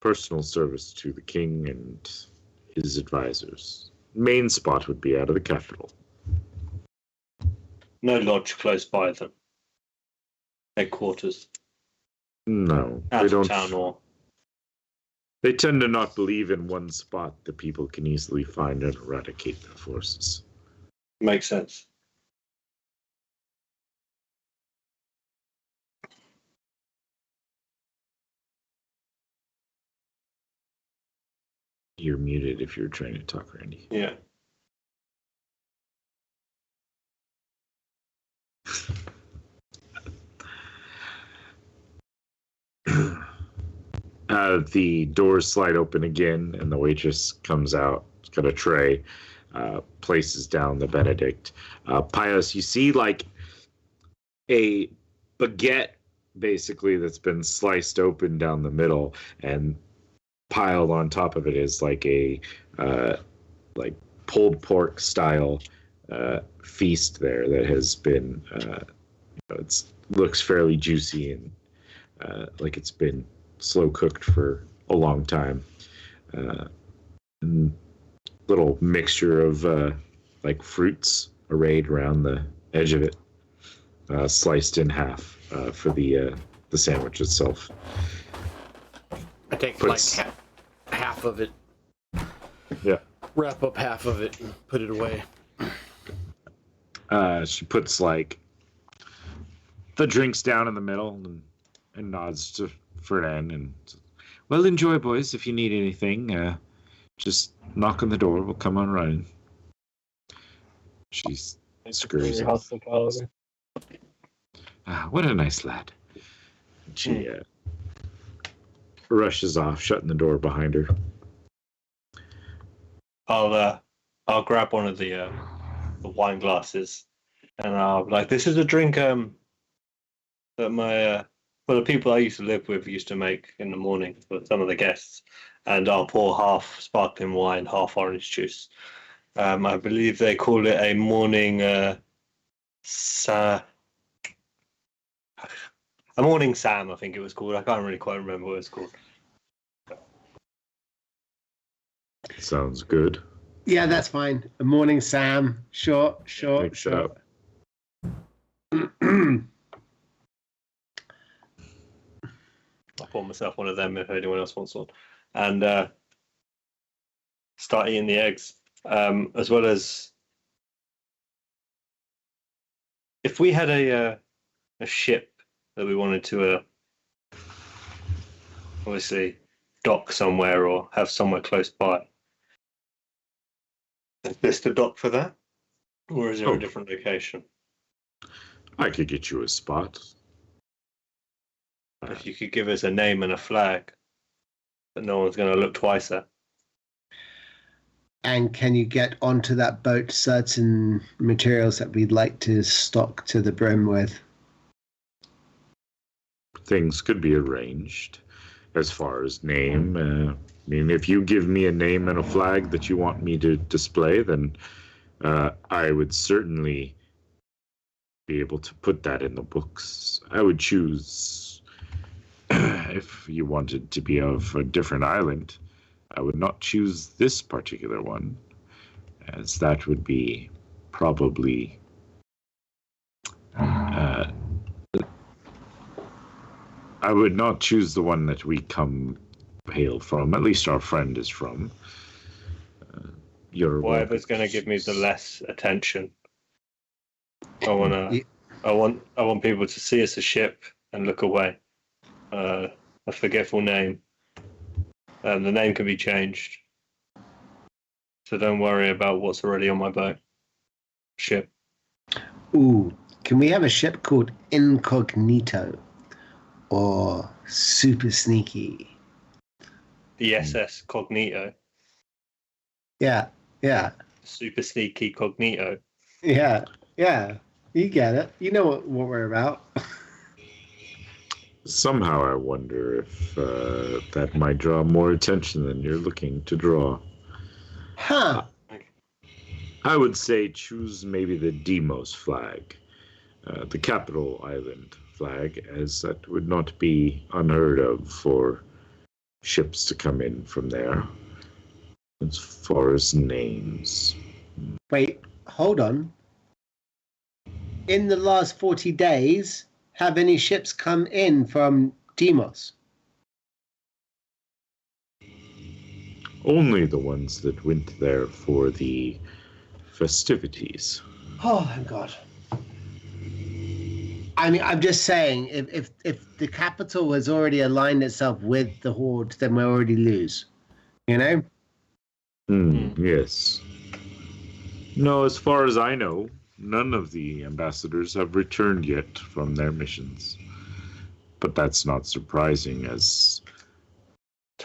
Personal service to the king and his advisors. Main spot would be out of the capital.
No lodge close by them. Headquarters.
No,
Out
they
of
don't.
town or...
They tend to not believe in one spot that people can easily find and eradicate their forces.
Makes sense.
You're muted if you're trying to talk, Randy.
Yeah.
The doors slide open again, and the waitress comes out. She's got a tray, places down the Benedict. Pius, you see like a baguette, basically, that's been sliced open down the middle, and piled on top of it is like a like pulled pork style feast there that has been it looks fairly juicy and like it's been slow cooked for a long time. And little mixture of like fruits arrayed around the edge of it, sliced in half for the sandwich itself.
I take
Puts-
like half of it.
Yeah.
Wrap up half of it and put it away.
She puts like the drinks down in the middle and nods to Ferdinand and well, enjoy, boys. If you need anything, just knock on the door. We'll come on running. She's screws.
Hospitality.
What a nice lad. She rushes off, shutting the door behind her.
I'll grab one of the wine glasses, and I'll be like, "This is a drink that my Well, the people I used to live with used to make in the morning for some of the guests, and I'll pour half sparkling wine, half orange juice. I believe they call it a morning a morning Sam, I think it was called. I can't really quite remember what it's called.
Sounds good.
Yeah, that's fine. A morning, Sam. Sure.
Mix it up.
I'll pour myself one of them if anyone else wants one. And start eating the eggs. As well as if we had a ship that we wanted to obviously dock somewhere or have somewhere close by. Is this the dock for that? Or is there a different location?
I could get you a spot.
If you could give us a name and a flag that no one's going to look twice at.
And can you get onto that boat certain materials that we'd like to stock to the brim with?
Things could be arranged as far as name. I mean, if you give me a name and a flag that you want me to display, then I would certainly be able to put that in the books. I would choose, if you wanted to be of a different island, I would not choose this particular one, as that would be probably I would not choose the one that we hail from. At least our friend is from.
Whatever's going to give me the less attention. I want people to see us a ship and look away. A forgetful name. The name can be changed. So don't worry about what's already on my boat. Ship.
Ooh, can we have a ship called Incognito? Or Super Sneaky?
The SS Cognito.
Yeah.
Super Sneaky Cognito.
Yeah. You get it. You know what we're about.
Somehow I wonder if that might draw more attention than you're looking to draw.
Huh.
I would say choose maybe the Demos flag, the capital island flag, as that would not be unheard of for ships to come in from there. As far as names.
Wait, hold on. In the last 40 days, have any ships come in from Demos?
Only the ones that went there for the festivities.
Oh, thank God. I mean, I'm just saying, if the capital has already aligned itself with the Horde, then we already lose. You know?
Yes. No, as far as I know, none of the ambassadors have returned yet from their missions. But that's not surprising, as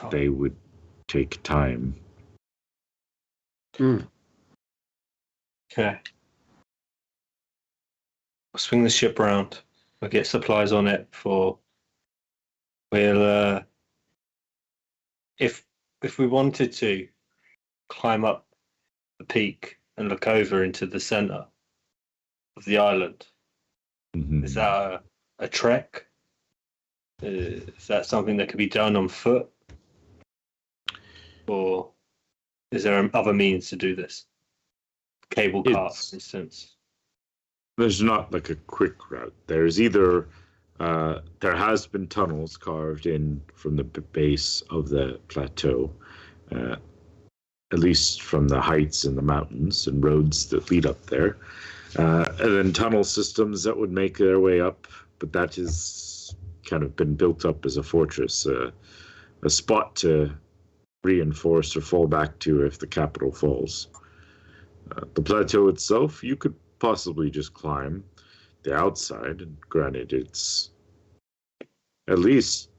they would take time.
Okay. We'll swing the ship around. We'll get supplies on it for. We'll if we wanted to climb up the peak and look over into the center of the island.
Mm-hmm.
Is that a trek? Is that something that could be done on foot? Or is there other means to do this? Cable car, for instance.
There's not like a quick route. There's either there has been tunnels carved in from the base of the plateau, at least from the heights and the mountains, and roads that lead up there, and then tunnel systems that would make their way up. But that has kind of been built up as a fortress, a spot to reinforce or fall back to if the capital falls. The plateau itself, you could possibly just climb the outside, and granted it's at least,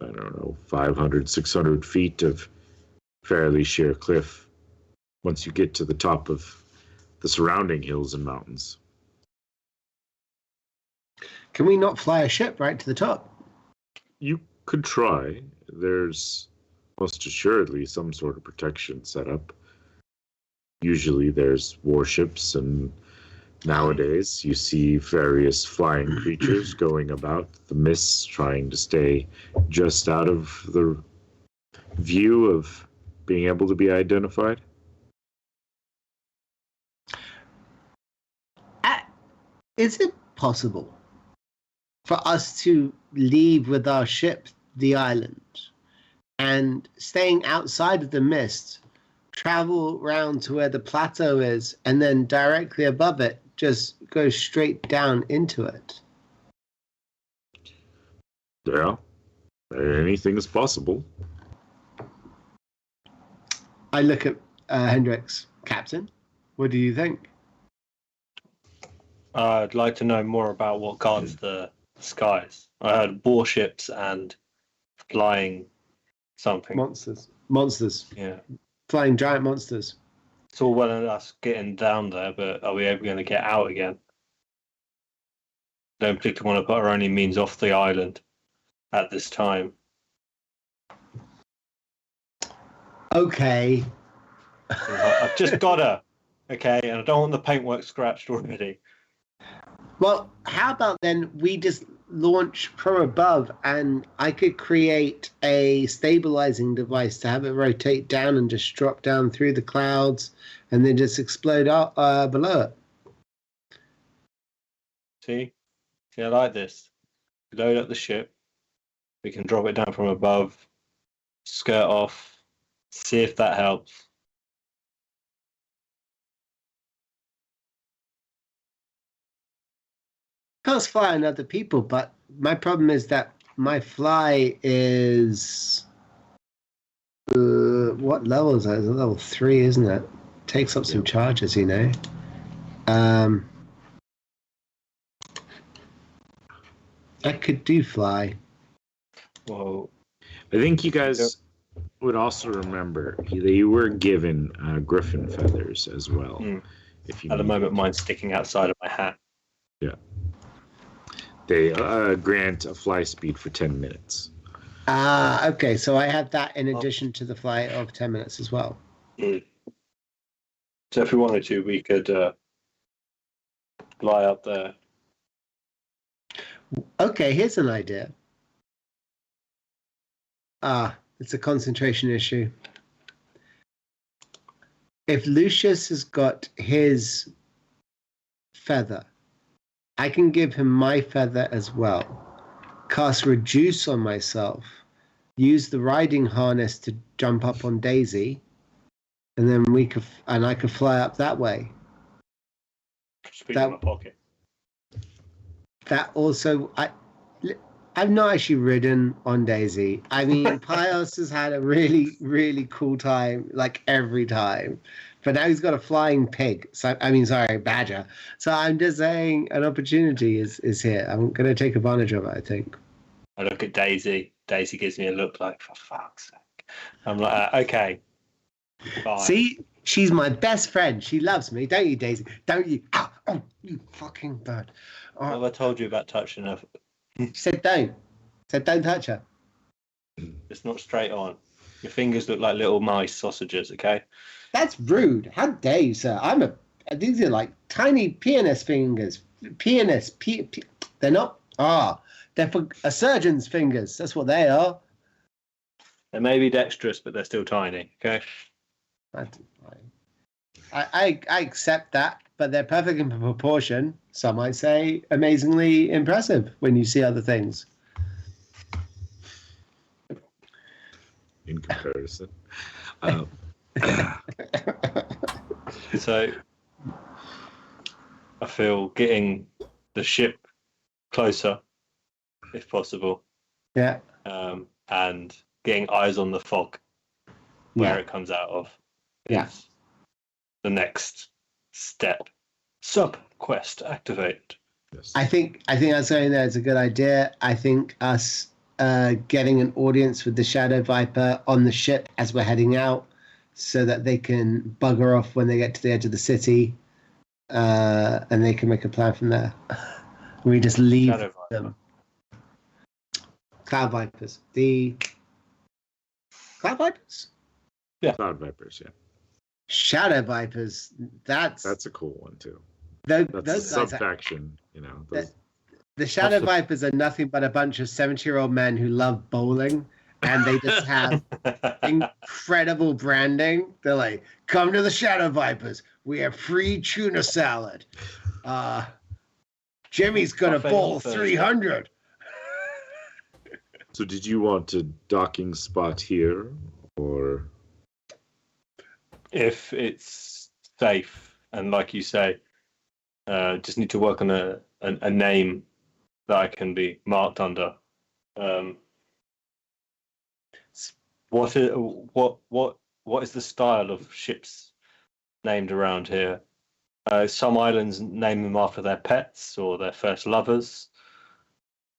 I don't know, 500, 600 feet of fairly sheer cliff once you get to the top of the surrounding hills and mountains.
Can we not fly a ship right to the top?
You could try. There's most assuredly some sort of protection set up. Usually there's warships, and nowadays you see various flying creatures going about the mists, trying to stay just out of the view of being able to be identified.
Is it possible for us to leave with our ship the island and, staying outside of the mist, travel round to where the plateau is, and then directly above it just go straight down into it?
Yeah, anything is possible.
I look at Hendrix. Captain, what do you think?
I'd like to know more about what guards the skies. I heard warships and flying something.
Monsters.
Yeah.
Flying giant monsters.
It's all well and us getting down there, but are we ever going to get out again? Don't particularly want to put our only means off the island at this time.
Okay.
I've just got her, okay, and I don't want the paintwork scratched already.
Well, how about then we just launch from above, and I could create a stabilizing device to have it rotate down and just drop down through the clouds and then just explode out below it.
See, I like this. Load up the ship. We can drop it down from above, skirt off, see if that helps.
Can't fly on other people, but my problem is that my fly is what level is that? It's level 3, isn't it? Takes up some charges, you know. I could do fly.
Well,
I think you guys would also remember that you were given griffin feathers as well. If you
at the moment, mine's sticking outside of my hat.
Yeah. They grant a fly speed for 10 minutes.
Okay, so I have that in addition to the fly of 10 minutes as well.
So if we wanted to, we could fly up there.
Okay, here's an idea. It's a concentration issue. If Lucius has got his feather, I can give him my feather as well. Cast Reduce on myself. Use the riding harness to jump up on Daisy, and then I could fly up that way.
Just put it in my pocket.
That also, I've not actually ridden on Daisy. I mean, Pios has had a really, really cool time, like every time. But now he's got a flying pig. So badger. So I'm just saying an opportunity is here. I'm going to take advantage of it, I think.
I look at Daisy. Daisy gives me a look like, for fuck's sake. I'm like, okay. Fine.
See, she's my best friend. She loves me, don't you, Daisy? Don't you? Oh, you fucking bird.
What have I told you about touching her?
She said don't. Said don't touch her.
It's not straight on. Your fingers look like little mice sausages, okay?
That's rude. How dare you, sir? These are like tiny pianist fingers. They're not. They're for a surgeon's fingers. That's what they are.
They may be dexterous, but they're still tiny, okay?
I accept that, but they're perfect in proportion. Some might say amazingly impressive when you see other things.
In comparison.
So I feel getting the ship closer, if possible.
Yeah.
And getting eyes on the fog where it comes out of is the next step. Sub-quest activate.
Yes.
I think us going there is a good idea. I think us getting an audience with the Shadow Viper on the ship as we're heading out so that they can bugger off when they get to the edge of the city and they can make a plan from there. We just leave
Shadow
them. Cloud Vipers. The Cloud Vipers?
Cloud Vipers, yeah.
Shadow Vipers. That's
That's a cool one too.
those
That's a
guys are,
sub-faction, you know. Those,
the Shadow
That's a-
Vipers are nothing but a bunch of 70-year-old men who love bowling, and they just have incredible branding. They're like, come to the Shadow Vipers. We have free tuna salad. Jimmy's gonna
Buffet
bowl
on Thursday.
300.
so did you want a docking spot here, or
If it's safe and like you say, just need to work on a name that I can be marked under. What is the style of ships named around here? Some islands name them after their pets or their first lovers.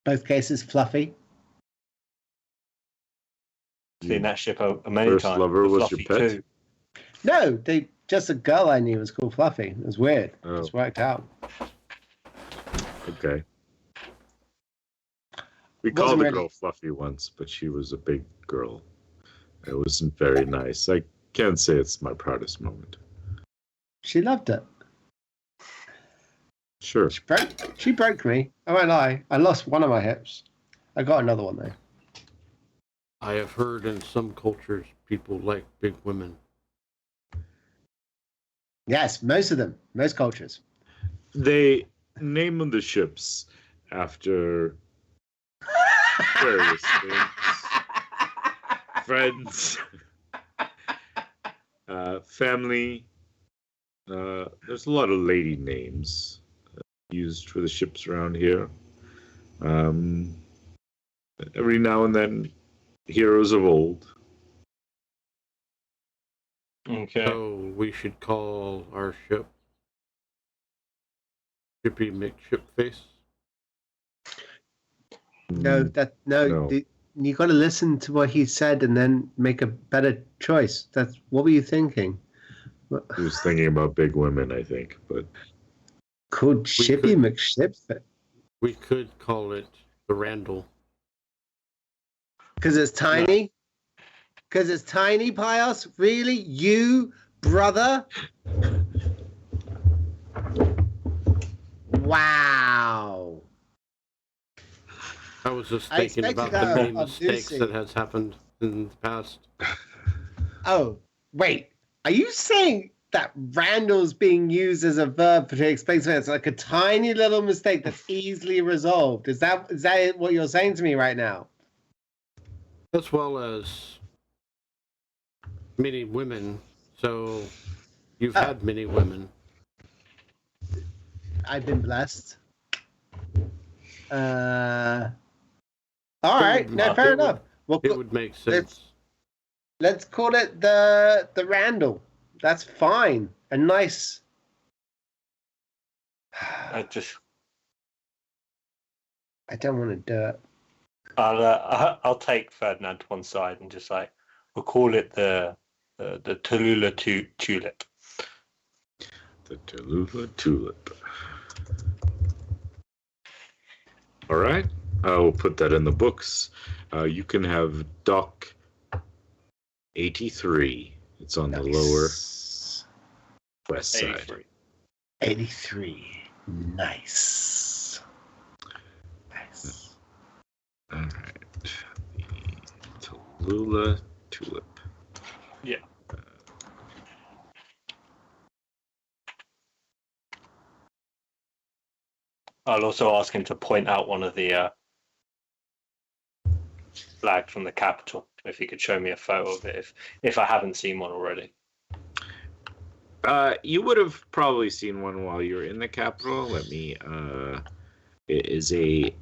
Both cases fluffy.
Seen that ship many
First
times.
lover
The
was your
Fluffy
pet?
too.
No, they just a girl I knew was called Fluffy. It was weird.
Oh.
Just worked out.
okay? We
Wasn't
called the
really-
girl Fluffy once, but she was a big girl. It wasn't very nice. I can't say it's my proudest moment.
She loved it.
Sure.
She broke me. I won't lie. I lost one of my hips. I got another one though.
I have heard in some cultures people like big women.
Yes, most of them. Most cultures.
They name the ships after various things. Friends, family. There's a lot of lady names used for the ships around here. Every now and then, heroes of old.
Okay.
So we should call our ship Chippy McShipface.
No,
No.
You got to listen to what he said and then make a better choice. That's what were you thinking?
He was thinking about big women, I think, but
Called Shippy McShip
We could call it the Randall.
because it's tiny. Because it's tiny, Pios. Really, you brother? Wow.
I was just
I
thinking about
expected
the many
of
mistakes
Lucy.
that has happened in the past.
Oh, wait. Are you saying that Randall's being used as a verb to explain something? It's like a tiny little mistake that's easily resolved. Is that what you're saying to me right now?
As well as many women. So you've had many women.
I've been blessed. All right. No, fair
It would-
enough. Well,
It would make sense.
let's call it the Randall. That's fine. A nice.
I
don't want to do it.
I'll take Ferdinand to one side and just like we'll call it the Tallulah tulip.
the Tallulah Tulip. All right. I will put that in the books. You can have Dock 83. It's on the lower west side.
83.
83. Nice.
All right. The Tallulah Tulip.
Yeah. I'll also ask him to point out one of the flags from the capital. If he could show me a photo of it, if I haven't seen one already.
You would have probably seen one while you were in the capital. It is a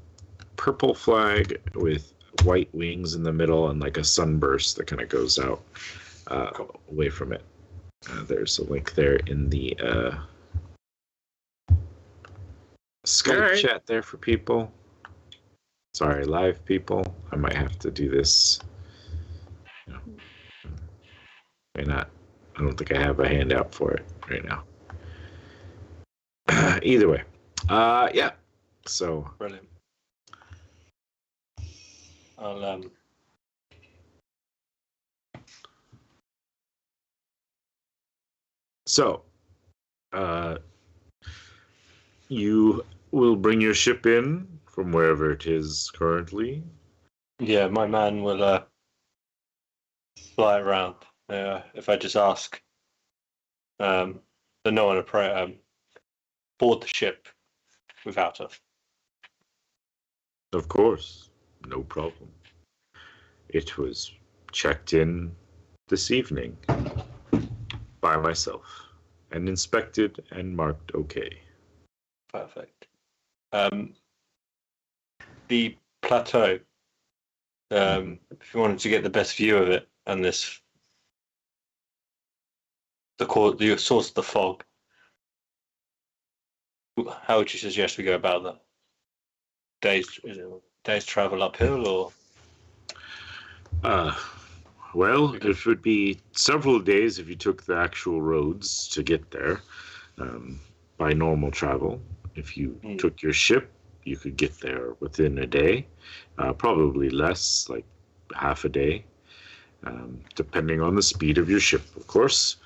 purple flag with white wings in the middle and like a sunburst that kind of goes out away from it. There's a link there in the Skype chat there for people. Sorry, live people. I might have to do this. May not. I don't think I have a handout for it right now. Either way. Yeah. So
Brilliant. I'll
So, you will bring your ship in from wherever it is currently.
yeah, my man will fly around. If I just ask, that no one board the ship without us.
Of course, no problem. It was checked in this evening by myself and inspected and marked okay.
Perfect. The plateau. If you wanted to get the best view of it, and the source of the fog, how would you suggest we go about that? Days travel uphill, or
Well, it would be several days if you took the actual roads to get there by normal travel. If you took your ship, you could get there within a day, probably less, like half a day, depending on the speed of your ship, of course.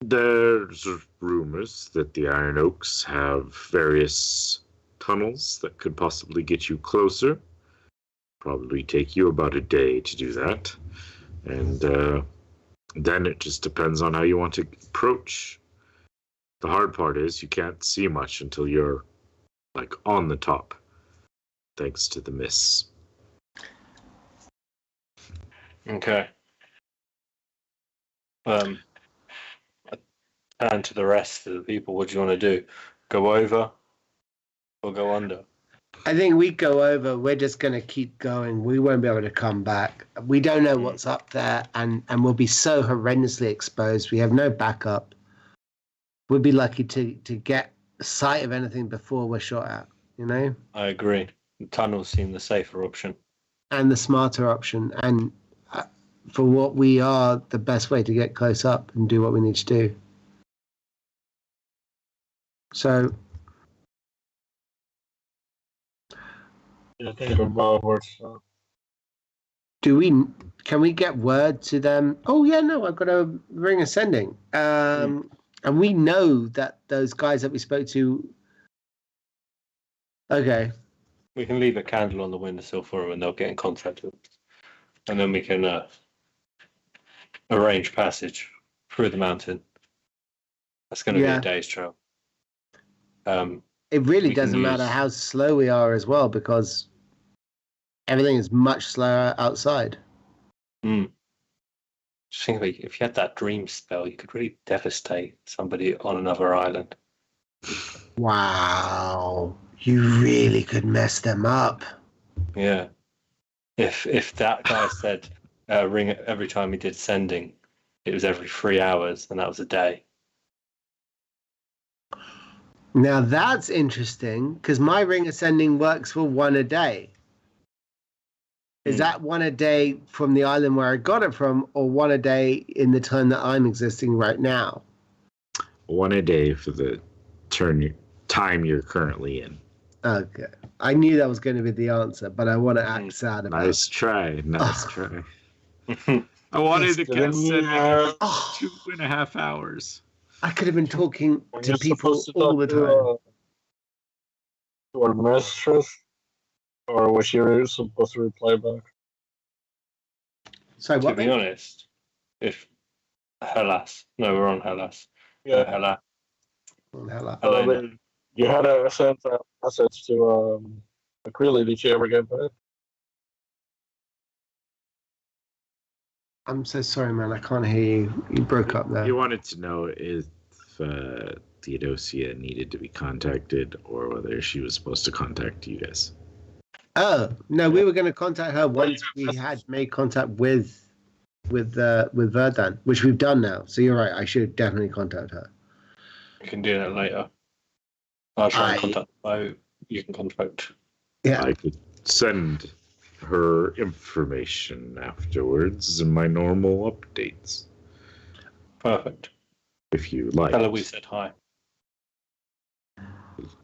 There's rumors that the Iron Oaks have various tunnels that could possibly get you closer. Probably take you about a day to do that. And then it just depends on how you want to approach. The hard part is you can't see much until you're like on the top, thanks to the mists.
okay. And to the rest of the people, what do you want to do? Go over or go under?
I think we go over. We're just going to keep going. We won't be able to come back. We don't know what's up there, and we'll be so horrendously exposed. We have no backup. We'd be lucky to get sight of anything before we're shot at, you know?
I agree. The tunnels seem the safer option.
And the smarter option. And for what we are, the best way to get close up and do what we need to do. So...
I think about words.
Can we get word to them? Oh yeah, no, I've got a ring ascending. And we know that those guys that we spoke to. Okay.
We can leave a candle on the windowsill for them and they'll get in contact with us. And then we can arrange passage through the mountain. That's going to be a day's travel.
It really doesn't matter how slow we are as well, because everything is much slower outside.
Just think about if you had that dream spell, you could really devastate somebody on another island.
Wow. You really could mess them up.
Yeah. If that guy said ring every time he did sending, it was every 3 hours, and that was a day.
Now that's interesting, because my ring ascending works for one a day. Is that one a day from the island where I got it from, or one a day in the time that I'm existing right now?
One a day for the time you're currently in.
Okay. I knew that was going to be the answer, but I want to act sad about it.
Nice try. I wanted to get sending 2.5 hours.
I could have been talking to
You're
people
supposed to
all
talk
the time.
To our mistress, or was she supposed to reply back?
Sorry,
To
what?
be honest, if Hellas, no, we're on Hellas.
Yeah.
Hellas.
Hello.
You had a sent a message to Aquila. Did you ever get back?
I'm so sorry, man. I can't hear you. You broke up there.
You wanted to know if Theodosia needed to be contacted, or whether she was supposed to contact you guys.
Oh no, we were going to contact her once we had made contact with Verdan, which we've done now. So you're right. I should definitely contact her.
We can do that later. I'll try and contact the boat. You can contact.
Yeah.
I could send her information afterwards in my normal updates,
Perfect.
if you like.
Tell her we said hi.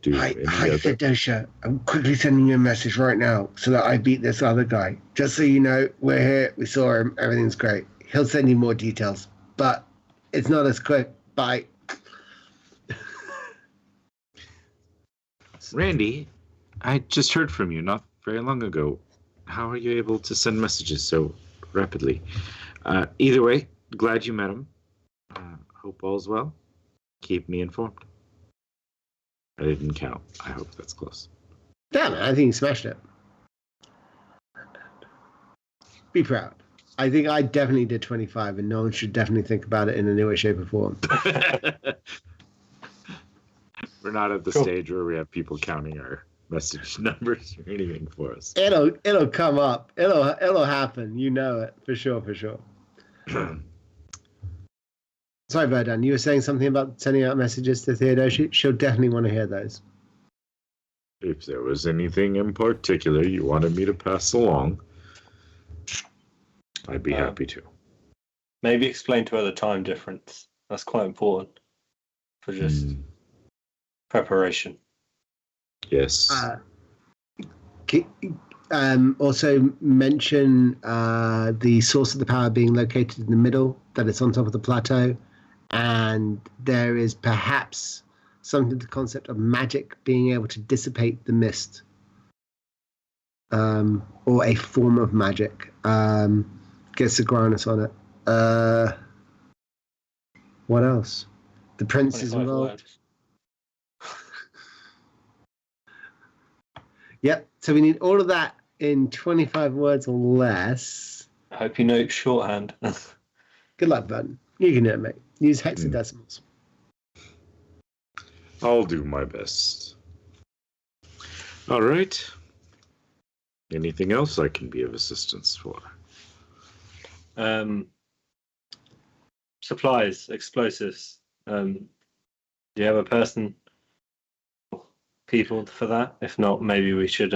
do
Hi,
any other...
Theodosia. I'm quickly sending you a message right now so that I beat this other guy. Just so you know, we're here. We saw him. Everything's great. He'll send you more details, but it's not as quick. Bye.
Randy, I just heard from you not very long ago. How are you able to send messages so rapidly? Either way, glad you met him. Hope all's well. Keep me informed. I didn't count. I hope that's close.
Damn it, I think you smashed it. Be proud. I think I definitely did 25, and no one should definitely think about it in a new way, shape, or form.
We're not at the
Cool.
stage where we have people counting our message numbers or anything for us.
It'll come up. It'll happen. You know it for sure. Sorry, Verdun. You were saying something about sending out messages to Theodosia. She'll definitely want to hear those.
If there was anything in particular you wanted me to pass along, I'd be happy to.
Maybe explain to her the time difference. That's quite important for just preparation.
Yes.
Also mention the source of the power being located in the middle, that it's on top of the plateau, and there is perhaps something to the concept of magic being able to dissipate the mist, or a form of magic. Get Sigranus on it. What else? The prince is
25
involved.
words.
Yep. So we need all of that in 25 words or less.
I hope you know shorthand.
Good luck, Button. You can do it, mate. Use hexadecimals.
I'll do my best. All right. Anything else I can be of assistance for?
Supplies, explosives. Do you have a people for that? If not, maybe we should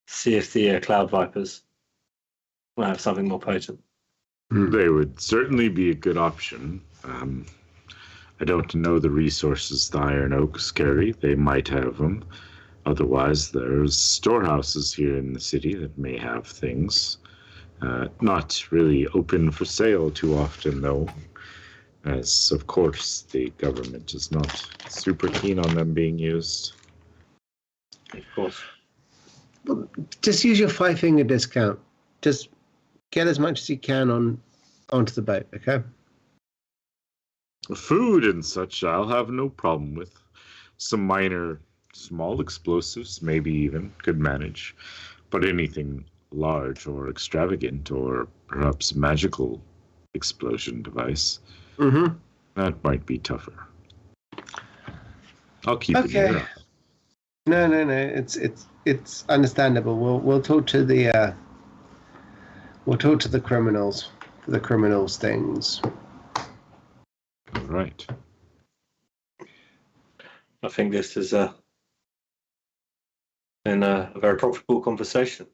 see if the Cloud Vipers will have something more potent.
They would certainly be a good option. I don't know the resources the Iron Oaks carry. They might have them. Otherwise, there's storehouses here in the city that may have things. Not really open for sale too often, though, as, of course, the government is not super keen on them being used.
Of course.
Well, just use your 5-finger discount. Just get as much as you can onto the boat, okay?
Food and such I'll have no problem with. Some minor, small explosives, maybe even, could manage. But anything large or extravagant or perhaps magical explosion device, that might be tougher. I'll keep it here.
No. It's understandable. We'll talk to the criminals for the criminals things.
All right.
I think this has been a very profitable conversation.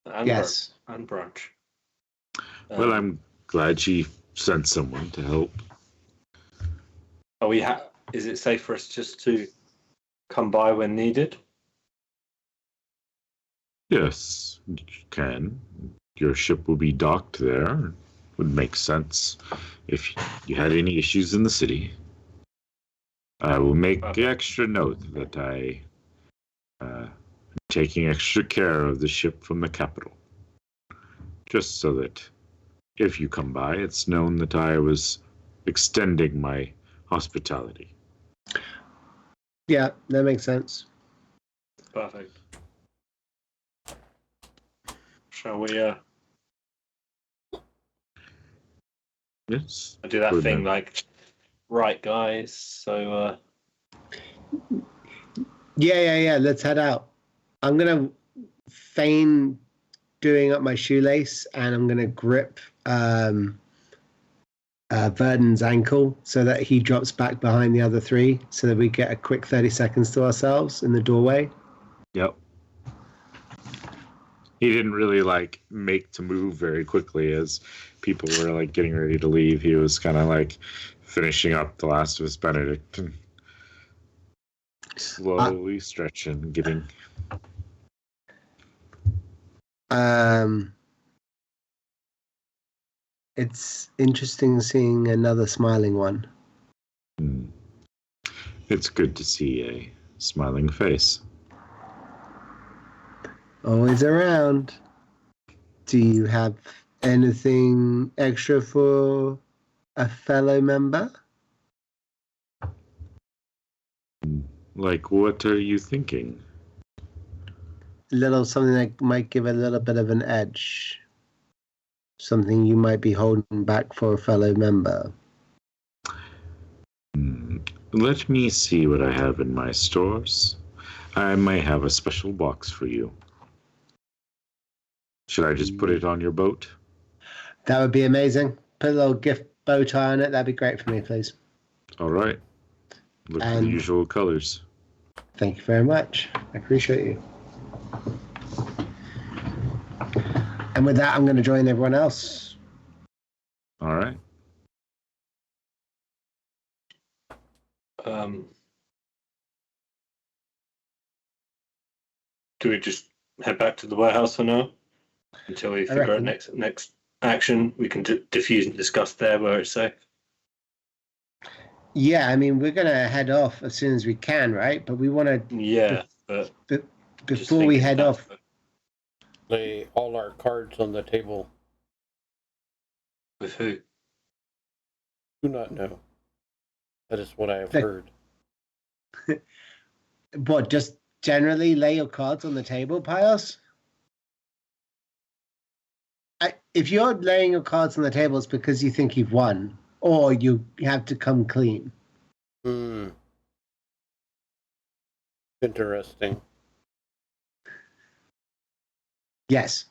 And
Yes.
And brunch.
Well, I'm glad she sent someone to help.
Is it safe for us just to come by when needed?
Yes, you can. Your ship will be docked there. Would make sense if you had any issues in the city. I will make extra note that I am taking extra care of the ship from the capital. Just so that if you come by, it's known that I was extending my hospitality.
Yeah, that makes sense.
Perfect. Shall we
Yes.
do that
Good
thing
then.
like, right, guys? So
Yeah. Let's head out. I'm gonna feign doing up my shoelace, and I'm gonna grip Verdun's ankle so that he drops back behind the other three, so that we get a quick 30 seconds to ourselves in the doorway.
Yep. He didn't really make to move very quickly as people were getting ready to leave. He was kind of finishing up the last of his Benedict. Slowly stretching, getting.
It's interesting seeing another smiling one.
It's good to see a smiling face.
Always around. Do you have anything extra for a fellow member?
Like, what are you thinking?
A little something that might give a little bit of an edge. Something you might be holding back for a fellow member.
Let me see what I have in my stores. I may have a special box for you. Should I just put it on your boat?
That would be amazing. Put a little gift bow tie on it. That'd be great for me, please.
All right. Look for the usual colors.
Thank you very much. I appreciate you. And with that, I'm going to join everyone else.
All right.
Do we just head back to the warehouse for now until we figure out next action? We can diffuse and discuss there where it's safe.
Yeah, I mean, we're going to head off as soon as we can, right? But we want to...
Yeah, but...
Before we head off...
Lay all our cards on the table.
With who?
Do not know. That is what I have heard.
What, just generally lay your cards on the table, Pios? If you're laying your cards on the table, it's because you think you've won, or you have to come clean.
Interesting.
Yes.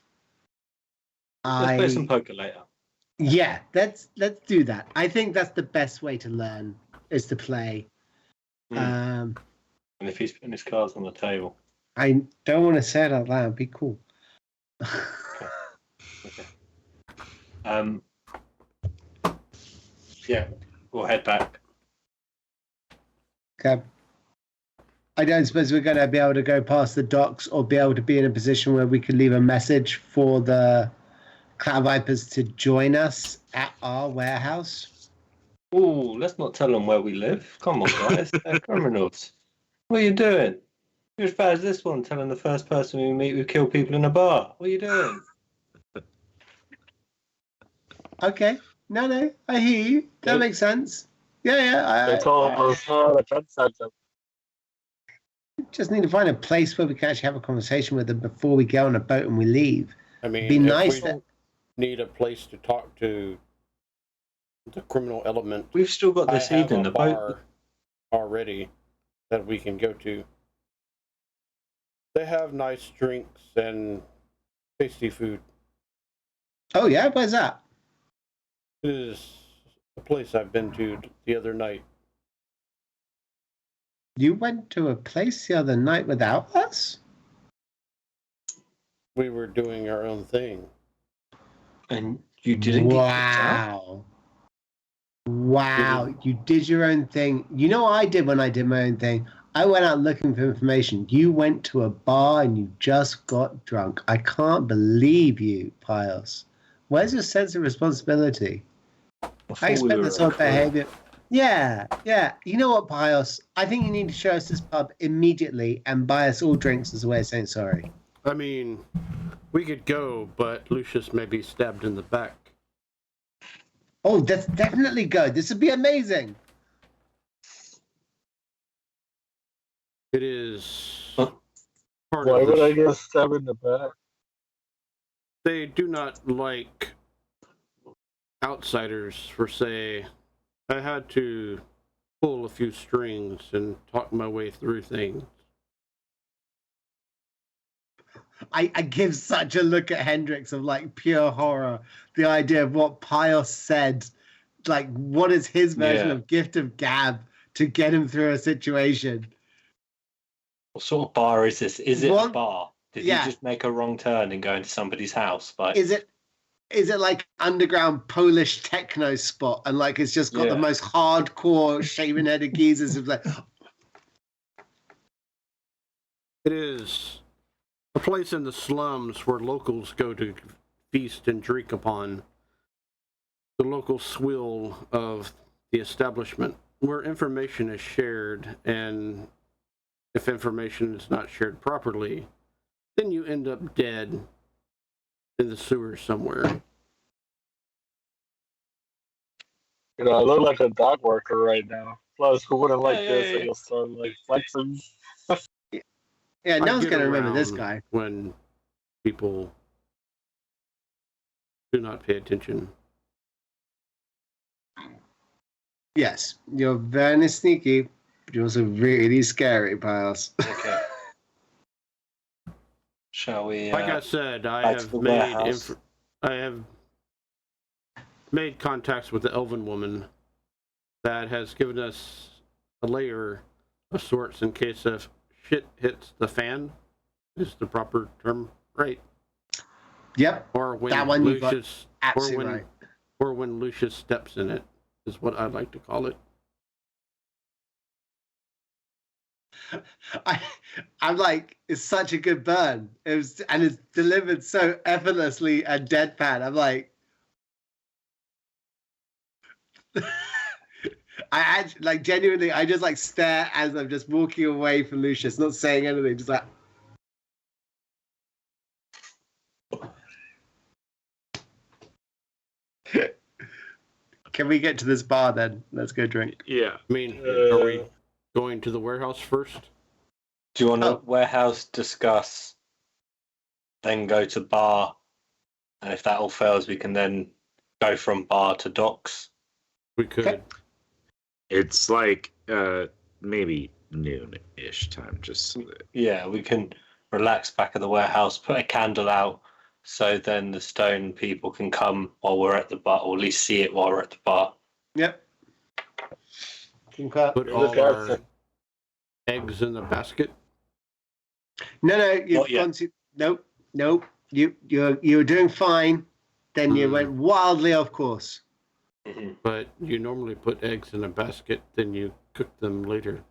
Let's play some poker later.
Yeah, let's do that. I think that's the best way to learn, is to play.
And if he's putting his cards on the table.
I don't want to say it out loud. Be cool.
Okay. Yeah, we'll head back.
Okay. I don't suppose we're going to be able to go past the docks or be able to be in a position where we could leave a message for the Cloud Vipers to join us at our warehouse.
Oh, let's not tell them where we live. Come on, guys. They're criminals. What are you doing? You're as bad as this one, telling the first person we meet we kill people in a bar. What are you doing?
Okay. No, I hear you. That makes sense. Yeah.
They told us not a trendsetter.
Just need to find a place where we can actually have a conversation with them before we get on a boat and we leave.
I mean,
be nice.
We don't need a place to talk to the criminal element.
We've still got this evening.
The bar already that we can go to. They have nice drinks and tasty food.
Oh yeah, where's that?
It is a place I've been to the other night.
You went to a place the other night without us?
We were doing our own thing.
And you didn't get kicked out?
Wow, you did your own thing. You know what I did when I did my own thing? I went out looking for information. You went to a bar and you just got drunk. I can't believe you, Pios. Where's your sense of responsibility? I expect this sort of behavior. Yeah. You know what, Pios? I think you need to show us this pub immediately and buy us all drinks as a way of saying sorry.
I mean, we could go, but Lucius may be stabbed in the back.
Oh, that's definitely good. This would be amazing.
It is
Why would I get stabbed in the back?
They do not like outsiders, per se. I had to pull a few strings and talk my way through things.
I give such a look at Hendrix of like pure horror. The idea of what Pios said, like what is his version of gift of gab to get him through a situation?
What sort of bar is this? Is it a bar? Did you just make a wrong turn and go into somebody's house? Like,
is it like underground Polish techno spot and like it's just got the most hardcore shaven headed geezers of like
It is a place in the slums where locals go to feast and drink upon the local swill of the establishment, where information is shared, and if information is not shared properly, then you end up dead in the sewers somewhere.
I look like a dog worker right now. Plus, who wouldn't like
Yeah,
this?
yeah,
And
yeah.
you'll start like flexing.
Yeah, no
I
one's
get
going to remember this
around
guy.
when people do not pay attention.
Yes, you're very sneaky, but you're also really scary, pals.
Okay. Shall we?
Like I said, I
back to
have
the
made
warehouse.
I have made contacts with the elven woman that has given us a layer of sorts in case if shit hits the fan, is the proper term, right?
Yep,
Or when
that one you got
Lucius,
absolutely right.
or when Lucius steps in it, is what I'd like to call it.
I'm like, it's such a good burn. It's delivered so effortlessly and deadpan. I'm like, like genuinely, I just like stare as I'm just walking away from Lucius, not saying anything, just like. Can we get to this bar then? Let's go drink.
Yeah.
I mean, are we going to the warehouse first?
Do you want to
Oh.
warehouse, discuss, then go to bar, and if that all fails, we can then go from bar to docks?
We could.
Okay.
It's like maybe noon-ish time. Just
Yeah, we can relax back at the warehouse, put a candle out, so then the stone people can come while we're at the bar, or at least see it while we're at the bar.
Yep. Concur.
Put
Look
all
out
our
for-
eggs in the basket.
No,
Not
you've
yet.
gone to nope. You're doing fine. Then you went wildly off course.
Mhm.
But you normally put eggs in a basket, then you cook them later.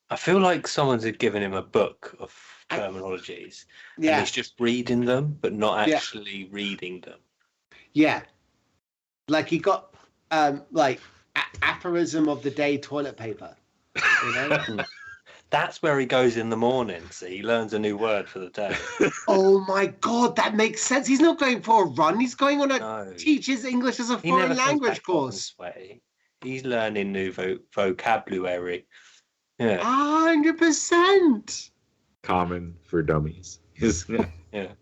I feel like someone's given him a book of terminologies, and
Yeah,
he's just reading them, but not
Yeah.
actually reading them.
yeah. Like he got like aphorism of the day toilet paper. You know?
That's where he goes in the morning, so he learns a new word for the day.
Oh my god, that makes sense. He's not going for a run. He's going on a
No,
teaches English as a
he never
foreign
comes
language
back hot and
course.
sweaty. He's learning new vocabulary. Yeah,
100%.
common for dummies.
yeah.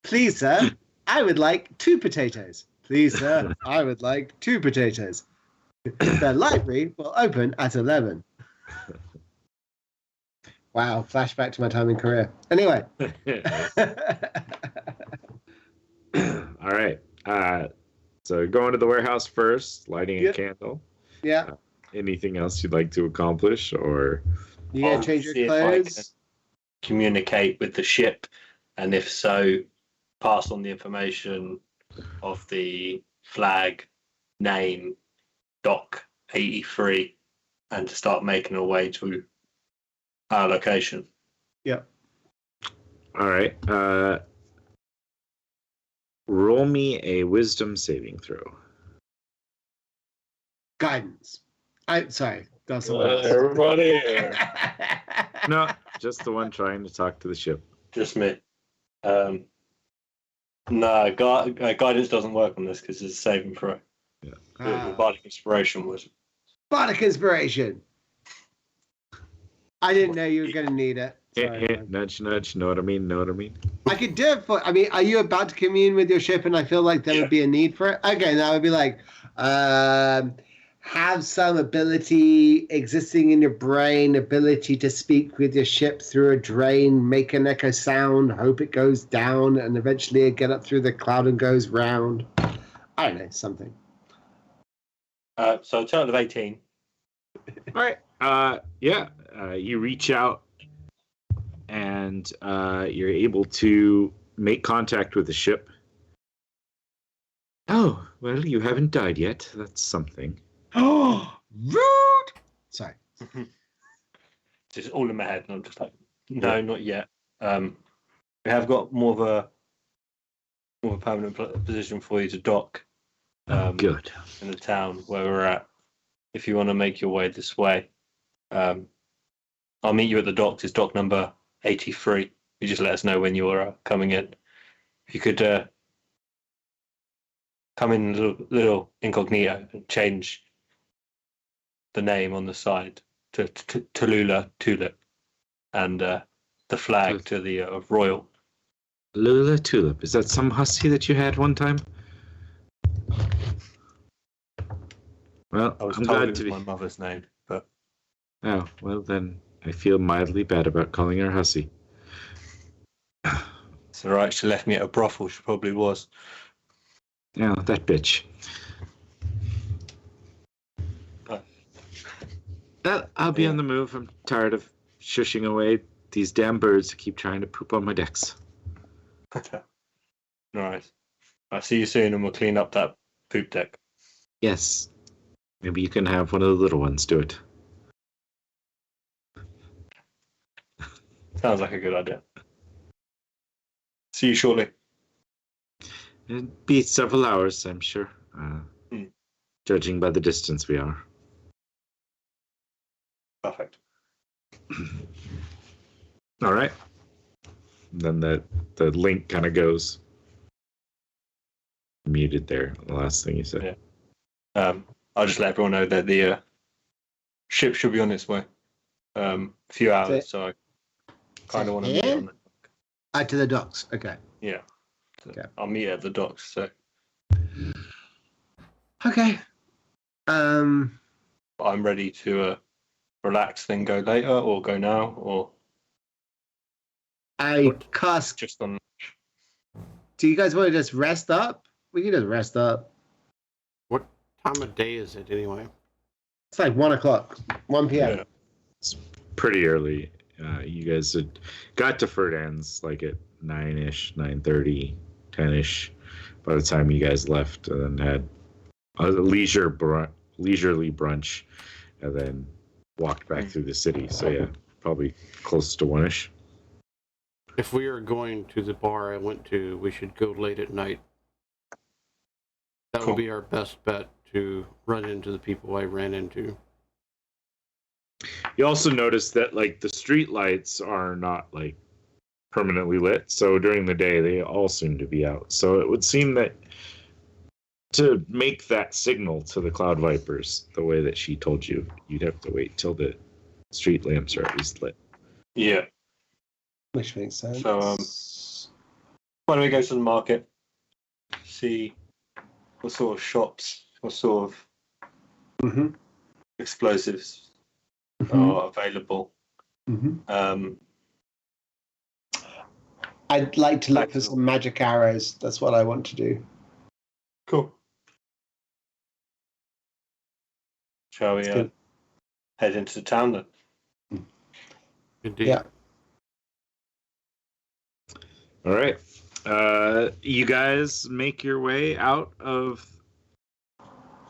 Please, sir, I would like 2 potatoes. Please, sir, I would like 2 potatoes. The library will open at 11. Wow, flashback to my time in Korea. Anyway.
All right. So going to the warehouse first, lighting
Yep.
a candle.
Yeah,
Anything else you'd like to accomplish, or
you gonna
I'll
change your
see if I
clothes?
communicate with the ship, and if so, pass on the information of the flag, name, dock 83, and to start making our way to our location.
all right. Roll me a wisdom saving throw.
Guidance. Sorry, that's all.
Everybody.
No, just the one trying to talk to the ship.
Just me. No, guidance doesn't work on this because it's a saving throw. Bardic inspiration was.
Bardic inspiration. I didn't know you were going to need it.
Hint,
Sorry,
hint, nudge, nudge. Know what I mean? Know what I mean?
I could do it for. I mean, are you about to commune with your ship, and I feel like there
Yeah.
would be a need for it? Okay, that would be like, have some ability existing in your brain, ability to speak with your ship through a drain, make an echo sound, hope it goes down, and eventually it get up through the cloud and goes round. I don't know, something.
So a total of 18.
All right. Yeah. You reach out, and you're able to make contact with the ship. Oh, well, you haven't died yet. That's something.
Oh, rude! Sorry.
Just all in my head, and I'm just like, no,
Yeah.
not yet. We have got more of a permanent position for you to dock
Good.
in the town where we're at. If you want to make your way this way, I'll meet you at the docks. It's dock number 83. You just let us know when you're coming in. If you could come in a little incognito and change the name on the side to Tallulah Tulip, and the flag to the royal.
Lula Tulip. Is that some hussy that you had one time? Well,
I was
I'm
told
glad
it was
to be.
my mother's name, but
Oh, well then, I feel mildly bad about calling her hussy.
it's all right. She left me at a brothel. She probably was.
Yeah, that bitch.
Oh.
Well, I'll be
Yeah.
on the move. I'm tired of shushing away these damn birds that keep trying to poop on my decks.
All right. I'll see you soon, and we'll clean up that poop deck.
Yes. Maybe you can have one of the little ones do it.
Sounds like a good idea. See you shortly.
It'd be several hours, I'm sure. Judging by the distance we are.
Perfect.
All right. Then the link kind of goes muted there. The last thing you said.
Yeah. I'll just let everyone know that the ship should be on its way. A few hours, so I kind of want to meet
here?
on it.
To the docks. Okay.
Yeah. So
Okay.
I'll meet at the docks. So
Okay.
I'm ready to relax, then go later, or go now, or
I cast.
just on.
Do you guys want to just rest up? We can just rest up.
What time of day is it anyway?
It's like 1 o'clock, 1 p.m.
Yeah.
It's pretty early. You guys had got to Ferdinand's like at 9-ish, 9:30, 10-ish by the time you guys left, and then had a leisurely brunch, and then walked back through the city. So yeah, probably close to 1-ish.
If we are going to the bar I went to, we should go late at night. That
Cool.
would be our best bet to run into the people I ran into.
You also notice that like the street lights are not like permanently lit, so during the day they all seem to be out. So it would seem that to make that signal to the Cloud Vipers the way that she told you, you'd have to wait till the street lamps are at least lit.
Yeah.
Which makes sense.
So, why don't we go to the market, see what sort of shops, what sort of
Mm-hmm.
explosives
Mm-hmm.
are available.
Mm-hmm. I'd like to look for some magic arrows. That's what I want to do.
Cool. Shall we
That's good.
head into town then?
Indeed.
Yeah.
All right. You guys make your way out of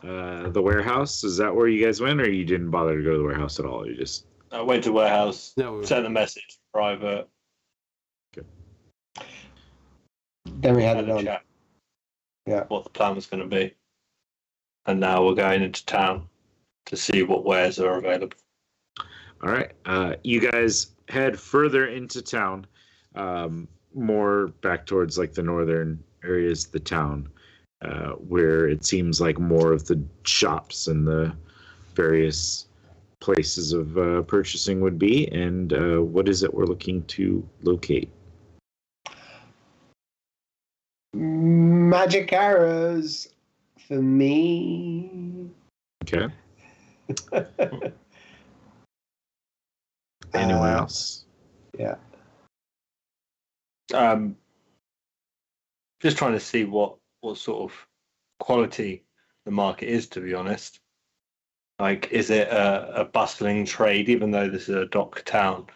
the warehouse. Is that where you guys went, or you didn't bother to go to the warehouse at all? You just
I went to warehouse,
No,
sent a message, private,
Then we had
had
it
a
on.
chat.
Yeah.
What the plan was going to be. And now we're going into town to see what wares are available.
all right. You guys head further into town, more back towards like the northern areas of the town, where it seems like more of the shops and the various places of purchasing would be. And what is it we're looking to locate?
Magic arrows for me.
Okay. Anyone
Uh,
else?
Yeah.
Just trying to see what sort of quality the market is, to be honest. Like, is it a bustling trade, even though this is a dock town,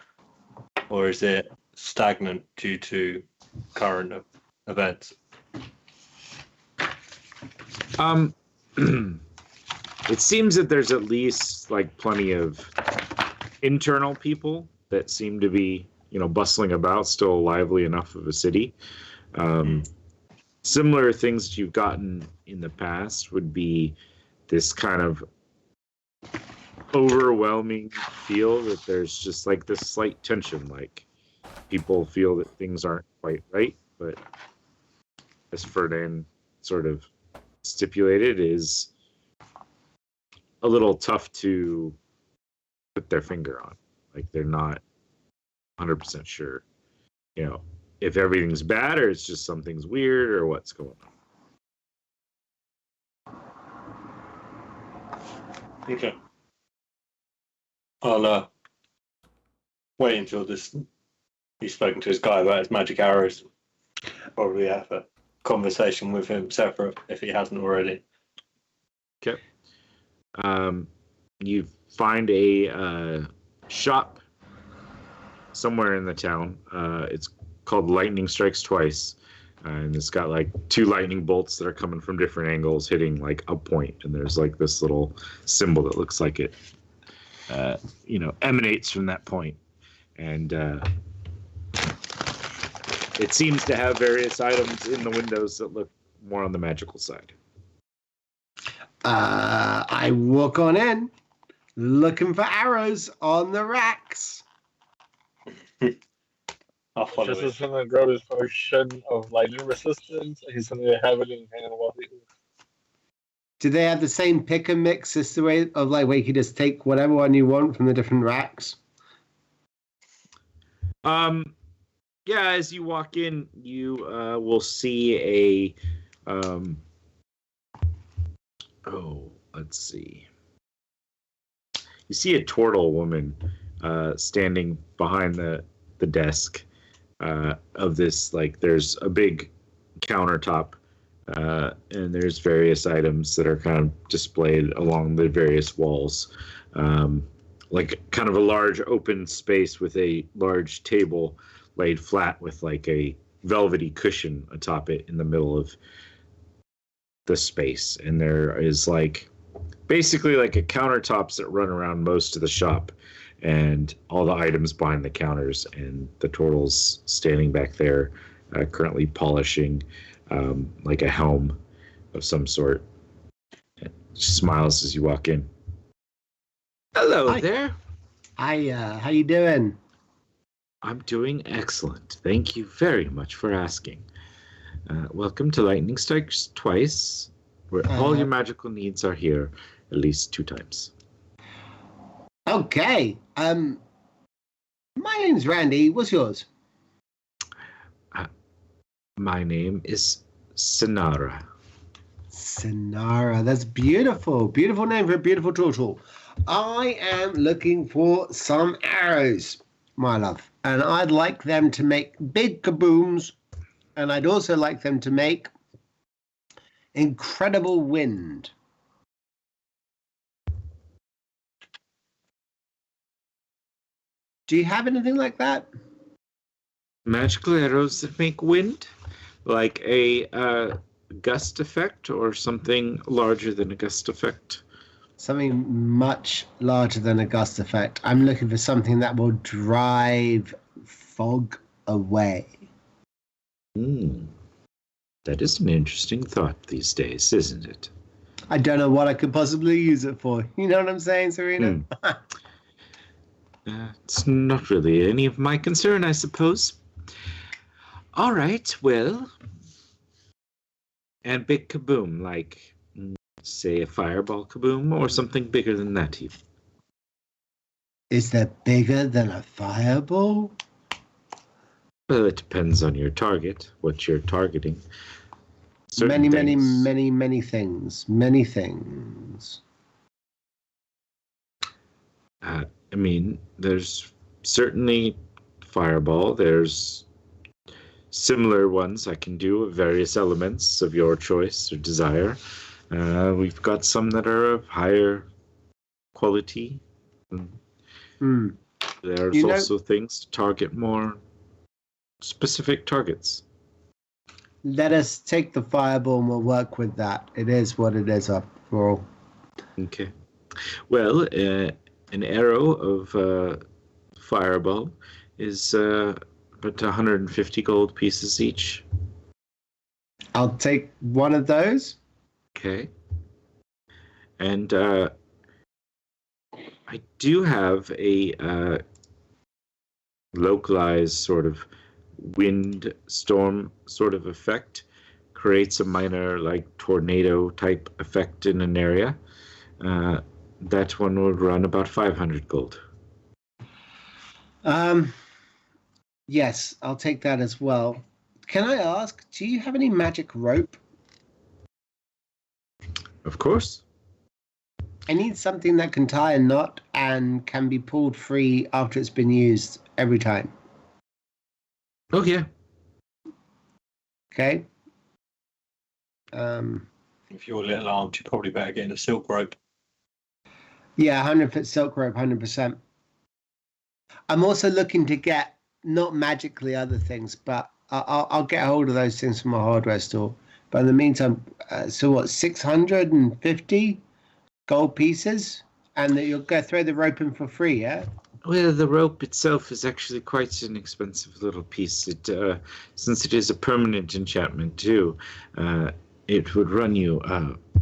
or is it stagnant due to current events?
Um, it seems that there's at least like plenty of internal people that seem to be, bustling about, still lively enough of a city. Similar things that you've gotten in the past would be this kind of overwhelming feel that there's just like this slight tension, like people feel that things aren't quite right, but as Ferdinand sort of stipulated, is a little tough to put their finger on. Like they're not 100% sure, if everything's bad or it's just something's weird or what's going on.
Okay. I'll wait until he's spoken to his guy about his magic arrows. Probably have a conversation with him separate if he hasn't already.
Okay. You find a shop somewhere in the town. It's called Lightning Strikes Twice. And it's got like 2 lightning bolts that are coming from different angles, hitting like a point. And there's like this little symbol that looks like it, emanates from that point. And it seems to have various items in the windows that look more on the magical side.
I walk on in, looking for arrows on the racks.
I'll follow
Just
it.
is gonna grab his potion of lightning resistance, and he's gonna have it in hand while he.
Do they have the same pick and mix as the way of like where you can just take whatever one you want from the different racks?
Yeah, as you walk in, you will see let's see. You see a turtle woman standing behind the desk of this, like, there's a big countertop, and there's various items that are kind of displayed along the various walls. Like kind of a large open space with a large table laid flat with like a velvety cushion atop it in the middle of the space. And there is like basically like a countertops that run around most of the shop, and all the items behind the counters, and the turtle's standing back there, currently polishing like a helm of some sort. She smiles as you walk in. Hello
Hi.
there.
Hi, how you doing?
I'm doing excellent. Thank you very much for asking. Welcome to Lightning Strikes Twice, where all your magical needs are here at least 2 times.
Okay. My name's Randy. What's yours?
My name is Sinara.
Sinara. That's beautiful. Beautiful name for a beautiful turtle. I am looking for some arrows, my love. And I'd like them to make big kabooms. And I'd also like them to make incredible wind. Do you have anything like that?
Magical arrows that make wind? Like a gust effect or something larger than a gust effect?
Something much larger than a gust effect. I'm looking for something that will drive fog away.
That is an interesting thought these days, isn't it?
I don't know what I could possibly use it for. You know what I'm saying, Serena?
It's not really any of my concern, I suppose. All right, well, and big kaboom, like, say, a fireball kaboom, or something bigger than that even.
Is that bigger than a fireball?
Well, it depends on your target, what you're targeting.
Many,
Certain
many,
things-
many, many things. Many things.
I mean, there's certainly fireball. There's similar ones I can do of various elements of your choice or desire. We've got some that are of higher quality. There's
You know-
also things to target more specific targets.
let us take the fireball and we'll work with that. It is what it is after all.
Okay. Well, an arrow of fireball is about 150 gold pieces each.
I'll take one of those.
Okay. And I do have a localized sort of wind storm sort of effect. Creates a minor like tornado type effect in an area. That one would run about 500 gold.
Yes, I'll take that as well. Can I ask, do you have any magic rope?
Of course.
I need something that can tie a knot and can be pulled free after it's been used every time.
Oh, yeah.
Okay.
If you're a little armed, you're probably better getting a silk rope.
Yeah, 100-foot silk rope, 100%. I'm also looking to get, not magically other things, but I'll get a hold of those things from my hardware store. But in the meantime, so what, 650 gold pieces? And that you'll go throw the rope in for free, yeah?
Well, the rope itself is actually quite an expensive little piece. Since it is a permanent enchantment too, it would run you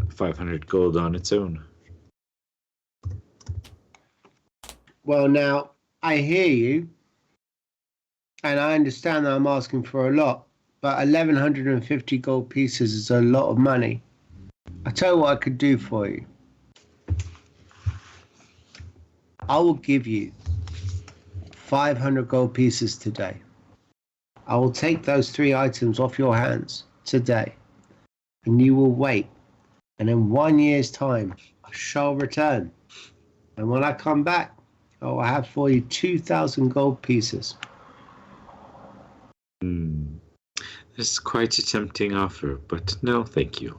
500 gold on its own.
Well, now, I hear you, and I understand that I'm asking for a lot, but 1,150 gold pieces is a lot of money. I tell you what I could do for you. I will give you 500 gold pieces today. I will take those 3 items off your hands today, and you will wait. And in 1 year's time, I shall return. And when I come back, I will have for you 2,000 gold pieces.
This is quite a tempting offer, but no, thank you.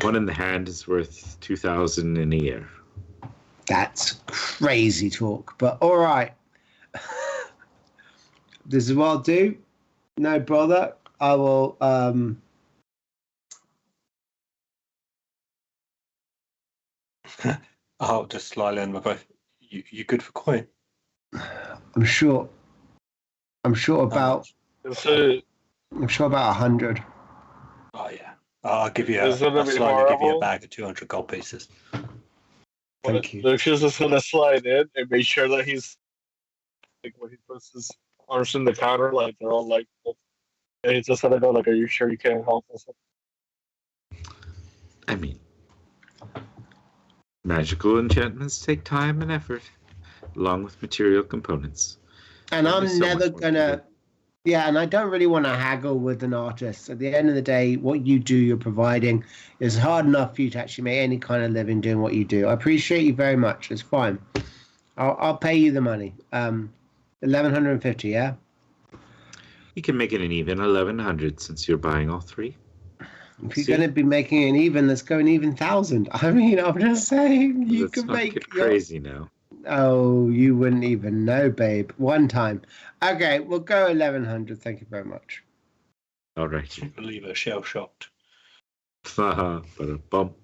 One in the hand is worth 2,000 in a year.
That's crazy talk, but all right. This is what I'll do. No bother. I will.
I'll just slyly on my both. You good for coin?
I'm sure. I'm sure about. I'm sure about 100.
Oh yeah. I'll give you.
Is it gonna
I'll
be
slyly give you a
horrible?
bag of 200 gold pieces.
Thank you.
Lucius is gonna slide in and make sure that he's like when he puts his arms in the counter, like they're all like, and he's just gonna go like, "Are you sure you can't help us?"
I mean, magical enchantments take time and effort, along with material components.
And
There'll be
I'm
so
never
much more
gonna.
do.
Yeah, and I don't really want to haggle with an artist. At the end of the day, what you do, you're providing, is hard enough for you to actually make any kind of living doing what you do. I appreciate you very much. It's fine. I'll pay you the money. 1,150. Yeah.
You can make it an even 1,100 since you're buying all 3.
If you're
See?
going to be making an even, let's go an even 1,000. I mean, I'm just saying you
Let's
can
not
make
get crazy now.
Oh, you wouldn't even know, babe. One time. Okay, we'll go 1,100. Thank you very much.
All right.
I believe her shell shocked.
But a bump.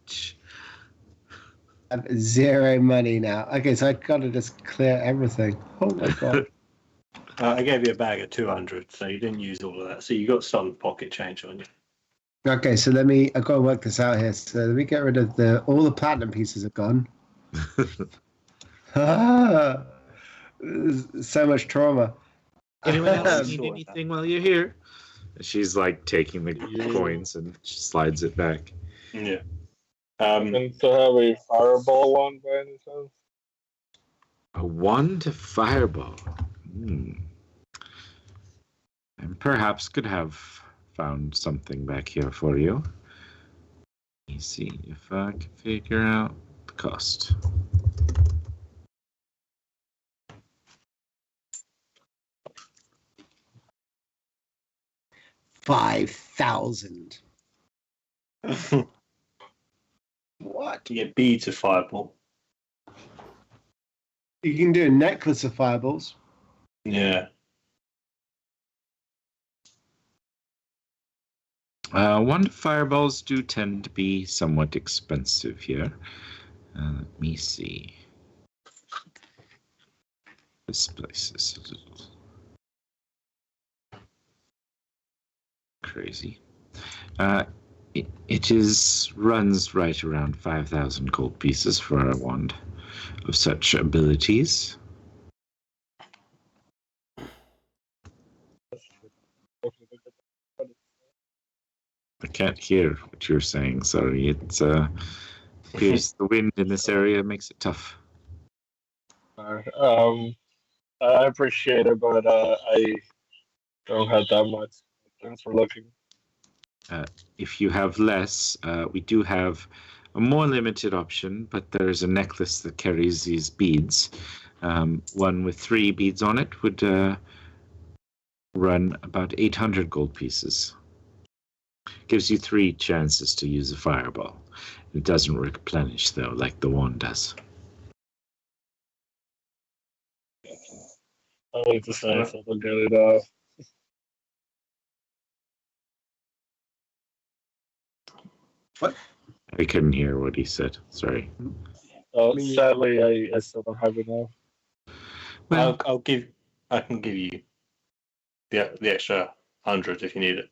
I have 0 money now. Okay, so I gotta just clear everything. Oh my god.
I gave you a bag of 200, so you didn't use all of that. So you got some pocket change on you.
Okay, so I've got to work this out here. So let me get rid of all the platinum pieces are gone. Ah, so much trauma.
Anyone else need
Sure.
anything while you're here? She's like taking the coins and she slides it back.
Yeah.
And to have a fireball one by any chance?
A 1 to fireball. And perhaps could have found something back here for you. Let me see if I can figure out the cost.
$5,000. What?
You get beads of fireball.
You can do a necklace of fireballs.
Yeah.
Wand fireballs do tend to be somewhat expensive here. Let me see. This place is a little crazy. It runs right around 5,000 gold pieces for a wand of such abilities. I can't hear what you're saying. Sorry, it appears the wind in this area makes it tough.
I appreciate it, but I don't have that much. Thanks for looking.
If you have less, we do have a more limited option, but there's a necklace that carries these beads. One with 3 beads on it would run about 800 gold pieces. Gives you 3 chances to use a fireball. It doesn't replenish, though, like the wand does.
I like to say so I'll get it off.
What?
I couldn't hear what he said. Sorry.
Sadly, I still don't have enough.
Well,
I can give you the extra 100 if you need it.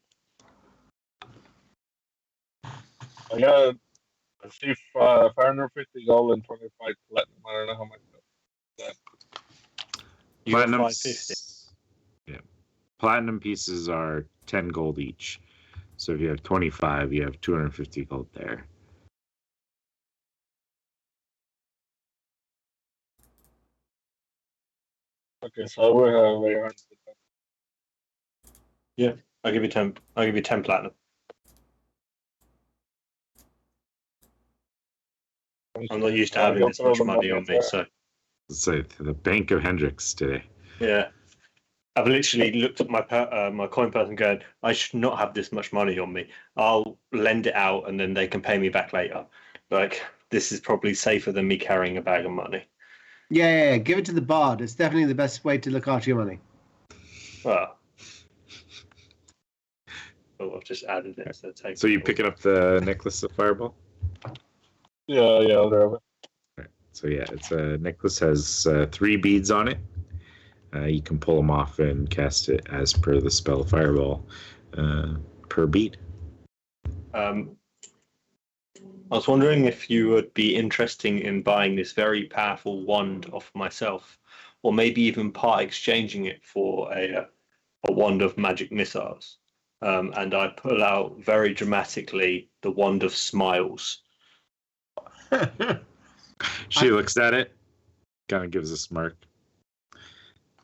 I got, I see 550 gold and 25 platinum. I don't know how much.
You got
Platinum's-
550.
Yeah. Platinum pieces are 10 gold each. So if you have 25, you have 250 gold there.
Okay, so I will have 800.
I'll give you 10. I'll give you 10 platinum. I'm not used to having this much money on me, so
So the Bank of Hendrix today.
yeah. I've literally looked at my coin purse and going, I should not have this much money on me. I'll lend it out and then they can pay me back later. Like, this is probably safer than me carrying a bag of money.
Yeah. Give it to the bard. It's definitely the best way to look after your money.
Well, I've just added it.
So you picking up the necklace of fireball?
Yeah, I'll grab it.
Right. So yeah, it's a necklace has 3 beads on it. You can pull them off and cast it as per the spell fireball per bead.
I was wondering if you would be interested in buying this very powerful wand off myself, or maybe even part exchanging it for a wand of magic missiles. And I pull out very dramatically the wand of smiles.
She looks at it, kind of gives a smirk.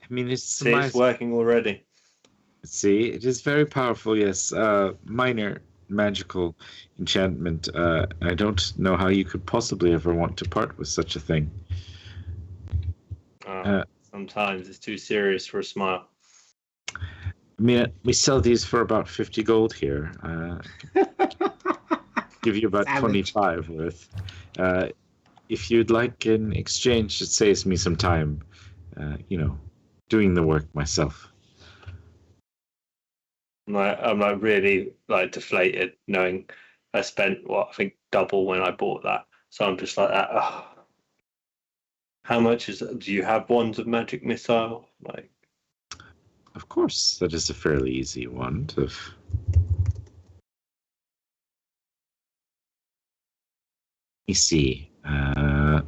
I mean, it's
working already.
See, it is very powerful, yes. Minor magical enchantment. I don't know how you could possibly ever want to part with such a thing.
Sometimes it's too serious for a smile.
I mean, we sell these for about 50 gold here. Give you about
Savage.
25 worth. If you'd like in exchange, it saves me some time, doing the work myself.
I'm like really like deflated knowing I spent I think double when I bought that. So I'm just like that. Oh. How much is it? Do you have wands of magic missile? Like,
of course, that is a fairly easy one to. Let me see. I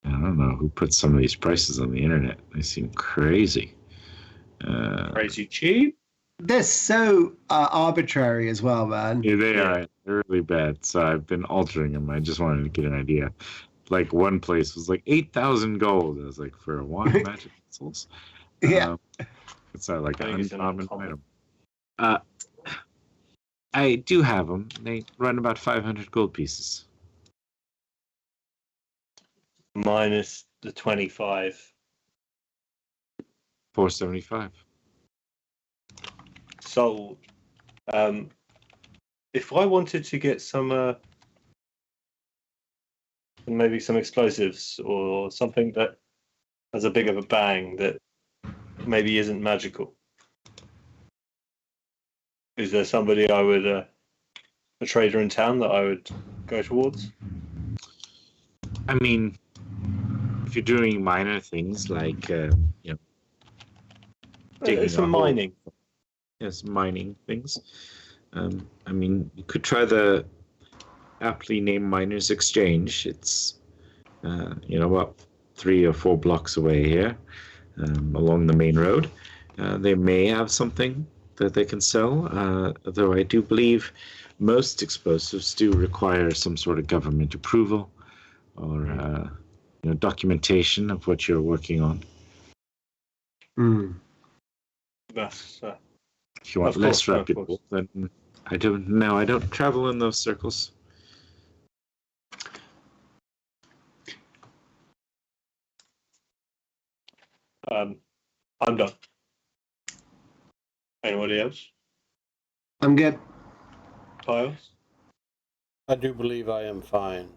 don't know who put some of these prices on the internet. They seem crazy.
crazy cheap?
They're so arbitrary as well, man.
Yeah, they are. They're really bad. So I've been altering them. I just wanted to get an idea. Like one place was like 8,000 gold. I was like, for a wand of magic missiles?
Yeah.
It's not like
I
an
think it's an
uncommon
uncommon.
item. I do have them. They run about 500 gold pieces.
Minus the 25.
475.
So, if I wanted to get some, maybe some explosives or something that has a big of a bang that maybe isn't magical? Is there somebody I would, a trader in town that I would go towards?
I mean, if you're doing minor things like, digging
It's some
a hole.
mining.
Yes, mining things. I mean, you could try the aptly named Miners Exchange. It's, about 3 or 4 blocks away here, along the main road. They may have something that they can sell, though I do believe most explosives do require some sort of government approval or documentation of what you're working on.
That's
If you want
Of
less
course, of
reputable,
course.
then I don't know. I don't travel in those circles.
I'm done. Anybody else?
I'm good.
Piles?
I do believe I am fine.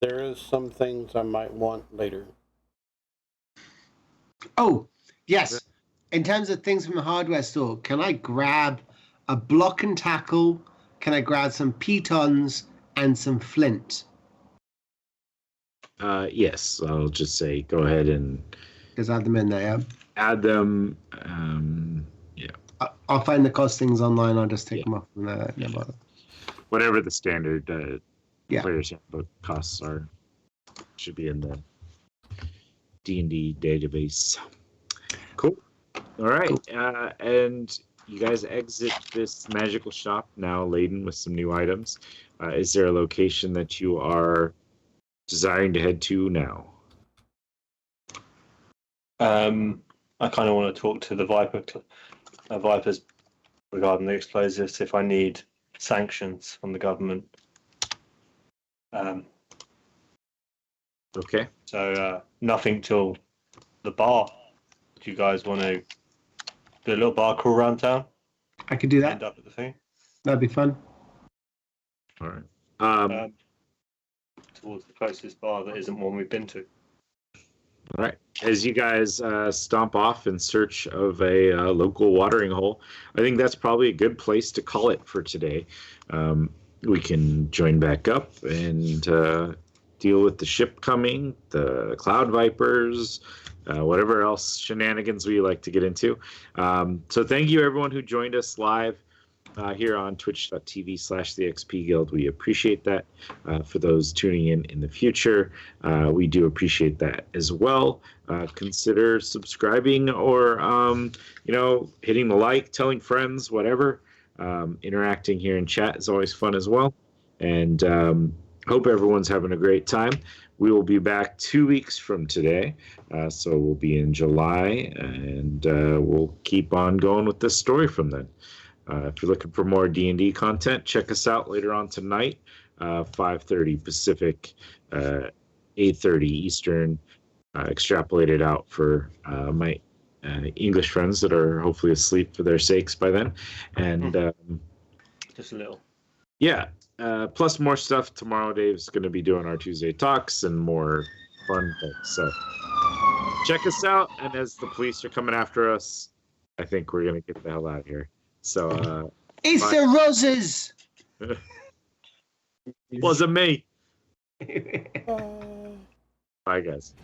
There is some things I might want later.
Oh, yes. In terms of things from the hardware store, can I grab a block and tackle? Can I grab some pitons and some flint?
Yes, I'll just say go ahead and
Just add them in there, yeah?
add them.
I'll find the costings online. I'll just take
Yeah.
them off from there. No bother.
Whatever the standard
Yeah.
player's handbook costs are, should be in the D&D database. Cool. All right.
Cool.
And you guys exit this magical shop now laden with some new items. Is there a location that you are desiring to head to now?
I kind of want to talk to the Vipers regarding the explosives if I need sanctions from the government.
Okay.
So nothing till the bar. Do you guys want to do a little bar crawl around town?
I could do that.
End up at the thing.
That'd be fun.
All right.
Towards the closest bar that isn't one we've been to.
All right. As you guys stomp off in search of a local watering hole, I think that's probably a good place to call it for today. We can join back up and deal with the ship coming, the Cloud Vipers, whatever else shenanigans we like to get into. So thank you, everyone who joined us live here on twitch.tv/the XP Guild. We appreciate that. For those tuning in the future, we do appreciate that as well. Consider subscribing or, hitting the like, telling friends, whatever. Interacting here in chat is always fun as well. And hope everyone's having a great time. We will be back 2 weeks from today. So we'll be in July, and we'll keep on going with this story from then. If you're looking for more D&D content, check us out later on tonight, 5:30 Pacific, 8:30 Eastern, extrapolated out for my English friends that are hopefully asleep for their sakes by then. And
Just a little.
yeah, plus more stuff. Tomorrow Dave's going to be doing our Tuesday talks and more fun things. So check us out. And as the police are coming after us, I think we're going to get the hell out of here. So,
Easter roses!
wasn't me. Bye, guys.